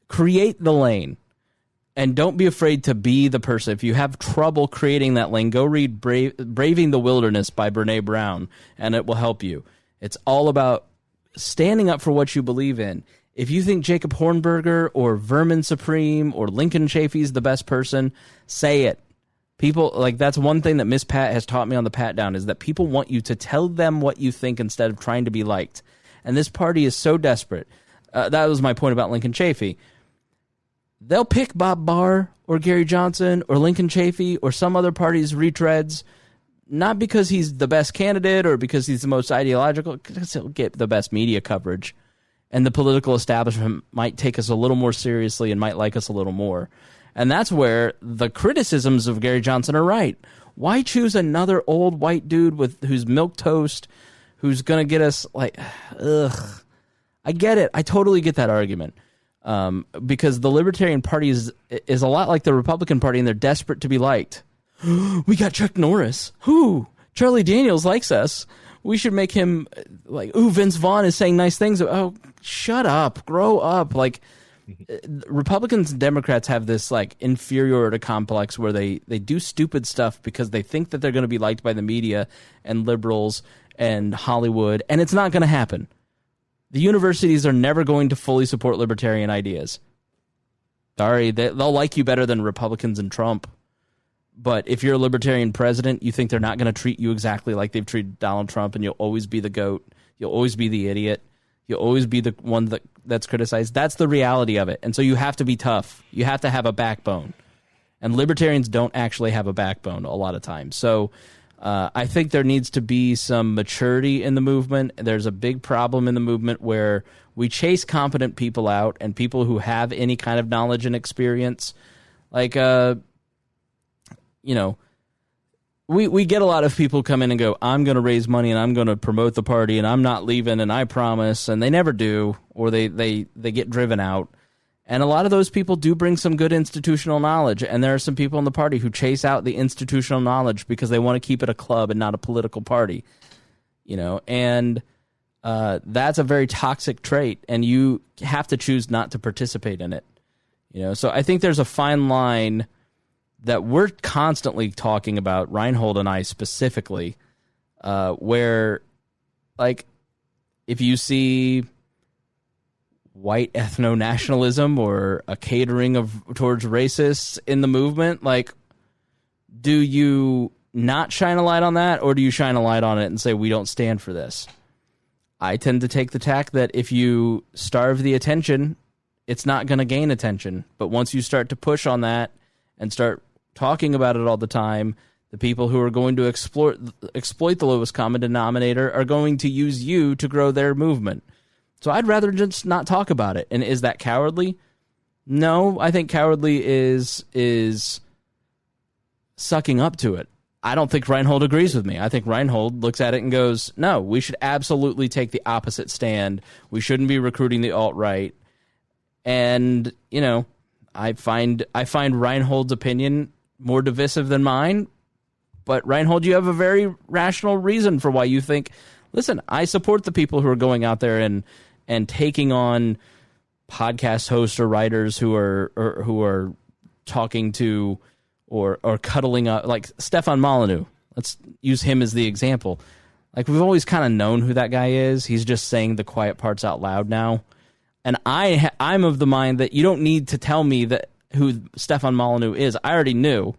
create the lane. And don't be afraid to be the person. If you have trouble creating that lane, go read Braving the Wilderness by Brene Brown, and it will help you. It's all about standing up for what you believe in. If you think Jacob Hornberger or Vermin Supreme or Lincoln Chafee is the best person, say it. People, like, that's one thing that Miss Pat has taught me on the Pat Down, is that people want you to tell them what you think instead of trying to be liked. And this party is so desperate. That was my point about Lincoln Chafee. They'll pick Bob Barr or Gary Johnson or Lincoln Chafee or some other party's retreads, not because he's the best candidate or because he's the most ideological, because he'll get the best media coverage. And the political establishment might take us a little more seriously and might like us a little more. And that's where the criticisms of Gary Johnson are right. Why choose another old white dude who's milquetoast, who's going to get us like, ugh. I get it. I totally get that argument. Because the Libertarian Party is a lot like the Republican Party, and they're desperate to be liked. We got Chuck Norris. Who? Charlie Daniels likes us. We should make him like, ooh, Vince Vaughn is saying nice things. Oh, shut up. Grow up. Like, Republicans and Democrats have this like inferiority complex where they do stupid stuff because they think that they're going to be liked by the media and liberals and Hollywood, and it's not going to happen. The universities are never going to fully support libertarian ideas. Sorry, they'll like you better than Republicans and Trump. But if you're a libertarian president, you think they're not going to treat you exactly like they've treated Donald Trump, and you'll always be the goat. You'll always be the idiot. You'll always be the one that's criticized. That's the reality of it. And so you have to be tough. You have to have a backbone. And libertarians don't actually have a backbone a lot of times. So I think there needs to be some maturity in the movement. There's a big problem in the movement where we chase competent people out and people who have any kind of knowledge and experience. Like, we get a lot of people come in and go, I'm going to raise money and I'm going to promote the party and I'm not leaving and I promise. And they never do, or they get driven out. And a lot of those people do bring some good institutional knowledge. And there are some people in the party who chase out the institutional knowledge because they want to keep it a club and not a political party. And that's a very toxic trait. And you have to choose not to participate in it. So I think there's a fine line that we're constantly talking about, Rhinehold and I specifically, where, like, if you see white ethno-nationalism or a catering towards racists in the movement, like, do you not shine a light on that, or do you shine a light on it and say, we don't stand for this? I tend to take the tack that if you starve the attention, it's not going to gain attention. But once you start to push on that and start talking about it all the time, the people who are going to exploit the lowest common denominator are going to use you to grow their movement. So I'd rather just not talk about it. And is that cowardly? No, I think cowardly is sucking up to it. I don't think Rhinehold agrees with me. I think Rhinehold looks at it and goes, no, we should absolutely take the opposite stand. We shouldn't be recruiting the alt-right. And, I find Rhinehold's opinion more divisive than mine. But Rhinehold, you have a very rational reason for why you think, listen, I support the people who are going out there and taking on podcast hosts or writers who are talking to or cuddling up, like Stefan Molyneux. Let's use him as the example. Like, we've always kind of known who that guy is. He's just saying the quiet parts out loud now. And I'm of the mind that you don't need to tell me that who Stefan Molyneux is. I already knew.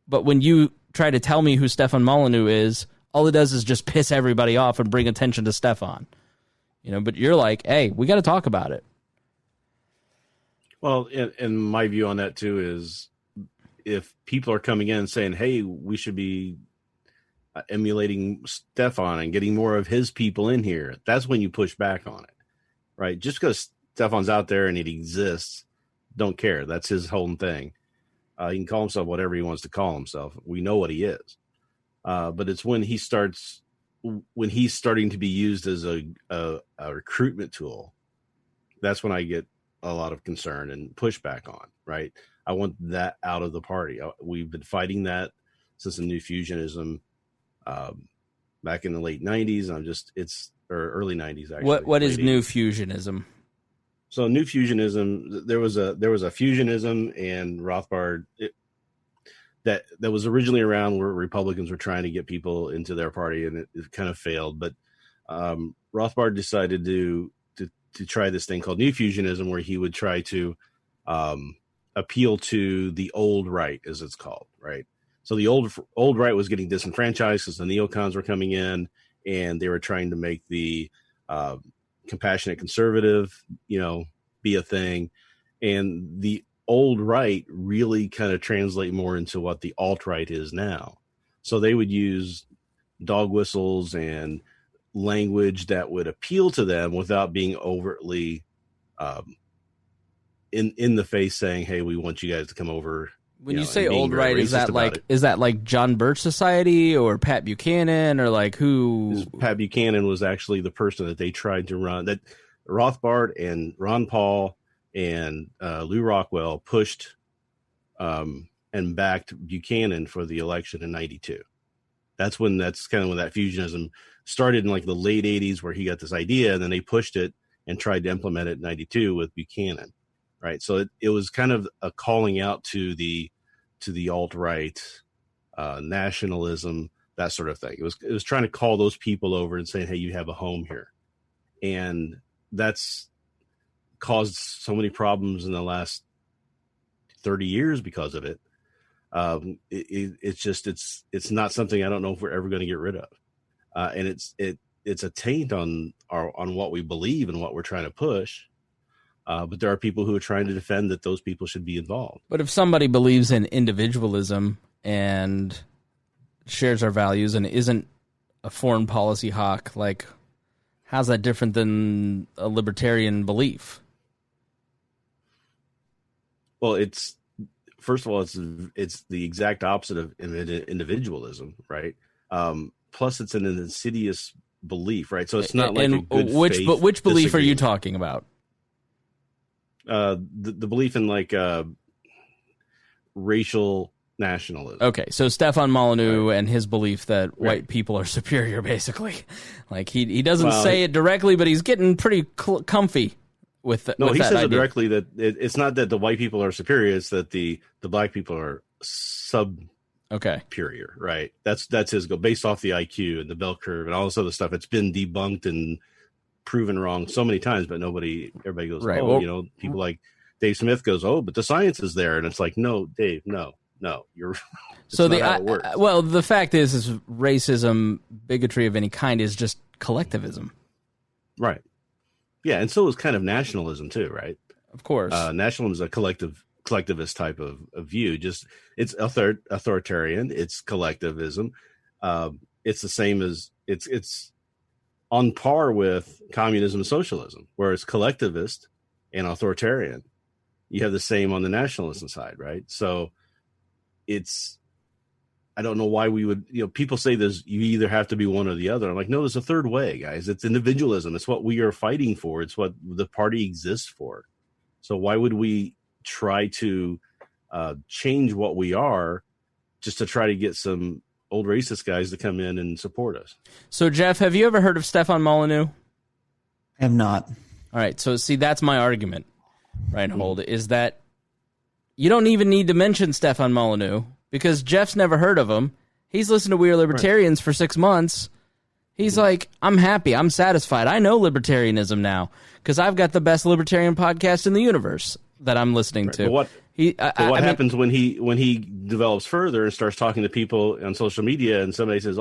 But when you try to tell me who Stefan Molyneux is, all it does is just piss everybody off and bring attention to Stefan. But you're like, hey, we got to talk about it. Well, and my view on that too is, if people are coming in and saying, hey, we should be emulating Stefan and getting more of his people in here, that's when you push back on it, right? Just because Stefan's out there and it exists, don't care. That's his whole thing. He can call himself whatever he wants to call himself. We know what he is. But it's when he's starting to be used as a recruitment tool, that's when I get a lot of concern and pushback on, right? I want that out of the party. We've been fighting that since the New Fusionism back in the late 90s. Or early 90s, actually. What is New Fusionism? So New Fusionism, there was a Fusionism and Rothbard that was originally around where Republicans were trying to get people into their party, and it kind of failed. But Rothbard decided to try this thing called New Fusionism, where he would try to appeal to the old right, as it's called, right? So the old right was getting disenfranchised because the neocons were coming in, and they were trying to make the compassionate conservative, be a thing. And the old right really kind of translate more into what the alt-right is now. So they would use dog whistles and language that would appeal to them without being overtly in the face saying, hey, we want you guys to come over. When you say old right, is that like John Birch Society or Pat Buchanan, or like who? Pat Buchanan was actually the person that they tried to run. That Rothbard and Ron Paul and Lou Rockwell pushed and backed Buchanan for the election in '92. That's kind of when that fusionism started in like the late '80s, where he got this idea, and then they pushed it and tried to implement it in '92 with Buchanan. Right. So it was kind of a calling out to the alt-right, nationalism, that sort of thing. It was trying to call those people over and saying, hey, you have a home here. And that's caused so many problems in the last 30 years because of it. It's not something I don't know if we're ever going to get rid of. And it's a taint on what we believe and what we're trying to push. But there are people who are trying to defend that those people should be involved. But if somebody believes in individualism and shares our values and isn't a foreign policy hawk, like, how's that different than a libertarian belief? Well, first of all, it's the exact opposite of individualism, right? Plus, it's an insidious belief, right? So it's not like a good faith which belief disagreement. are you talking about? The belief in like racial nationalism. Okay, so Stefan Molyneux and his belief that white people are superior, basically. Like he doesn't say it directly, but he's getting pretty comfy with that. No, he says idea. it directly that it's not that the white people are superior; it's that the black people are superior. Right? That's his goal, based off the IQ and the bell curve and all this other stuff. It's been debunked and proven wrong so many times, but everybody goes, right. People like Dave Smith goes, but the science is there, and it's like, no, Dave, no, you're. So the fact is racism, bigotry of any kind is just collectivism, right? Yeah, and so is kind of nationalism too, right? Of course, nationalism is a collectivist type of view. Just it's authoritarian, it's collectivism. It's the same as it's on par with communism and socialism, where it's collectivist and authoritarian. You have the same on the nationalism side, right? So I don't know why we would, people say you either have to be one or the other. I'm like, no, there's a third way, guys. It's individualism. It's what we are fighting for. It's what the party exists for. So why would we try to change what we are just to try to get some old racist guys to come in and support us? So, Jeff, have you ever heard of Stefan Molyneux? I have not. All right. So, see, that's my argument, Rhinehold, is that you don't even need to mention Stefan Molyneux because Jeff's never heard of him. He's listened to We Are Libertarians for 6 months. He's like, I'm happy. I'm satisfied. I know libertarianism now because I've got the best libertarian podcast in the universe that I'm listening to. But what happens when he develops further and starts talking to people on social media and somebody says,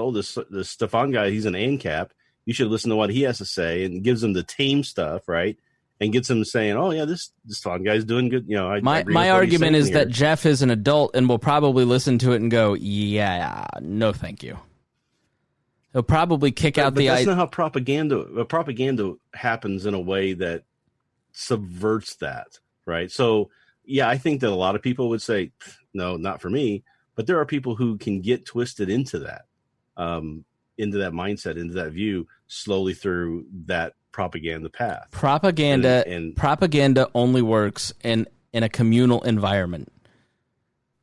this Stefan guy, he's an ANCAP. You should listen to what he has to say, and gives them the tame stuff, right? And gets them saying, oh, yeah, this Stefan guy's doing good. My argument is that Jeff is an adult and will probably listen to it and go, yeah, no, thank you. He'll probably kick out the... But that's not how propaganda happens in a way that subverts that, right? So... yeah, I think that a lot of people would say, no, not for me. But there are people who can get twisted into that mindset, into that view, slowly through that propaganda path. Propaganda only works in a communal environment.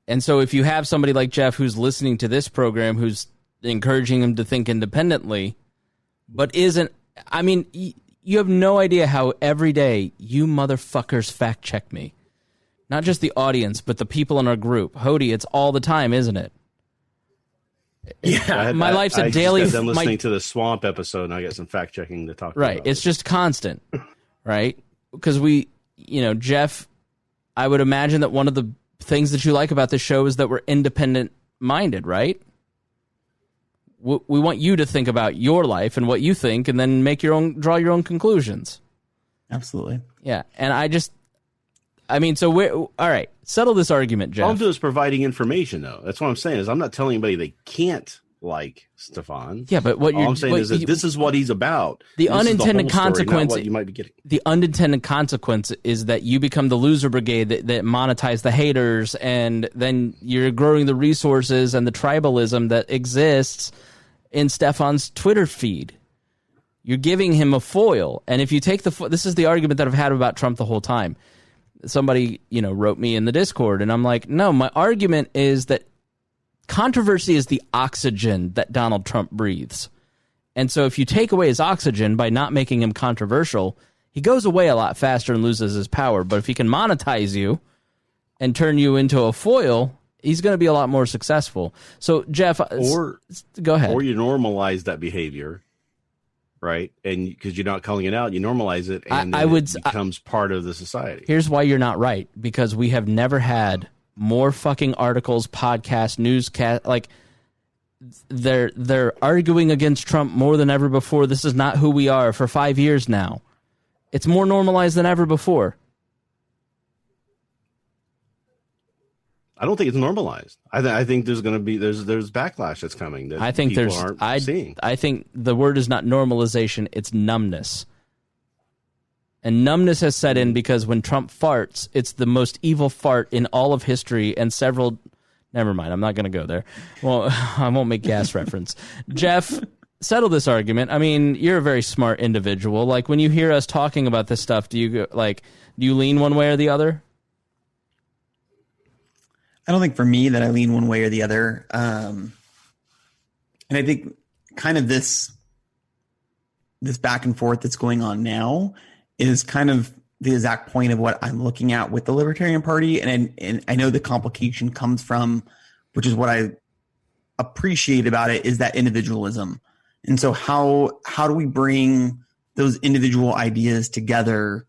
And so if you have somebody like Jeff who's listening to this program, who's encouraging him to think independently, but isn't... I mean, you have no idea how every day you motherfuckers fact check me. Not just the audience, but the people in our group. Hodey, it's all the time, isn't it? Yeah, my life's a daily. I'm listening to the Swamp episode, and I got some fact checking to talk about. Right, it's just constant, right? Because Jeff, I would imagine that one of the things that you like about this show is that we're independent minded, right? We want you to think about your life and what you think, and then draw your own conclusions. Absolutely. Yeah, and so all right, settle this argument, Jeff. All I'm doing is providing information, though. That's what I'm saying. Is I'm not telling anybody they can't like Stefan. Yeah, but all I'm saying is that this is what he's about. The unintended consequence, what you might be getting. The unintended consequence is that you become the loser brigade that monetize the haters, and then you're growing the resources and the tribalism that exists in Stefan's Twitter feed. You're giving him a foil, and if you take this is the argument that I've had about Trump the whole time. Somebody, wrote me in the Discord, and I'm like, no, my argument is that controversy is the oxygen that Donald Trump breathes. And so if you take away his oxygen by not making him controversial, he goes away a lot faster and loses his power. But if he can monetize you and turn you into a foil, he's going to be a lot more successful. So, Jeff, go ahead. Or you normalize that behavior. Right, and because you're not calling it out, you normalize it, and it becomes part of the society. Here's why you're not right, because we have never had more fucking articles, podcasts, newscast. Like, they're arguing against Trump more than ever before. This is not who we are for 5 years now. It's more normalized than ever before. I don't think it's normalized. I think there's going to be there's backlash that's coming. That I think people aren't seeing. I think the word is not normalization; it's numbness. And numbness has set in because when Trump farts, it's the most evil fart in all of history. And several, never mind, I'm not going to go there. Well, I won't make gas reference. Jeff, settle this argument. I mean, you're a very smart individual. Like, when you hear us talking about this stuff, do you lean one way or the other? I don't think for me that I lean one way or the other. And I think kind of this back and forth that's going on now is kind of the exact point of what I'm looking at with the Libertarian Party. And I know the complication comes from, which is what I appreciate about it, is that individualism. And so how do we bring those individual ideas together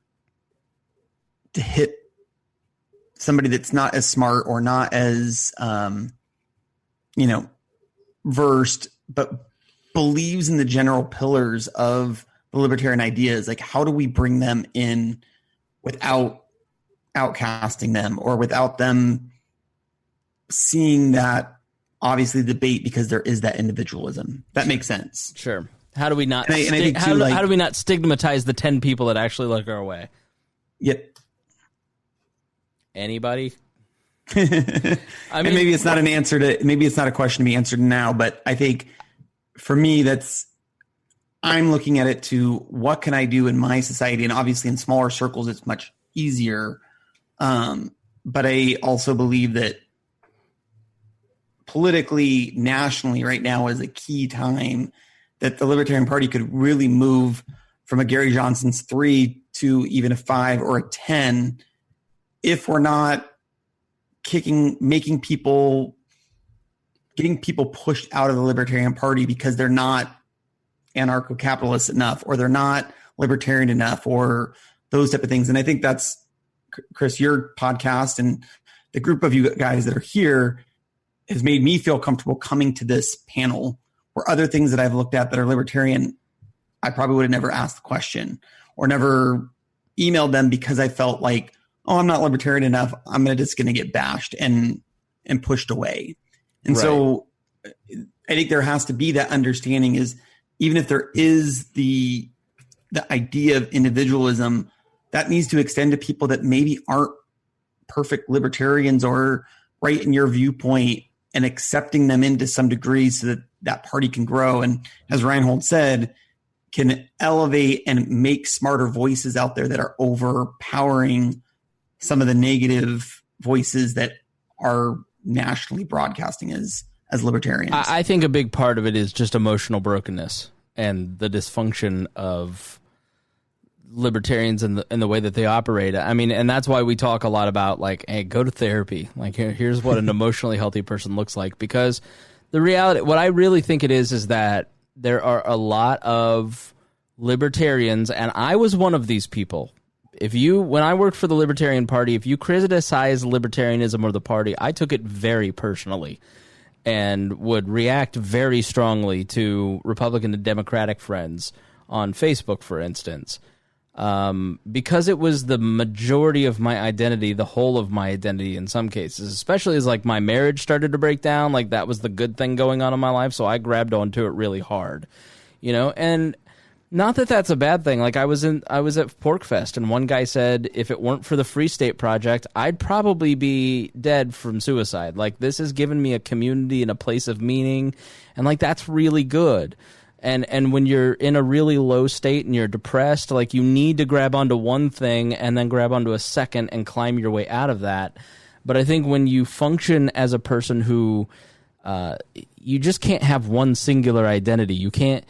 to hit somebody that's not as smart or not as, versed, but believes in the general pillars of the libertarian ideas? Like, how do we bring them in without outcasting them or without them seeing that obviously debate, because there is that individualism? That makes sense. Sure. How do we not? How do we not stigmatize the 10 people that actually look our way? Yep. Anybody? I mean, and maybe it's not an answer to. Maybe it's not a question to be answered now. But I think for me, I'm looking at it to what can I do in my society, and obviously in smaller circles, it's much easier. But I also believe that politically, nationally, right now is a key time that the Libertarian Party could really move from a Gary Johnson's 3 to even a 5 or a 10, if we're not getting people pushed out of the Libertarian Party because they're not anarcho-capitalist enough, or they're not libertarian enough, or those type of things. And I think that's, Chris, your podcast and the group of you guys that are here has made me feel comfortable coming to this panel, where other things that I've looked at that are libertarian, I probably would have never asked the question or never emailed them, because I felt like, oh, I'm not libertarian enough, I'm just going to get bashed and pushed away. And so I think there has to be that understanding, is even if there is the idea of individualism, that needs to extend to people that maybe aren't perfect libertarians or right in your viewpoint, and accepting them into some degree so that that party can grow. And as Rhinehold said, can elevate and make smarter voices out there that are overpowering some of the negative voices that are nationally broadcasting as libertarians. I think a big part of it is just emotional brokenness and the dysfunction of libertarians and the way that they operate. I mean, and that's why we talk a lot about, like, hey, go to therapy. Like, here's what an emotionally healthy person looks like. Because the reality, what I really think it is that there are a lot of libertarians, and I was one of these people. When I worked for the Libertarian Party, if you criticized libertarianism or the party, I took it very personally and would react very strongly to Republican and Democratic friends on Facebook, for instance, because it was the majority of my identity, the whole of my identity in some cases, especially as, like, my marriage started to break down. Like, that was the good thing going on in my life, so I grabbed onto it really hard, and not that that's a bad thing. Like, I was at PorkFest, and one guy said, if it weren't for the Free State Project, I'd probably be dead from suicide. Like, this has given me a community and a place of meaning, and, like, that's really good. And when you're in a really low state and you're depressed, like, you need to grab onto one thing and then grab onto a second and climb your way out of that. But I think when you function as a person who you just can't have one singular identity. You can't.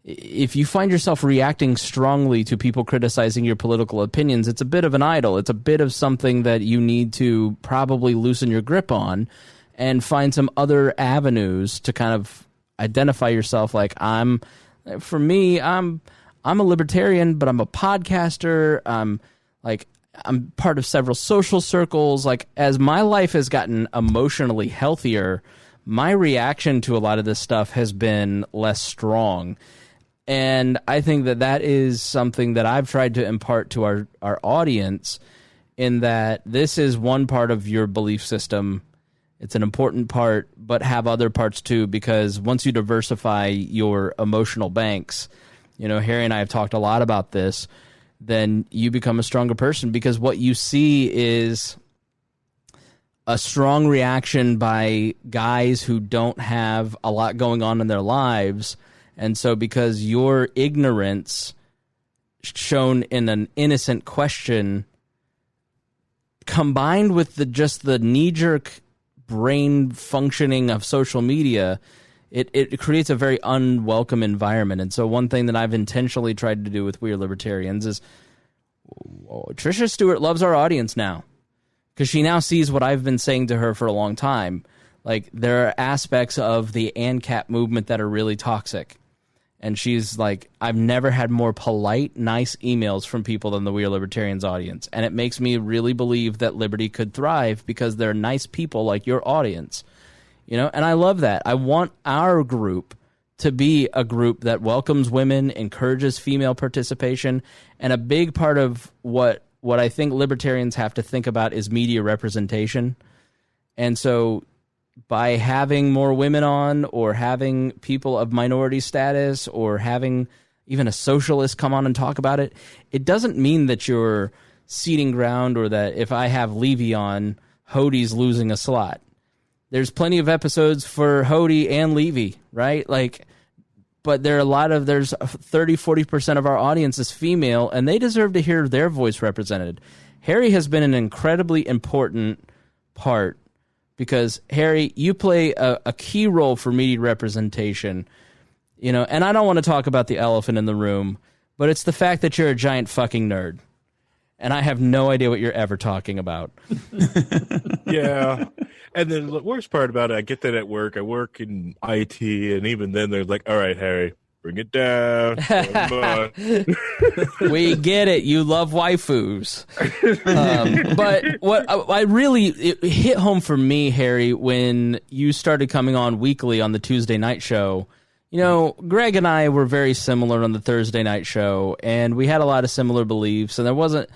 If you find yourself reacting strongly to people criticizing your political opinions, it's a bit of an idol. It's a bit of something that you need to probably loosen your grip on and find some other avenues to kind of identify yourself. Like, I'm a libertarian, but I'm a podcaster. I'm part of several social circles. Like, as my life has gotten emotionally healthier, my reaction to a lot of this stuff has been less strong. And I think that that is something that I've tried to impart to our audience, in that this is one part of your belief system. It's an important part, but have other parts too, because once you diversify your emotional banks, Harry and I have talked a lot about this, then you become a stronger person, because what you see is a strong reaction by guys who don't have a lot going on in their lives. And so because your ignorance shown in an innocent question combined with the knee-jerk brain functioning of social media, it creates a very unwelcome environment. And so one thing that I've intentionally tried to do with We Are Libertarians is Tricia Stewart loves our audience now, because she now sees what I've been saying to her for a long time. Like, there are aspects of the ANCAP movement that are really toxic. And she's like, I've never had more polite, nice emails from people than the We Are Libertarians audience. And it makes me really believe that liberty could thrive because they're nice people like your audience. And I love that. I want our group to be a group that welcomes women, encourages female participation. And a big part of what I think libertarians have to think about is media representation. And so by having more women on, or having people of minority status, or having even a socialist come on and talk about it, it doesn't mean that you're ceding ground, or that if I have Levy on, Hodey's losing a slot. There's plenty of episodes for Hodey and Levy, right? But there's 30-40% of our audience is female, and they deserve to hear their voice represented. Harry has been an incredibly important part, because, Harry, you play a key role for media representation, and I don't want to talk about the elephant in the room, but it's the fact that you're a giant fucking nerd, and I have no idea what you're ever talking about. Yeah. And then the worst part about it, I get that at work. I work in IT, and even then they're like, all right, Harry, bring it down. We get it. You love waifus. But what I really, it hit home for me, Harry, when you started coming on weekly on the Tuesday night show. Greg and I were very similar on the Thursday night show, and we had a lot of similar beliefs, and there wasn't,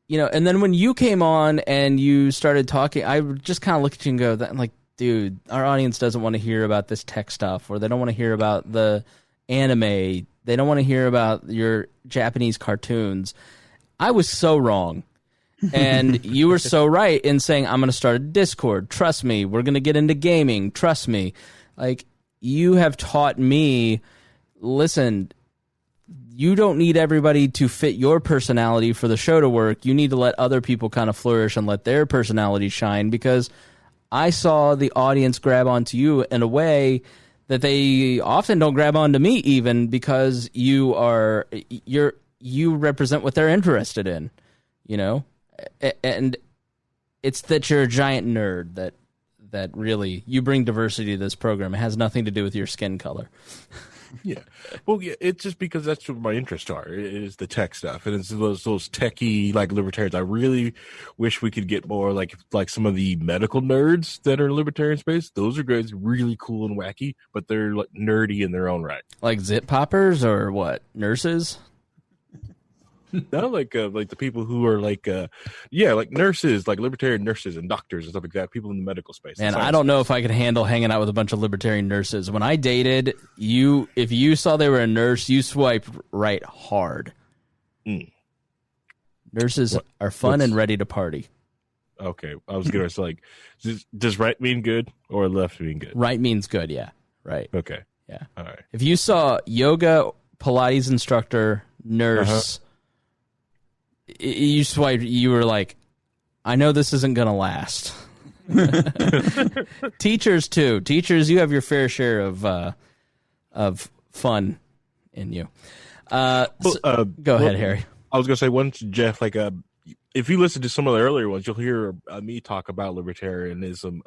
and then when you came on and you started talking, I just kind of looked at you and go, like, dude, our audience doesn't want to hear about this tech stuff, or they don't want to hear about the anime. They don't want to hear about your Japanese cartoons. I was so wrong. And you were so right in saying, I'm going to start a Discord. Trust me. We're going to get into gaming. Trust me. Like, you have taught me, listen, you don't need everybody to fit your personality for the show to work. You need to let other people kind of flourish and let their personality shine, because I saw the audience grab onto you in a way that they often don't grab onto me, even because you represent what they're interested in, and it's that you're a giant nerd that really, you bring diversity to this program. It has nothing to do with your skin color. Yeah. Well, yeah, it's just because that's what my interests are. It is the tech stuff, and it's those techie, like, libertarians. I really wish we could get more like some of the medical nerds that are in libertarian space. Those are guys really cool and wacky, but they're like nerdy in their own right. Like zip poppers or what? Nurses? No, like the people who are like nurses, like libertarian nurses and doctors and stuff like that. People in the medical space. Man, I don't know if I could handle hanging out with a bunch of libertarian nurses. When I dated, if you saw they were a nurse, you swiped right hard. Mm. Nurses are fun and ready to party. Okay, I was gonna say, like, does right mean good or left mean good? Right means good. Yeah. Right. Okay. Yeah. All right. If you saw yoga, Pilates instructor, nurse. You swiped. You were like, I know this isn't going to last. Teachers too. Teachers, you have your fair share of fun in you. Go ahead, Harry. I was going to say, once Jeff, like, if you listen to some of the earlier ones, you'll hear me talk about libertarianism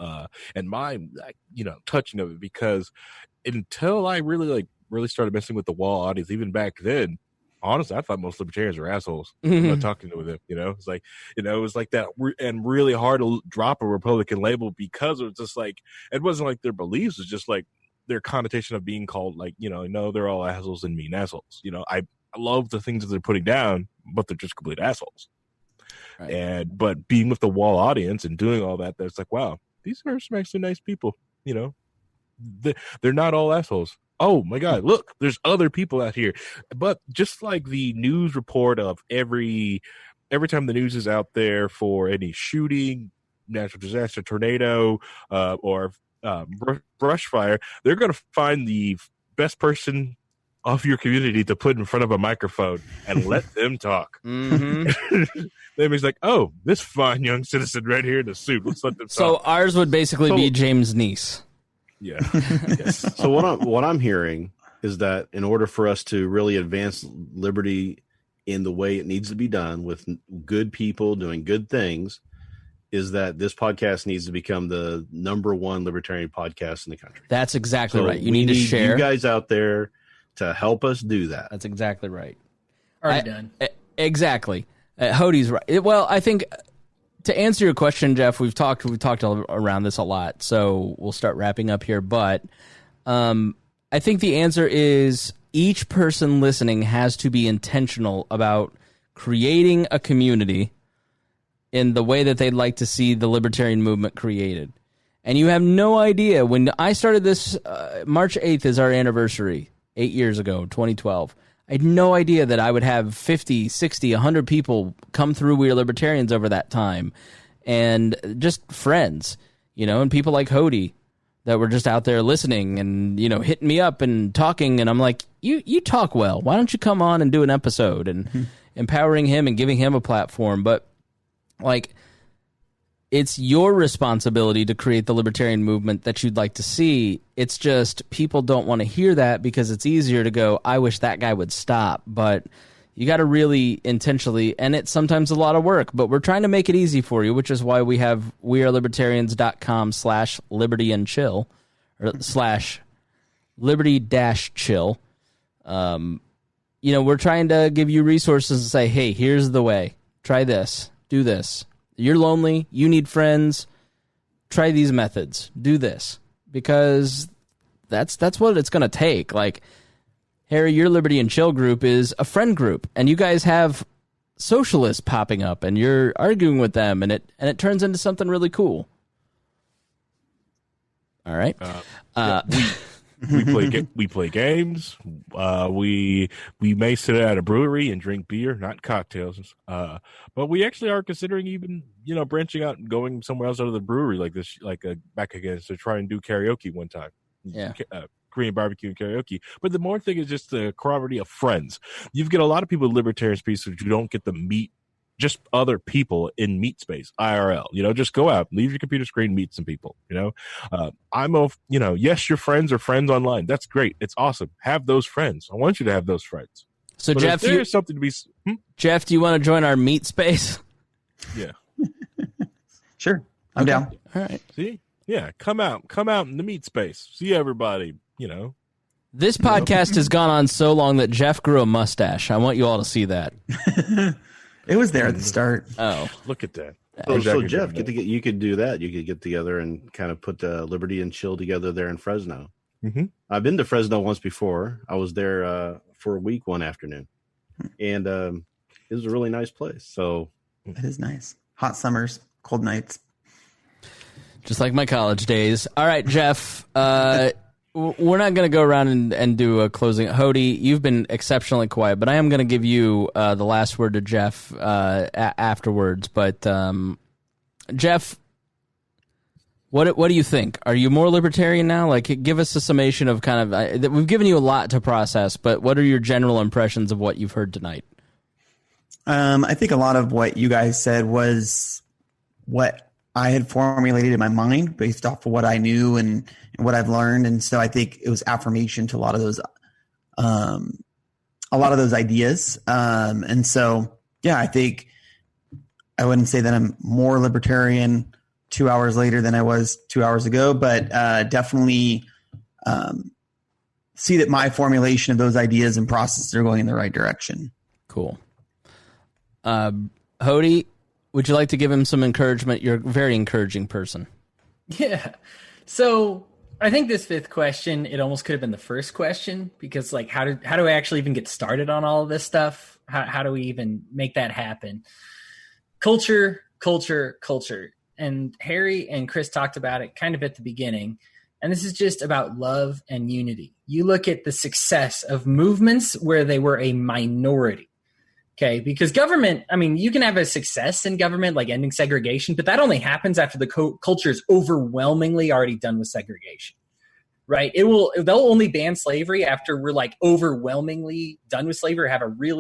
and my, touching of it, because until I really started messing with the wall audience, even back then, honestly, I thought most libertarians were assholes. I'm not talking to them, It's like, it was like that, and really hard to drop a Republican label because it was just like, it wasn't like their beliefs, it was just like their connotation of being called like, no, they're all assholes and mean assholes. I love the things that they're putting down, but they're just complete assholes. Right. But being with the wall audience and doing all that, that's like, wow, these are some actually nice people. They're not all assholes. Oh my God, look, there's other people out here. But just like the news report of every time the news is out there for any shooting, natural disaster, tornado, or brush fire, they're going to find the best person of your community to put in front of a microphone and let them talk. Mm-hmm. Then he's like, oh, this fine young citizen right here in the suit. Let's let them talk. So ours would basically be James Neese. Yeah. Yes. So what I'm hearing is that in order for us to really advance liberty in the way it needs to be done with good people doing good things, is that this podcast needs to become the #1 libertarian podcast in the country. That's exactly right. You need to share. You guys out there to help us do that. That's exactly right. Already done. Exactly. Hodey's right. Well, I think to answer your question, Jeff, we've talked around this a lot, so we'll start wrapping up here. But I think the answer is each person listening has to be intentional about creating a community in the way that they'd like to see the libertarian movement created. And you have no idea. When I started this, March 8th is our anniversary, 8 years ago, 2012. I had no idea that I would have 50, 60, 100 people come through We Are Libertarians over that time. And just friends, and people like Hodey that were just out there listening and, hitting me up and talking. And I'm like, you talk well. Why don't you come on and do an episode? And empowering him and giving him a platform. But, it's your responsibility to create the libertarian movement that you'd like to see. It's just people don't want to hear that because it's easier to go, I wish that guy would stop. But you got to really intentionally, and it's sometimes a lot of work, but we're trying to make it easy for you, which is why we have wearelibertarians.com/liberty-and-chill or /liberty-chill. We're trying to give you resources and say, hey, here's the way. Try this. Do this. You're lonely. You need friends. Try these methods. Do this. Because that's what it's going to take. Like, Harry, your Liberty and Chill group is a friend group, and you guys have socialists popping up, and you're arguing with them, and it turns into something really cool. All right. We play games. We may sit at a brewery and drink beer, not cocktails. But we actually are considering even branching out and going somewhere else out of the brewery like this, back again to try and do karaoke one time. Yeah. Korean barbecue and karaoke. But the more thing is just the camaraderie of friends. You get a lot of people in libertarian space who don't get to meet just other people in meet space, IRL. Just go out, leave your computer screen, meet some people. Yes, your friends are friends online. That's great. It's awesome. Have those friends. I want you to have those friends. So, but Jeff, there's something to be. Jeff, do you want to join our meet space? Yeah. Sure. I'm down. All right. See? Yeah. Come out in the meet space. See everybody, This podcast has gone on so long that Jeff grew a mustache. I want you all to see that. It was there at the start. Oh, look at that. So Jeff, you could do that. You could get together and kind of put Liberty and Chill together there in Fresno. Mm-hmm. I've been to Fresno once before. I was there for a week one afternoon, and it was a really nice place. So it is nice. Hot summers, cold nights. Just like my college days. All right, Jeff. We're not going to go around and do a closing. Hodey, you've been exceptionally quiet, but I am going to give you the last word to Jeff afterwards. But Jeff, what do you think? Are you more libertarian now? Give us a summation of kind of we've given you a lot to process, but what are your general impressions of what you've heard tonight? I think a lot of what you guys said was what I had formulated in my mind based off of what I knew and what I've learned. And so I think it was affirmation to a lot of those ideas. And so, yeah, I think I wouldn't say that I'm more libertarian 2 hours later than I was 2 hours ago, but definitely see that my formulation of those ideas and processes are going in the right direction. Cool. Hodey, would you like to give him some encouragement? You're a very encouraging person. Yeah. So I think this fifth question, it almost could have been the first question, because like, how do I actually even get started on all of this stuff? How do we even make that happen? Culture. And Harry and Chris talked about it kind of at the beginning. And this is just about love and unity. You look at the success of movements where they were a minority. Okay, because government, I mean, you can have a success in government, like ending segregation, but that only happens after the culture is overwhelmingly already done with segregation, right? They'll only ban slavery after we're like overwhelmingly done with slavery, or have a real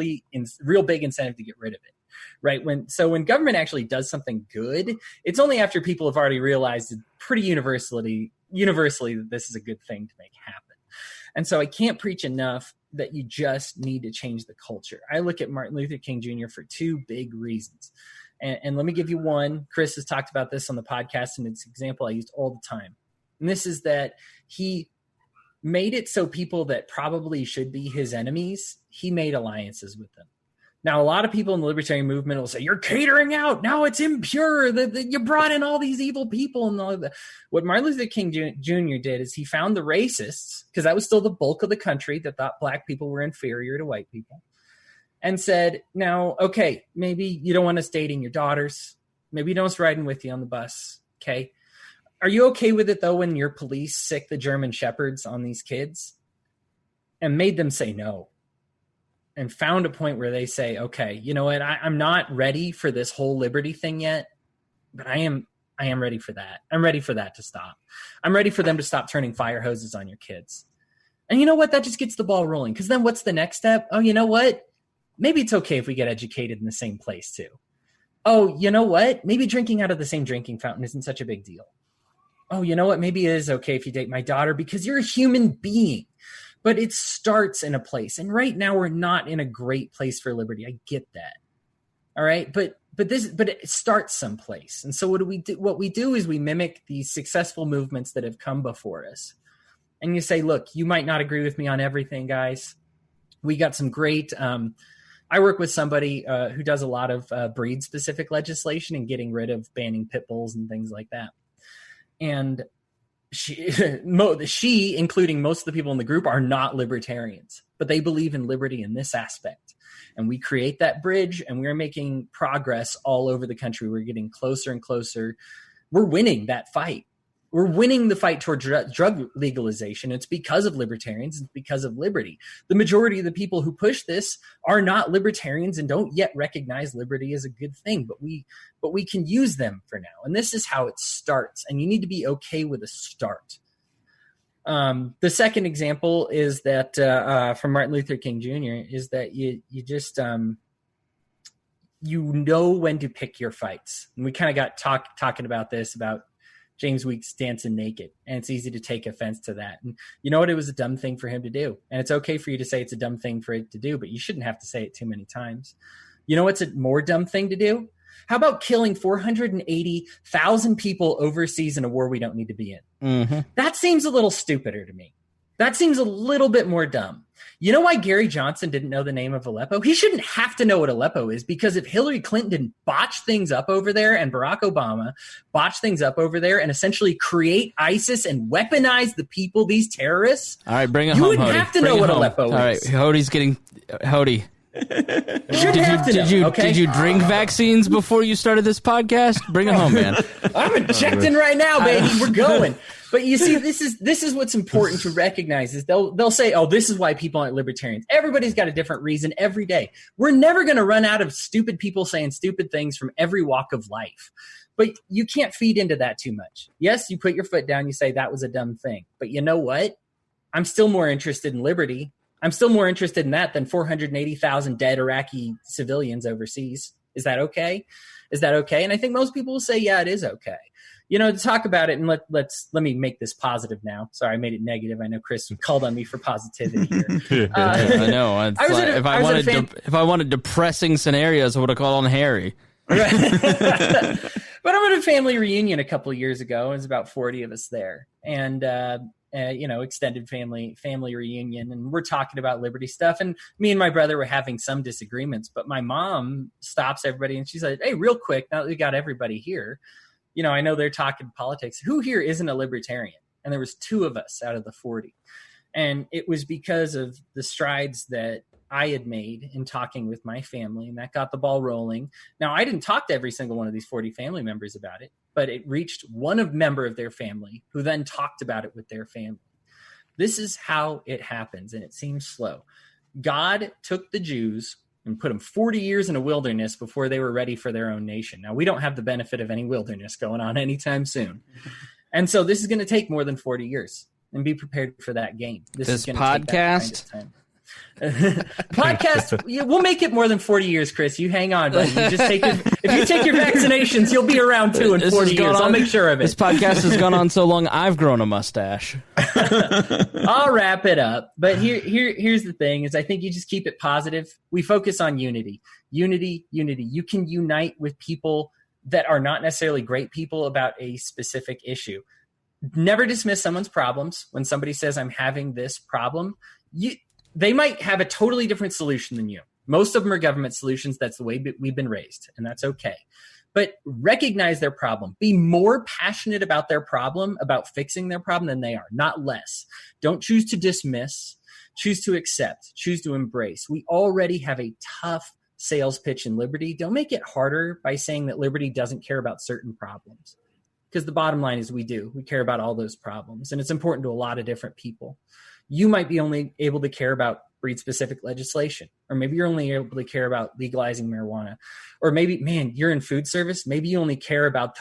big incentive to get rid of it, right? When government actually does something good, it's only after people have already realized pretty universally that this is a good thing to make happen. And so I can't preach enough that you just need to change the culture. I look at Martin Luther King Jr. for two big reasons. And let me give you one. Chris has talked about this on the podcast, and it's an example I used all the time. And this is that he made it so people that probably should be his enemies, he made alliances with them. Now, a lot of people in the libertarian movement will say, you're catering out. Now it's impure. You brought in all these evil people. And all that. What Martin Luther King Jr. did is he found the racists, because that was still the bulk of the country that thought black people were inferior to white people, and said, now, okay, maybe you don't want us dating your daughters. Maybe you don't want us riding with you on the bus. Okay. Are you okay with it, though, when your police sick the German shepherds on these kids? And made them say no. And found a point where they say, okay, you know what? I'm not ready for this whole liberty thing yet, but I am ready for that. I'm ready for that to stop. I'm ready for them to stop turning fire hoses on your kids. And you know what? That just gets the ball rolling. Because then what's the next step? Oh, you know what? Maybe it's okay if we get educated in the same place too. Oh, you know what? Maybe drinking out of the same drinking fountain isn't such a big deal. Oh, you know what? Maybe it is okay if you date my daughter, because you're a human being. But it starts in a place. And right now we're not in a great place for liberty. I get that. All right. But it starts someplace. And so what we do is we mimic these successful movements that have come before us. And you say, look, you might not agree with me on everything, guys. We got some great, I work with somebody who does a lot of breed specific legislation and getting rid of banning pit bulls and things like that. And she, including most of the people in the group, are not libertarians, but they believe in liberty in this aspect. And we create that bridge, and we're making progress all over the country. We're getting closer and closer. We're winning that fight. We're winning the fight toward drug legalization. It's because of libertarians. It's because of liberty. The majority of the people who push this are not libertarians and don't yet recognize liberty as a good thing, but we can use them for now. And this is how it starts. And you need to be okay with a start. The second example is that from Martin Luther King Jr. is that you just you know when to pick your fights. And we kind of got talking about this about James Weeks dancing naked, and it's easy to take offense to that. And you know what? It was a dumb thing for him to do. And it's okay for you to say it's a dumb thing for it to do, but you shouldn't have to say it too many times. You know what's a more dumb thing to do? How about killing 480,000 people overseas in a war we don't need to be in? Mm-hmm. That seems a little stupider to me. That seems a little bit more dumb. You know why Gary Johnson didn't know the name of Aleppo? He shouldn't have to know what Aleppo is, because if Hillary Clinton didn't botch things up over there and Barack Obama botch things up over there and essentially create ISIS and weaponize the people, these terrorists, all right, bring it you home, wouldn't Hodey. have to Bring know it what home. Aleppo All right, is. Hodey. Did you drink vaccines before you started this podcast? Bring it home, man. I'm injecting right now, baby. We're going. But you see, this is what's important to recognize is they'll say, oh, this is why people aren't libertarians. Everybody's got a different reason every day. We're never going to run out of stupid people saying stupid things from every walk of life. But you can't feed into that too much. Yes, you put your foot down, you say that was a dumb thing. But you know what? I'm still more interested in liberty. I'm still more interested in that than 480,000 dead Iraqi civilians overseas. Is that okay? Is that okay? And I think most people will say, yeah, it is okay. You know, to talk about it, and let me make this positive now. Sorry, I made it negative. I know Chris called on me for positivity here. I know. If I wanted depressing scenarios, I would have called on Harry. Right. But I'm at a family reunion a couple of years ago. It was about 40 of us there. And extended family reunion, and we're talking about liberty stuff. And me and my brother were having some disagreements, but my mom stops everybody and she's like, "Hey, real quick, now that we got everybody here, I know they're talking politics. Who here isn't a libertarian?" And there was 2 of us out of the 40. And it was because of the strides that I had made in talking with my family, and that got the ball rolling. Now, I didn't talk to every single one of these 40 family members about it, but it reached one member of their family who then talked about it with their family. This is how it happens, and it seems slow. God took the Jews and put them 40 years in a wilderness before they were ready for their own nation. Now, we don't have the benefit of any wilderness going on anytime soon. And so this is going to take more than 40 years, and be prepared for that game. This is going to take that kind of time. Podcast, we'll make it more than 40 years, Chris. You hang on, buddy. If you take your vaccinations, you'll be around too in 40 years. I'll make sure of it. This podcast has gone on so long, I've grown a mustache. I'll wrap it up. But here's the thing: is I think you just keep it positive. We focus on unity. You can unite with people that are not necessarily great people about a specific issue. Never dismiss someone's problems. When somebody says, "I'm having this problem," they might have a totally different solution than you. Most of them are government solutions. That's the way we've been raised, and that's okay. But recognize their problem. Be more passionate about their problem, about fixing their problem than they are, not less. Don't choose to dismiss. Choose to accept. Choose to embrace. We already have a tough sales pitch in Liberty. Don't make it harder by saying that Liberty doesn't care about certain problems. Because the bottom line is we do. We care about all those problems, and it's important to a lot of different people. You might be only able to care about breed-specific legislation, or maybe you're only able to care about legalizing marijuana, or maybe, you're in food service. Maybe you only care about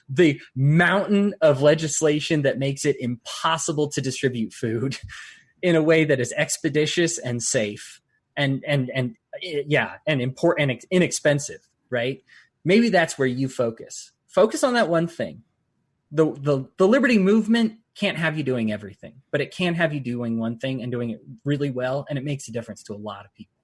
the mountain of legislation that makes it impossible to distribute food in a way that is expeditious and safe and important and inexpensive, right? Maybe that's where you focus. Focus on that one thing. The liberty movement can't have you doing everything, but it can have you doing one thing and doing it really well, and it makes a difference to a lot of people.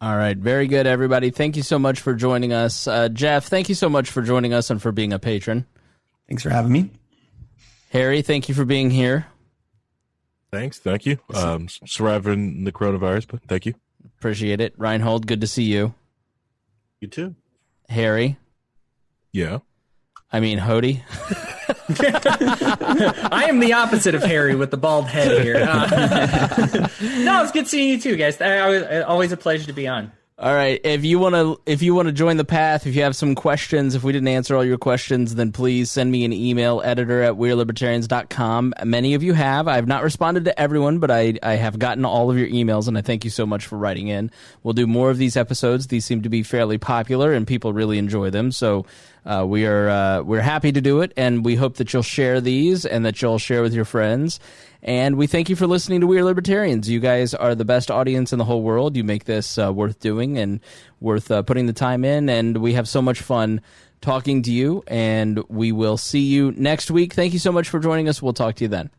All right. Very good, everybody. Thank you so much for joining us. Jeff, thank you so much for joining us and for being a patron. Thanks for having me. Harry, thank you for being here. Thanks. Thank you. Surviving the coronavirus, but thank you. Appreciate it. Rhinehold, good to see you. You too. Harry. Yeah. I mean, Hodey. I am the opposite of Harry with the bald head here. No, it's good seeing you too, guys. Always a pleasure to be on. All right. If you want to join the path, if you have some questions, if we didn't answer all your questions, then please send me an email, editor@wearelibertarians.com. Many of you have. I have not responded to everyone, but I have gotten all of your emails, and I thank you so much for writing in. We'll do more of these episodes. These seem to be fairly popular, and people really enjoy them. So we're happy to do it, and we hope that you'll share these and that you'll share with your friends. And we thank you for listening to We Are Libertarians. You guys are the best audience in the whole world. You make this worth doing and worth putting the time in. And we have so much fun talking to you. And we will see you next week. Thank you so much for joining us. We'll talk to you then.